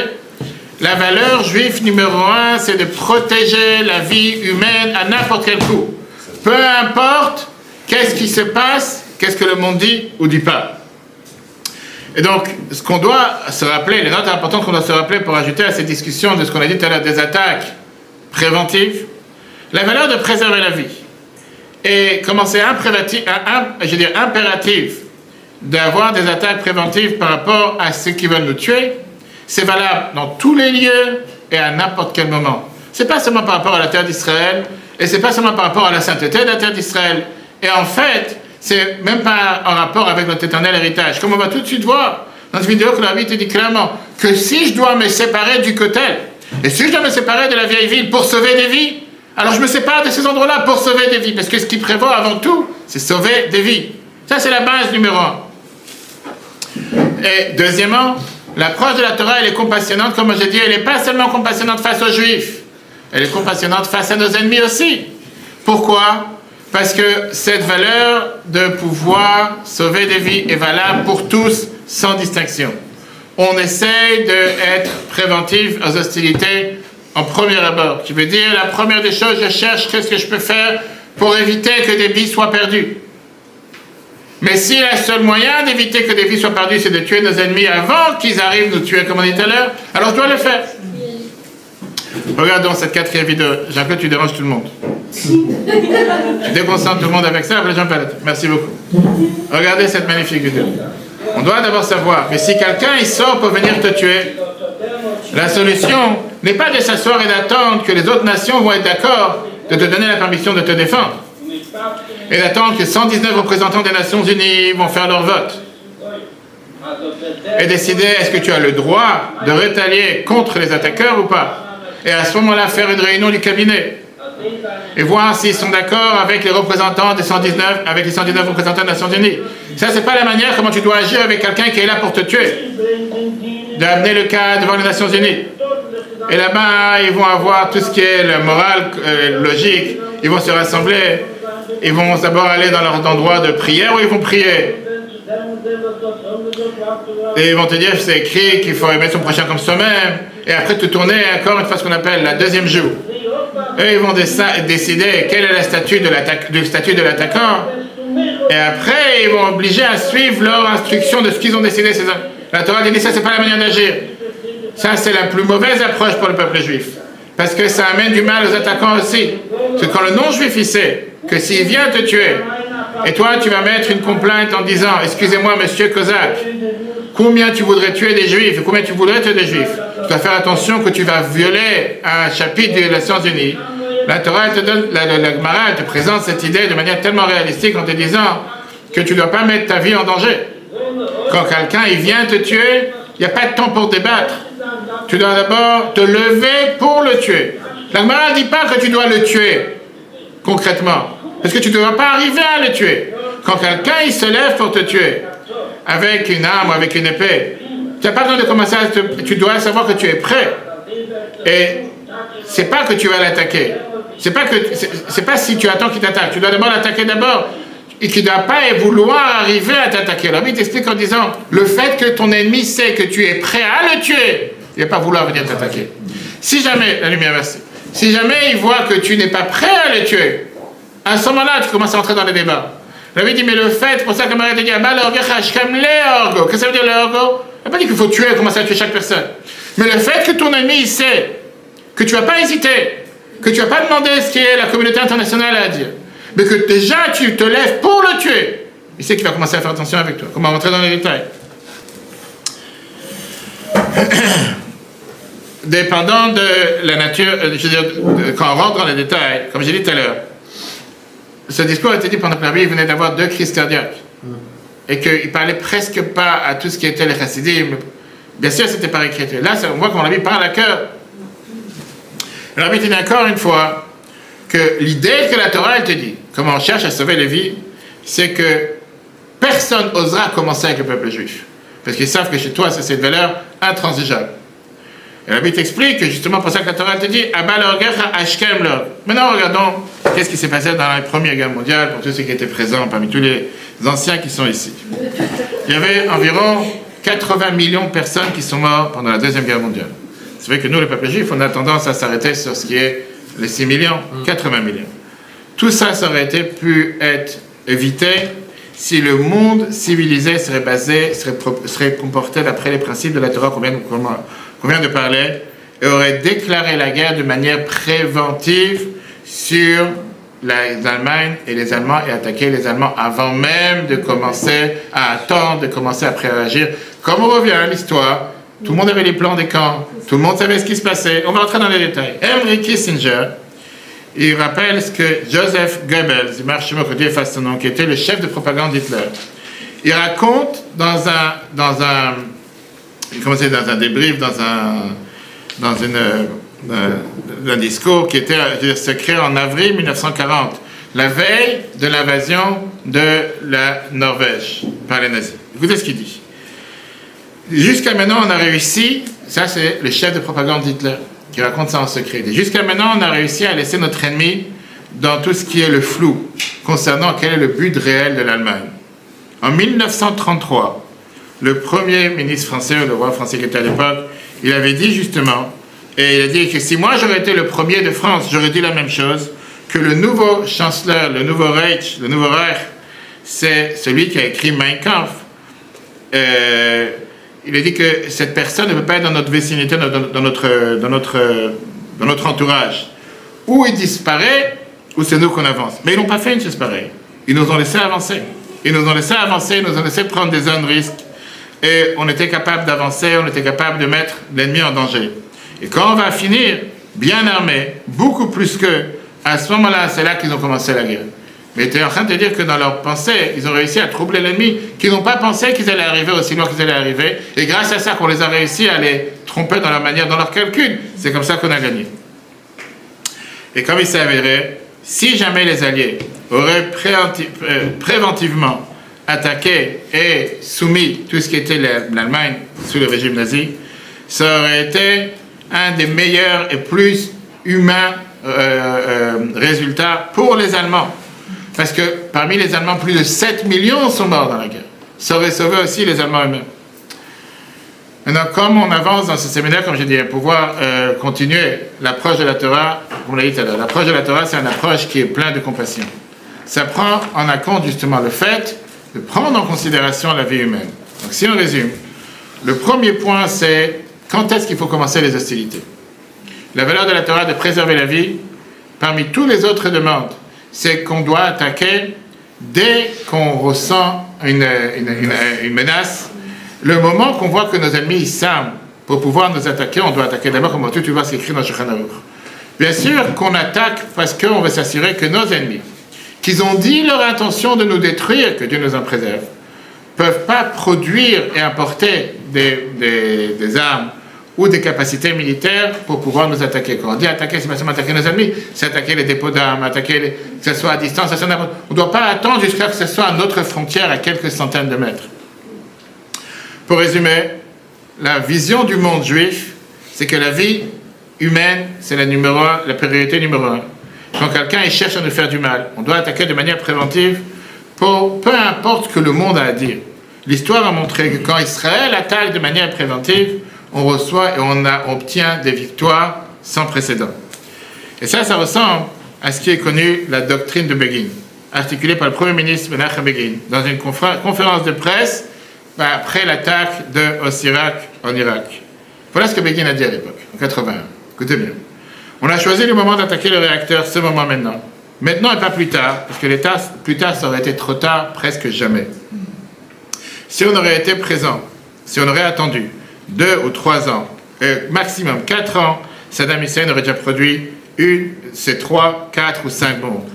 La valeur juive numéro 1, c'est de protéger la vie humaine à n'importe quel coup. Peu importe qu'est-ce qui se passe, qu'est-ce que le monde dit ou dit pas. Et donc, ce qu'on doit se rappeler, les notes importantes qu'on doit se rappeler pour ajouter à cette discussion de ce qu'on a dit tout à l'heure, des attaques préventives, la valeur de préserver la vie. Et comment c'est impératif d'avoir des attaques préventives par rapport à ceux qui veulent nous tuer, c'est valable dans tous les lieux et à n'importe quel moment. C'est pas seulement par rapport à la terre d'Israël, et c'est pas seulement par rapport à la sainteté de la terre d'Israël. Et en fait, c'est même pas en rapport avec notre éternel héritage. Comme on va tout de suite voir dans cette vidéo que la Bible te dit clairement que si je dois me séparer du Kotel, et si je dois me séparer de la vieille ville pour sauver des vies, alors je me sépare de ces endroits-là pour sauver des vies, parce que ce qui prévaut avant tout, c'est sauver des vies. Ça, c'est la base numéro 1. Et deuxièmement, l'approche de la Torah, elle est compassionnante, comme j'ai dit, elle n'est pas seulement compassionnante face aux Juifs, elle est compassionnante face à nos ennemis aussi. Pourquoi? Parce que cette valeur de pouvoir sauver des vies est valable pour tous, sans distinction. On essaye d'être préventif aux hostilités en premier abord. Tu veux dire, la première des choses, je cherche qu'est-ce que je peux faire pour éviter que des vies soient perdues. Mais si le seul moyen d'éviter que des vies soient perdues, c'est de tuer nos ennemis avant qu'ils arrivent nous tuer, comme on dit tout à l'heure, alors je dois le faire. Regardons cette 4e vidéo. Jean-Claude, tu déranges tout le monde. Tu déconcentres tout le monde avec ça, après Jean-Claude. Merci beaucoup. Regardez cette magnifique vidéo. On doit d'abord savoir que si quelqu'un il sort pour venir te tuer, la solution n'est pas de s'asseoir et d'attendre que les autres nations vont être d'accord de te donner la permission de te défendre. Et d'attendre que 119 représentants des Nations Unies vont faire leur vote. Et décider est-ce que tu as le droit de rétalier contre les attaqueurs ou pas. Et à ce moment-là, faire une réunion du cabinet. Et voir s'ils sont d'accord avec les représentants des 119, avec les 119 représentants des Nations Unies. Ça, c'est pas la manière comment tu dois agir avec quelqu'un qui est là pour te tuer. D'amener le cas devant les Nations Unies. Et là-bas, ils vont avoir tout ce qui est la morale, logique. Ils vont se rassembler. Ils vont d'abord aller dans leur endroit de prière où ils vont prier. Et ils vont te dire, c'est écrit qu'il faut aimer son prochain comme soi-même. Et après te tourner encore une fois ce qu'on appelle la deuxième joue. Eux, ils vont décider quel est le statut de l'attaquant. Et après, ils vont obliger à suivre leur instruction de ce qu'ils ont décidé. La Torah dit, ça, c'est pas la manière d'agir. Ça, c'est la plus mauvaise approche pour le peuple juif. Parce que ça amène du mal aux attaquants aussi. Parce que quand le non-juif, il sait que s'il vient te tuer, et toi, tu vas mettre une complainte en disant, excusez-moi, monsieur Kozak, combien tu voudrais tuer des juifs, et combien tu voudrais tuer des juifs, tu dois faire attention que tu vas violer un chapitre des Nations Unies. La Torah, elle te donne, la Gemara, elle te présente cette idée de manière tellement réalistique en te disant que tu ne dois pas mettre ta vie en danger. Quand quelqu'un, il vient te tuer, il n'y a pas de temps pour débattre. Tu dois d'abord te lever pour le tuer. La Gemara ne dit pas que tu dois le tuer, concrètement. Parce que tu ne dois pas arriver à le tuer. Quand quelqu'un, il se lève pour te tuer, avec une arme ou avec une épée, tu n'as pas besoin de commencer à tu dois savoir que tu es prêt. Et c'est pas que tu vas l'attaquer. C'est pas si tu attends qu'il t'attaque. Tu dois d'abord l'attaquer d'abord. Et qu'il ne doit pas vouloir arriver à t'attaquer. Alors, il t'explique en disant, le fait que ton ennemi sait que tu es prêt à le tuer, il ne va pas vouloir venir t'attaquer. Si jamais, la lumière, merci. Si jamais il voit que tu n'es pas prêt à le tuer, à ce moment-là, tu commences à entrer dans les débats. Il dit, mais le fait, pour ça que Marie te dit, qu'est-ce que ça veut dire le orgo? Elle n'a pas dit qu'il faut tuer, commencer à tuer chaque personne. Mais le fait que ton ennemi il sait que tu ne vas pas hésiter, que tu ne vas pas demander ce que la communauté internationale a à dire, mais que déjà tu te lèves pour le tuer, il sait qu'il va commencer à faire attention avec toi. Comment rentrer dans les détails? Dépendant de la nature, je veux dire, quand on rentre dans les détails, comme j'ai dit tout à l'heure, ce discours a été dit pendant que Rabbi venait d'avoir 2 crises cardiaques. Et qu'il ne parlait presque pas à tout ce qui était les chassidim. Bien sûr, c'était par écriture. Là, on voit qu'on Rabbi parle à cœur. Le Rabbi te dit encore une fois que l'idée que la Torah, elle te dit, comment on cherche à sauver les vies, c'est que personne n'osera commencer avec le peuple juif. Parce qu'ils savent que chez toi, c'est une valeur intransigeable. Et le Rabbi t'explique que justement pour ça que la Torah te dit Maintenant, regardons qu'est-ce qui s'est passé dans la Première Guerre mondiale pour tous ceux qui étaient présents, parmi tous les anciens qui sont ici. Il y avait environ 80 millions de personnes qui sont mortes pendant la Deuxième Guerre mondiale. C'est vrai que nous, le peuple juif, on a tendance à s'arrêter sur ce qui est les 6 millions, 80 millions. Tout ça, ça aurait pu être évité si le monde civilisé serait basé, serait comporté d'après les principes de la Torah qu'on vient de parler, et aurait déclaré la guerre de manière préventive sur l'Allemagne et les Allemands et attaquer les Allemands avant même de commencer à attendre, de commencer à préagir. Comme on revient à l'histoire, tout le monde avait les plans des camps, tout le monde savait ce qui se passait. On va rentrer dans les détails. Henry Kissinger, il rappelle ce que Joseph Goebbels, il marche sur mon côté face à son nom, qui était le chef de propagande d'Hitler. Il raconte dans un débrief, dans un discours qui était secret en avril 1940, la veille de l'invasion de la Norvège par les nazis. Écoutez ce qu'il dit. Jusqu'à maintenant, on a réussi, ça c'est le chef de propagande d'Hitler qui raconte ça en secret. Jusqu'à maintenant, on a réussi à laisser notre ennemi dans tout ce qui est le flou concernant quel est le but réel de l'Allemagne. En 1933, le premier ministre français, le roi français qui était à l'époque, il avait dit justement, et il a dit que si moi j'aurais été le premier de France, j'aurais dit la même chose, que le nouveau chancelier, le nouveau Reich, c'est celui qui a écrit Mein Kampf. Il a dit que cette personne ne peut pas être dans notre vicinité, dans notre entourage. Ou il disparaît, ou c'est nous qu'on avance. Mais ils n'ont pas fait une chose pareille. Ils nous ont laissé avancer. Ils nous ont laissé prendre des zones risques. Et on était capable d'avancer, on était capable de mettre l'ennemi en danger. Et quand on va finir bien armé, beaucoup plus qu'eux, à ce moment-là, c'est là qu'ils ont commencé la guerre. Mais tu es en train de te dire que dans leur pensée, ils ont réussi à troubler l'ennemi, qu'ils n'ont pas pensé qu'ils allaient arriver aussi loin qu'ils allaient arriver. Et grâce à ça, qu'on les a réussi à les tromper dans leur manière, dans leur calcul. C'est comme ça qu'on a gagné. Et comme il s'est avéré, si jamais les Alliés auraient préventivement attaqué et soumis tout ce qui était l'Allemagne sous le régime nazi, ça aurait été un des meilleurs et plus humains résultats pour les Allemands. Parce que parmi les Allemands, plus de 7 millions sont morts dans la guerre. Ça aurait sauvé aussi les Allemands eux-mêmes. Maintenant, comme on avance dans ce séminaire, comme j'ai dit, pour pouvoir continuer l'approche de la Torah, comme on l'a dit tout à l'heure, l'approche de la Torah, c'est une approche qui est pleine de compassion. Ça prend en compte justement le fait de prendre en considération la vie humaine. Donc si on résume, le premier point c'est quand est-ce qu'il faut commencer les hostilités. La valeur de la Torah de préserver la vie, parmi tous les autres demandes, c'est qu'on doit attaquer dès qu'on ressent une menace. Le moment qu'on voit que nos ennemis s'arment pour pouvoir nous attaquer, on doit attaquer d'abord, comme tu vois, c'est écrit dans Shulchan Aruch. Bien sûr qu'on attaque parce qu'on veut s'assurer que nos ennemis, qu'ils ont dit leur intention de nous détruire, que Dieu nous en préserve, ne peuvent pas produire et importer des armes ou des capacités militaires pour pouvoir nous attaquer. Quand on dit attaquer, c'est pas seulement attaquer nos ennemis, c'est attaquer les dépôts d'armes, que ce soit à distance, on ne doit pas attendre jusqu'à ce que ce soit à notre frontière à quelques centaines de mètres. Pour résumer, la vision du monde juif, c'est que la vie humaine, c'est la priorité numéro 1. Quand quelqu'un cherche à nous faire du mal, on doit attaquer de manière préventive pour peu importe ce que le monde a à dire. L'histoire a montré que quand Israël attaque de manière préventive, on reçoit et on obtient des victoires sans précédent. Et ça ressemble à ce qui est connu la doctrine de Begin, articulée par le Premier ministre Menachem Begin, dans une conférence de presse après l'attaque de Osirak en Irak. Voilà ce que Begin a dit à l'époque, en 81. Écoutez bien. On a choisi le moment d'attaquer le réacteur, ce moment maintenant. Maintenant et pas plus tard, parce que plus tard ça aurait été trop tard, presque jamais. Si on aurait été présent, si on aurait attendu 2 ou 3 ans, maximum 4 ans, Saddam Hussein aurait déjà produit ces 3, 4 ou 5 bombes.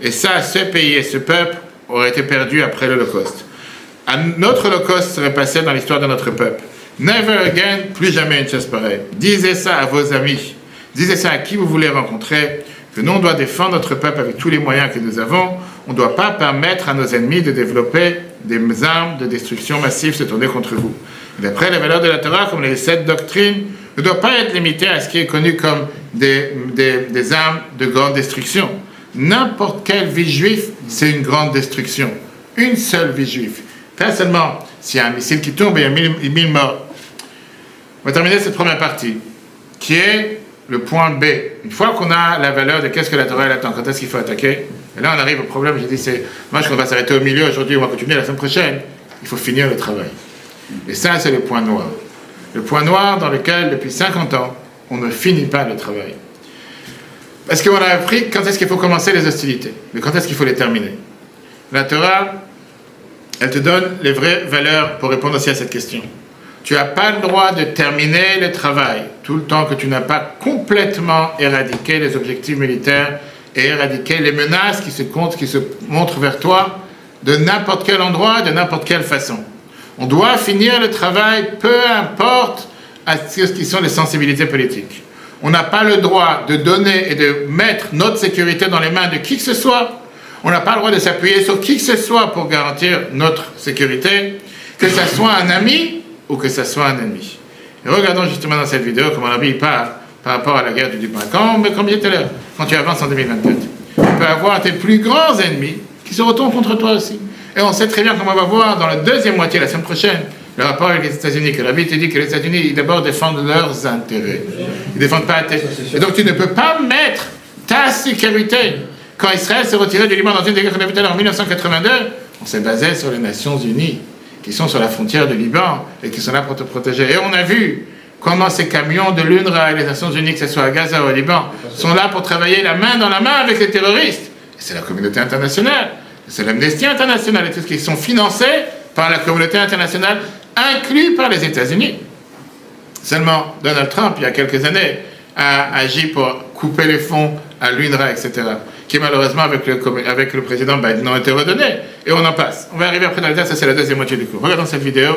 Et ça, ce pays et ce peuple auraient été perdus après l'Holocauste. Notre Holocauste serait passé dans l'histoire de notre peuple. Never again, plus jamais une chose pareille. Disez ça à vos amis. Disez ça à qui vous voulez rencontrer, que nous, on doit défendre notre peuple avec tous les moyens que nous avons. On ne doit pas permettre à nos ennemis de développer des armes de destruction massive se tourner contre vous. D'après la valeur de la Torah, comme les 7 doctrines, ne doit pas être limité à ce qui est connu comme des armes de grande destruction. N'importe quelle vie juive, c'est une grande destruction. Une seule vie juive. Pas seulement s'il y a un missile qui tombe et il y a 1000 morts. On va terminer cette première partie, qui est le point B. Une fois qu'on a la valeur de qu'est-ce que la Torah elle attend, quand est-ce qu'il faut attaquer, et là on arrive au problème, j'ai dit, moi je crois qu'on va s'arrêter au milieu aujourd'hui, on va continuer la semaine prochaine, il faut finir le travail. Et ça c'est le point noir. Le point noir dans lequel, depuis 50 ans, on ne finit pas le travail. Parce qu'on a appris quand est-ce qu'il faut commencer les hostilités, mais quand est-ce qu'il faut les terminer. La Torah, elle te donne les vraies valeurs pour répondre aussi à cette question. Tu n'as pas le droit de terminer le travail tout le temps que tu n'as pas complètement éradiqué les objectifs militaires et éradiqué les menaces qui se montrent vers toi de n'importe quel endroit, de n'importe quelle façon. On doit finir le travail, peu importe à ce qui sont les sensibilités politiques. On n'a pas le droit de donner et de mettre notre sécurité dans les mains de qui que ce soit. On n'a pas le droit de s'appuyer sur qui que ce soit pour garantir notre sécurité, que ce soit un ami ou que ce soit un ennemi. Et regardons justement dans cette vidéo comment l'ennemi parle par rapport à la guerre du Liban. Comme je disais tout à l'heure, quand tu avances en 2024, tu peux avoir tes plus grands ennemis qui se retournent contre toi aussi. Et on sait très bien comment on va voir dans la deuxième moitié, la semaine prochaine, le rapport avec les États-Unis, que la Bible te dit que les États-Unis, ils d'abord défendent leurs intérêts. Ils ne défendent pas tes... Et donc tu ne peux pas mettre ta sécurité. Quand Israël s'est retiré du Liban dans une des guerres qu'on a vues tout à l'heure en 1982, on s'est basé sur les Nations Unies, qui sont sur la frontière du Liban et qui sont là pour te protéger. Et on a vu comment ces camions de l'UNRWA et les Nations Unies, que ce soit à Gaza ou au Liban, sont là pour travailler la main dans la main avec les terroristes. Et c'est la communauté internationale, c'est l'Amnesty International et tout ce qui sont financés par la communauté internationale, inclus par les États-Unis. Seulement, Donald Trump, il y a quelques années, a agi pour couper les fonds à l'UNRWA, etc., qui malheureusement avec le président Biden ont été redonnés. Et on en passe. On va arriver après dans le détail, ça c'est la deuxième moitié du cours. Regardons cette vidéo.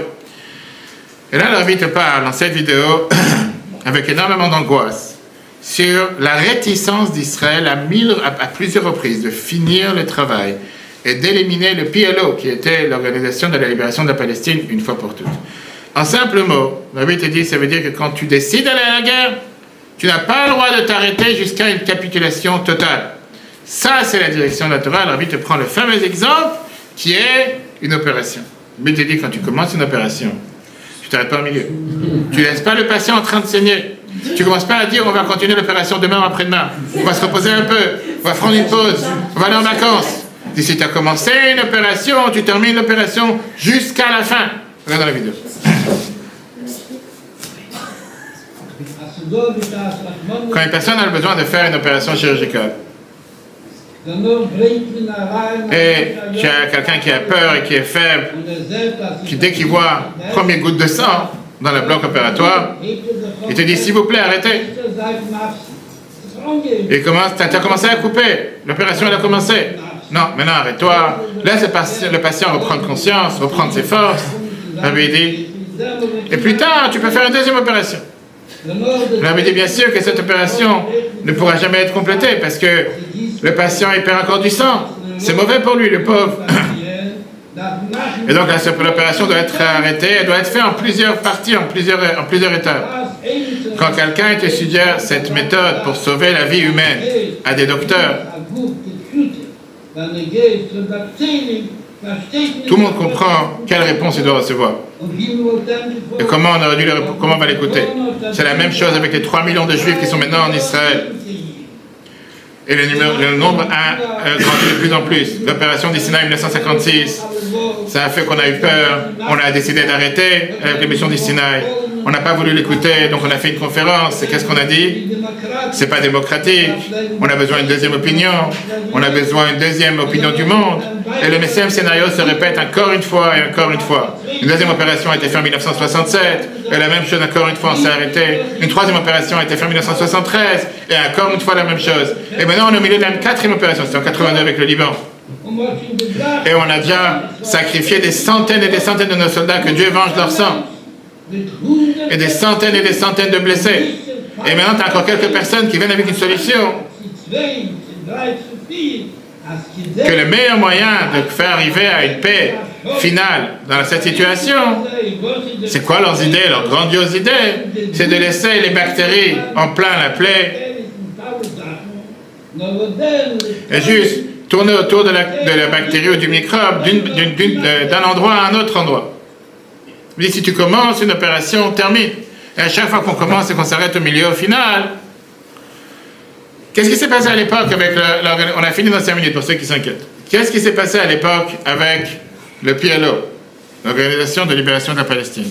Et là, l'arbitre te parle dans cette vidéo avec énormément d'angoisse sur la réticence d'Israël à plusieurs reprises de finir le travail et d'éliminer le PLO, qui était l'Organisation de la Libération de la Palestine, une fois pour toutes. En simples mots, l'arbitre te dit, ça veut dire que quand tu décides d'aller à la guerre, Tu n'as pas le droit de t'arrêter jusqu'à une capitulation totale. Ça, c'est la direction de la Torah. Le Rabbi te prend le fameux exemple qui est une opération. Le Rabbi te dit, quand tu commences une opération, tu ne t'arrêtes pas au milieu. Tu ne laisses pas le patient en train de saigner. Tu ne commences pas à dire, on va continuer l'opération demain ou après-demain. On va se reposer un peu. On va prendre une pause. On va aller en vacances. Et si tu as commencé une opération, tu termines l'opération jusqu'à la fin. Regarde dans la vidéo. Quand une personne a besoin de faire une opération chirurgicale, et tu as quelqu'un qui a peur et qui est faible, qui dès qu'il voit première goutte de sang dans le bloc opératoire, il te dit s'il vous plaît arrêtez. Et tu as commencé à couper, l'opération elle a commencé. Non, maintenant arrête-toi, laisse le patient reprendre conscience, reprendre ses forces. Rabbi dit, et plus tard tu peux faire une deuxième opération. Rabbi dit bien sûr que cette opération ne pourra jamais être complétée parce que le patient il perd encore du sang. C'est mauvais pour lui, le pauvre. Et donc l'opération doit être arrêtée, elle doit être faite en plusieurs parties, en plusieurs étapes. Quand quelqu'un te suggère cette méthode pour sauver la vie humaine à des docteurs, tout le monde comprend quelle réponse il doit recevoir. Et comment on va l'écouter. C'est la même chose avec les 3 millions de juifs qui sont maintenant en Israël. Et le nombre a grandi de plus en plus. L'opération du Sinaï 1956, ça a fait qu'on a eu peur. On a décidé d'arrêter avec l'émission du Sinaï. On n'a pas voulu l'écouter, donc on a fait une conférence. Et qu'est-ce qu'on a dit? C'est pas démocratique. On a besoin d'une deuxième opinion. On a besoin d'une deuxième opinion du monde. Et le même scénario se répète encore une fois et encore une fois. Une deuxième opération a été faite en 1967. Et la même chose, encore une fois, on s'est arrêté. Une troisième opération a été faite en 1973. Et encore une fois, la même chose. Et maintenant, on est au milieu de la quatrième opération. C'était en 82 avec le Liban. Et on a déjà sacrifié des centaines et des centaines de nos soldats, que Dieu venge leur sang. Et des centaines de blessés. Et maintenant, tu as encore quelques personnes qui viennent avec une solution. Que le meilleur moyen de faire arriver à une paix finale dans cette situation, c'est quoi leurs idées, leurs grandioses idées? C'est de laisser les bactéries en plein la plaie et juste tourner autour de la bactérie ou du microbe d'un endroit à un autre endroit. Mais si tu commences une opération, termine. Et à chaque fois qu'on commence et qu'on s'arrête au milieu, au final, qu'est-ce qui s'est passé à l'époque avec on a fini dans 5 minutes pour ceux qui s'inquiètent. Qu'est-ce qui s'est passé à l'époque avec le PLO, l'Organisation de Libération de la Palestine,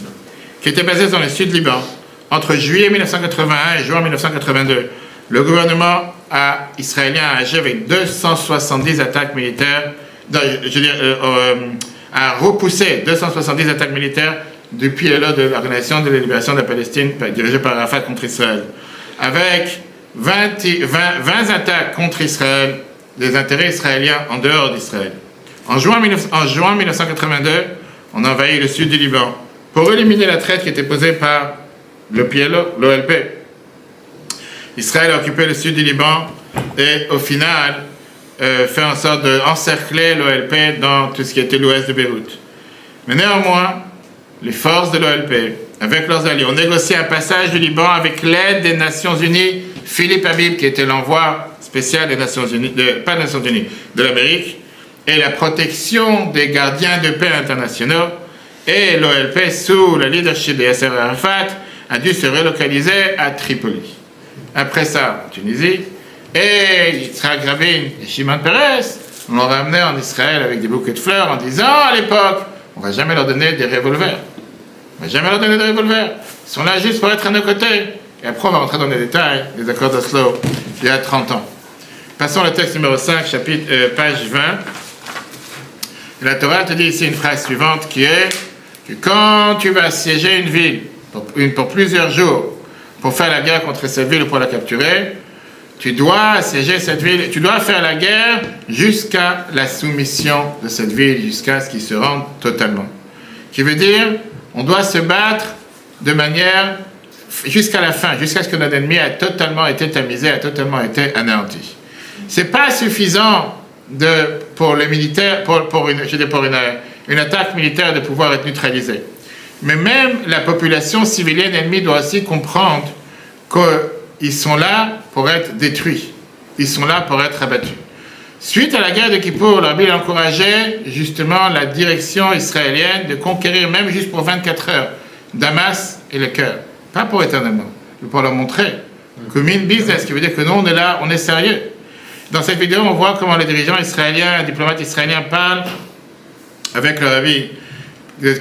qui était basée dans le sud Liban, entre juillet 1981 et juin 1982. Le gouvernement israélien a agi avec 270 attaques militaires, a repoussé 270 attaques militaires du PLO, de l'Organisation de la Libération de la Palestine, dirigée par Arafat contre Israël, avec 20 attaques contre Israël, des intérêts israéliens en dehors d'Israël. En juin 1982, on a envahi le sud du Liban pour éliminer la traite qui était posée par le PLO, l'OLP. Israël a occupé le sud du Liban et au final fait en sorte d'encercler l'OLP dans tout ce qui était l'ouest de Beyrouth. Mais néanmoins, les forces de l'OLP, avec leurs alliés, ont négocié un passage du Liban avec l'aide des Nations Unies. Philippe Habib, qui était l'envoi spécial des Nations Unies, pas des Nations Unies, de l'Amérique, et la protection des gardiens de paix internationaux. Et l'OLP, sous le leadership de Yasser Arafat, a dû se relocaliser à Tripoli. Après ça, en Tunisie, et Yitzhak Rabin et Shimon Peres l'ont ramené en Israël avec des bouquets de fleurs en disant à l'époque, on ne va jamais leur donner des revolvers. On ne va jamais leur donner des revolvers. Ils sont là juste pour être à nos côtés. Et après, on va rentrer dans les détails des accords d'Oslo il y a 30 ans. Passons au texte numéro 5, page 20. Et la Torah te dit ici une phrase suivante qui est que quand tu vas assiéger une ville pour plusieurs jours pour faire la guerre contre cette ville ou pour la capturer, tu dois assiéger cette ville, tu dois faire la guerre jusqu'à la soumission de cette ville, jusqu'à ce qu'ils se rendent totalement. Qui veut dire, on doit se battre de manière jusqu'à la fin, jusqu'à ce que notre ennemi a totalement été tamisé, a totalement été anéanti. C'est pas suffisant pour les militaires, pour une attaque militaire de pouvoir être neutralisée. Mais même la population civilienne ennemie doit aussi comprendre ils sont là pour être détruits. Ils sont là pour être abattus. Suite à la guerre de Kippour, le Rabbi encourageait justement la direction israélienne de conquérir, même juste pour 24 heures, Damas et le cœur. Pas pour éternellement, mais pour leur montrer comme une business, ce qui veut dire que nous, on est là, on est sérieux. Dans cette vidéo, on voit comment les dirigeants israéliens, les diplomates israéliens parlent avec le Rabbi.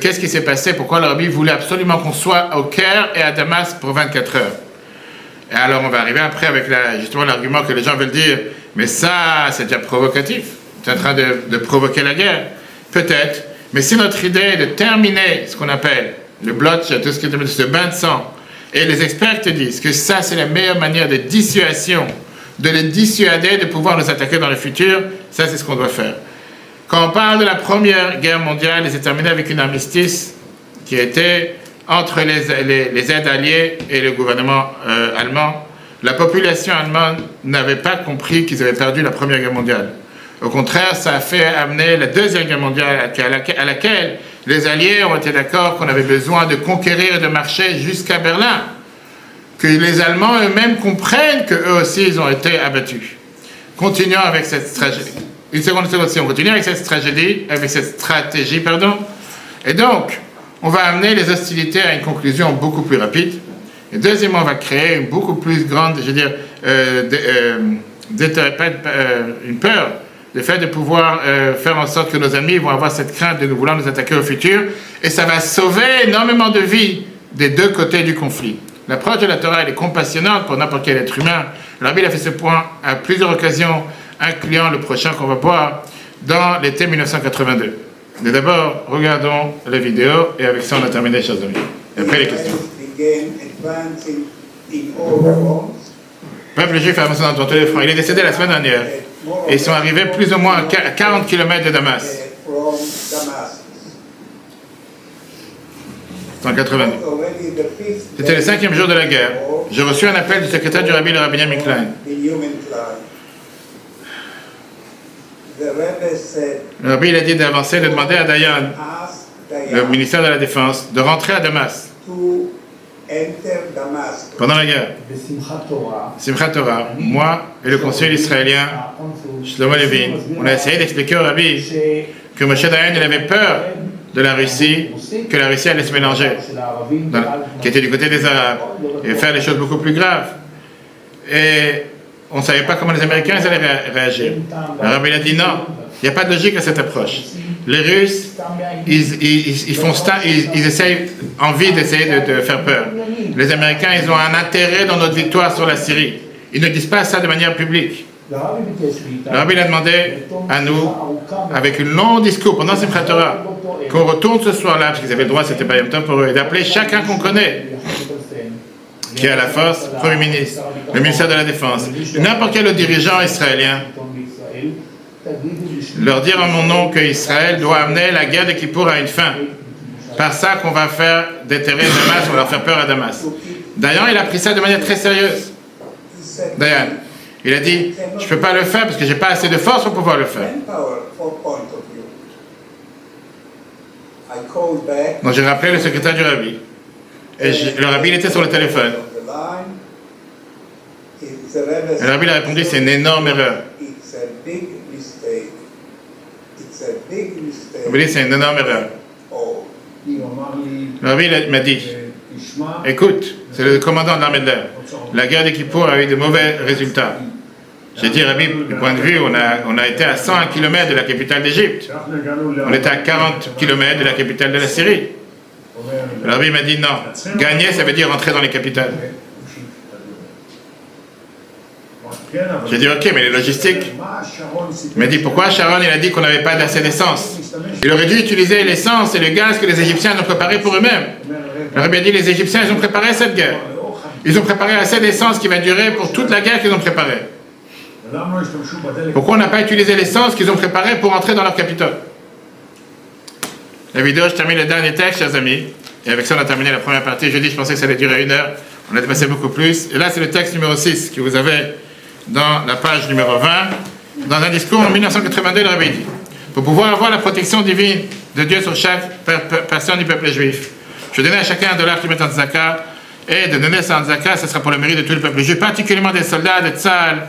Qu'est-ce qui s'est passé? Pourquoi le Rabbi voulait absolument qu'on soit au Caire et à Damas pour 24 heures? Et alors, on va arriver après avec justement l'argument que les gens veulent dire, mais ça, c'est déjà provocatif. Tu es en train de provoquer la guerre. Peut-être. Mais si notre idée est de terminer ce qu'on appelle le bloodshed, tout ce qui est ce bain de sang, et les experts te disent que ça, c'est la meilleure manière de dissuasion, de les dissuader de pouvoir nous attaquer dans le futur, ça, c'est ce qu'on doit faire. Quand on parle de la Première Guerre mondiale, elle s'est terminée avec une armistice qui était entre les aides alliées et le gouvernement allemand. La population allemande n'avait pas compris qu'ils avaient perdu la Première Guerre mondiale. Au contraire, ça a fait amener la Deuxième Guerre mondiale à laquelle les Alliés ont été d'accord qu'on avait besoin de conquérir et de marcher jusqu'à Berlin. Que les Allemands eux-mêmes comprennent qu'eux aussi, ils ont été abattus. Continuons avec cette tragédie. Une seconde, on continue avec cette tragédie, avec cette stratégie, pardon. Et donc, on va amener les hostilités à une conclusion beaucoup plus rapide. Et deuxièmement, on va créer une beaucoup plus grande, je veux dire, une peur, le fait de pouvoir faire en sorte que nos amis vont avoir cette crainte de nous vouloir nous attaquer au futur. Et ça va sauver énormément de vies des deux côtés du conflit. L'approche de la Torah, elle est compassionnante pour n'importe quel être humain. Le Rabbi a fait ce point à plusieurs occasions, incluant le prochain qu'on va voir dans l'été 1982. Mais d'abord, regardons la vidéo et avec ça on a terminé, chers amis. Et après les questions. Le peuple juif a avancé dans tous les fronts. Il est décédé la semaine dernière. Et ils sont arrivés plus ou moins à 40 km de Damas. 182. C'était le 5e jour de la guerre. J'ai reçu un appel du secrétaire du Rabbi, le Rabbi Benjamin Klein. Le Rabbi il a dit d'avancer, de demander à Dayan, le ministère de la Défense, de rentrer à Damas pendant la guerre. Simchat Torah, moi et le conseil israélien, Shlomo Levin, on a essayé d'expliquer au Rabbi que Moshe Dayan il avait peur de la Russie, que la Russie allait se mélanger, qui était du côté des Arabes, et faire des choses beaucoup plus graves. Et on ne savait pas comment les Américains allaient réagir. Le Rabbi a dit non, il n'y a pas de logique à cette approche. Les Russes, ils essayent, envie d'essayer de faire peur. Les Américains, ils ont un intérêt dans notre victoire sur la Syrie. Ils ne disent pas ça de manière publique. Le Rabbi a demandé à nous, avec un long discours pendant Simchat Torah, qu'on retourne ce soir-là, parce qu'ils avaient le droit, c'était pas Yom Tov pour eux, et d'appeler chacun qu'on connaît, qui est à la force, Premier ministre, le ministère de la Défense, n'importe quel autre dirigeant israélien, leur dire en mon nom qu'Israël doit amener la guerre de Kippour à une fin. Par ça qu'on va faire déterrer Damas, on va leur faire peur à Damas. D'ailleurs, il a pris ça de manière très sérieuse. Dayan, il a dit, je ne peux pas le faire parce que je n'ai pas assez de force pour pouvoir le faire. Donc j'ai rappelé le secrétaire du Rabbi. Et le Rabbi il était sur le téléphone. Et le Rabbi a répondu, c'est une énorme erreur. Le Rabbi dit, c'est une énorme erreur. Le Rabbi m'a dit, écoute, c'est le commandant de l'armée de l'air. La guerre de Kippour a eu de mauvais résultats. J'ai dit, Rabbi, du point de vue, on a été à 101 km de la capitale d'Égypte. On était à 40 km de la capitale de la Syrie. Le Rabbi m'a dit, non, gagner, ça veut dire rentrer dans les capitales. J'ai dit, ok, mais les logistiques. Il m'a dit, pourquoi Sharon, il a dit qu'on n'avait pas assez d'essence? Il aurait dû utiliser l'essence et le gaz que les Égyptiens ont préparé pour eux-mêmes. Le Rabbi a dit, les Égyptiens, ils ont préparé cette guerre. Ils ont préparé assez d'essence qui va durer pour toute la guerre qu'ils ont préparée. Pourquoi on n'a pas utilisé l'essence qu'ils ont préparée pour entrer dans leur capitale? La vidéo, je termine le dernier texte, chers amis. Et avec ça, on a terminé la première partie. Jeudi, je pensais que ça allait durer 1 heure. On a dépassé beaucoup plus. Et là, c'est le texte numéro 6 que vous avez dans la page numéro 20. Dans un discours en 1982, le Rabbi dit, pour pouvoir avoir la protection divine de Dieu sur chaque personne du peuple juif, je donnais à chacun $1 qui met en tzaka, et de donner sa Zaka, ce sera pour le mérite de tout le peuple juif, particulièrement des soldats de Tzahal,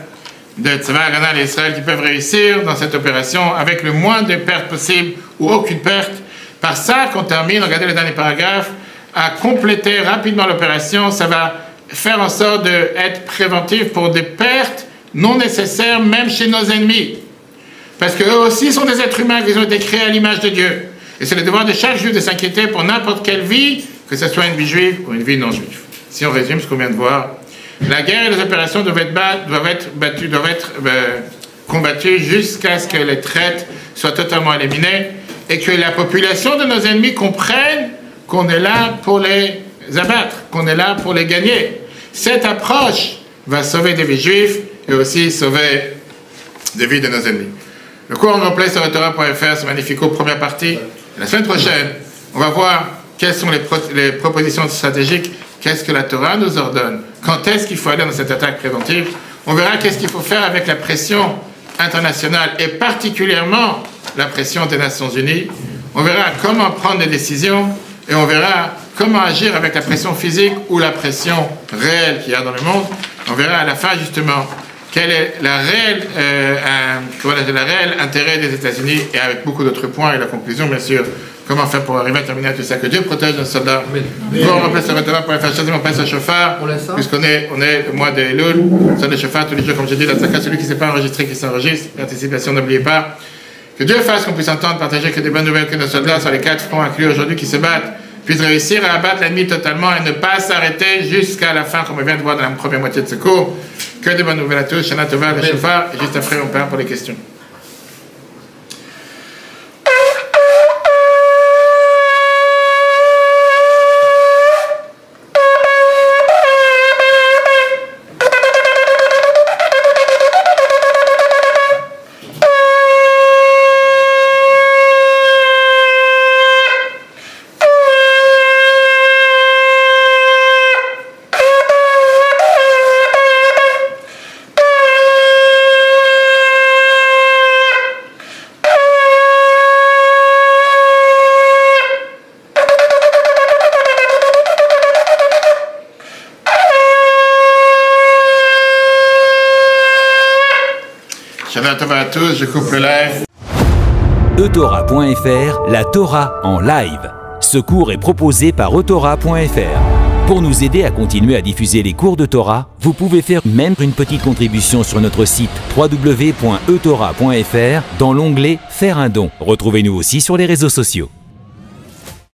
de Tzava Haganah d'Israël qui peuvent réussir dans cette opération avec le moins de pertes possible ou aucune perte. Par ça qu'on termine, regardez le dernier paragraphe, à compléter rapidement l'opération, ça va faire en sorte d'être préventif pour des pertes non nécessaires même chez nos ennemis. Parce qu'eux aussi sont des êtres humains qui ont été créés à l'image de Dieu. Et c'est le devoir de chaque juif de s'inquiéter pour n'importe quelle vie, que ce soit une vie juive ou une vie non juive. Si on résume ce qu'on vient de voir, la guerre et les opérations doivent être combattues jusqu'à ce que les traites soient totalement éliminées et que la population de nos ennemis comprenne qu'on est là pour les abattre, qu'on est là pour les gagner. Cette approche va sauver des vies juives et aussi sauver des vies de nos ennemis. Le cours en replay sur Torah.fr, c'est magnifique, première partie. La semaine prochaine, on va voir quelles sont les propositions stratégiques, qu'est-ce que la Torah nous ordonne, quand est-ce qu'il faut aller dans cette attaque préventive. On verra qu'est-ce qu'il faut faire avec la pression internationale et particulièrement la pression des Nations Unies. On verra comment prendre des décisions et on verra comment agir avec la pression physique ou la pression réelle qu'il y a dans le monde. On verra à la fin justement quel est la réelle intérêt des États-Unis et avec beaucoup d'autres points et la conclusion bien sûr. Comment faire pour arriver à terminer tout ça? Que Dieu protège nos soldats. Bon, on remplace le retour pour faire choisir mon père chauffard. Puisqu'on est le mois de Elul, sur le chauffard tous les jours, comme je dis, la tzaka, celui qui ne s'est pas enregistré, qui s'enregistre. Participation, n'oubliez pas. Que Dieu fasse qu'on puisse entendre, partager que des bonnes nouvelles que nos soldats sur les 4 fronts inclus aujourd'hui qui se battent, puissent réussir à abattre l'ennemi totalement et ne pas s'arrêter jusqu'à la fin, comme on vient de voir dans la première moitié de ce cours. Que des bonnes nouvelles à tous. Shana Tova, le chauffard. Et juste après, on part pour les questions. À tous, je coupe le live. eTorah.fr, la Torah en live. Ce cours est proposé par eTorah.fr. Pour nous aider à continuer à diffuser les cours de Torah, vous pouvez faire même une petite contribution sur notre site www.etorah.fr dans l'onglet Faire un don. Retrouvez-nous aussi sur les réseaux sociaux.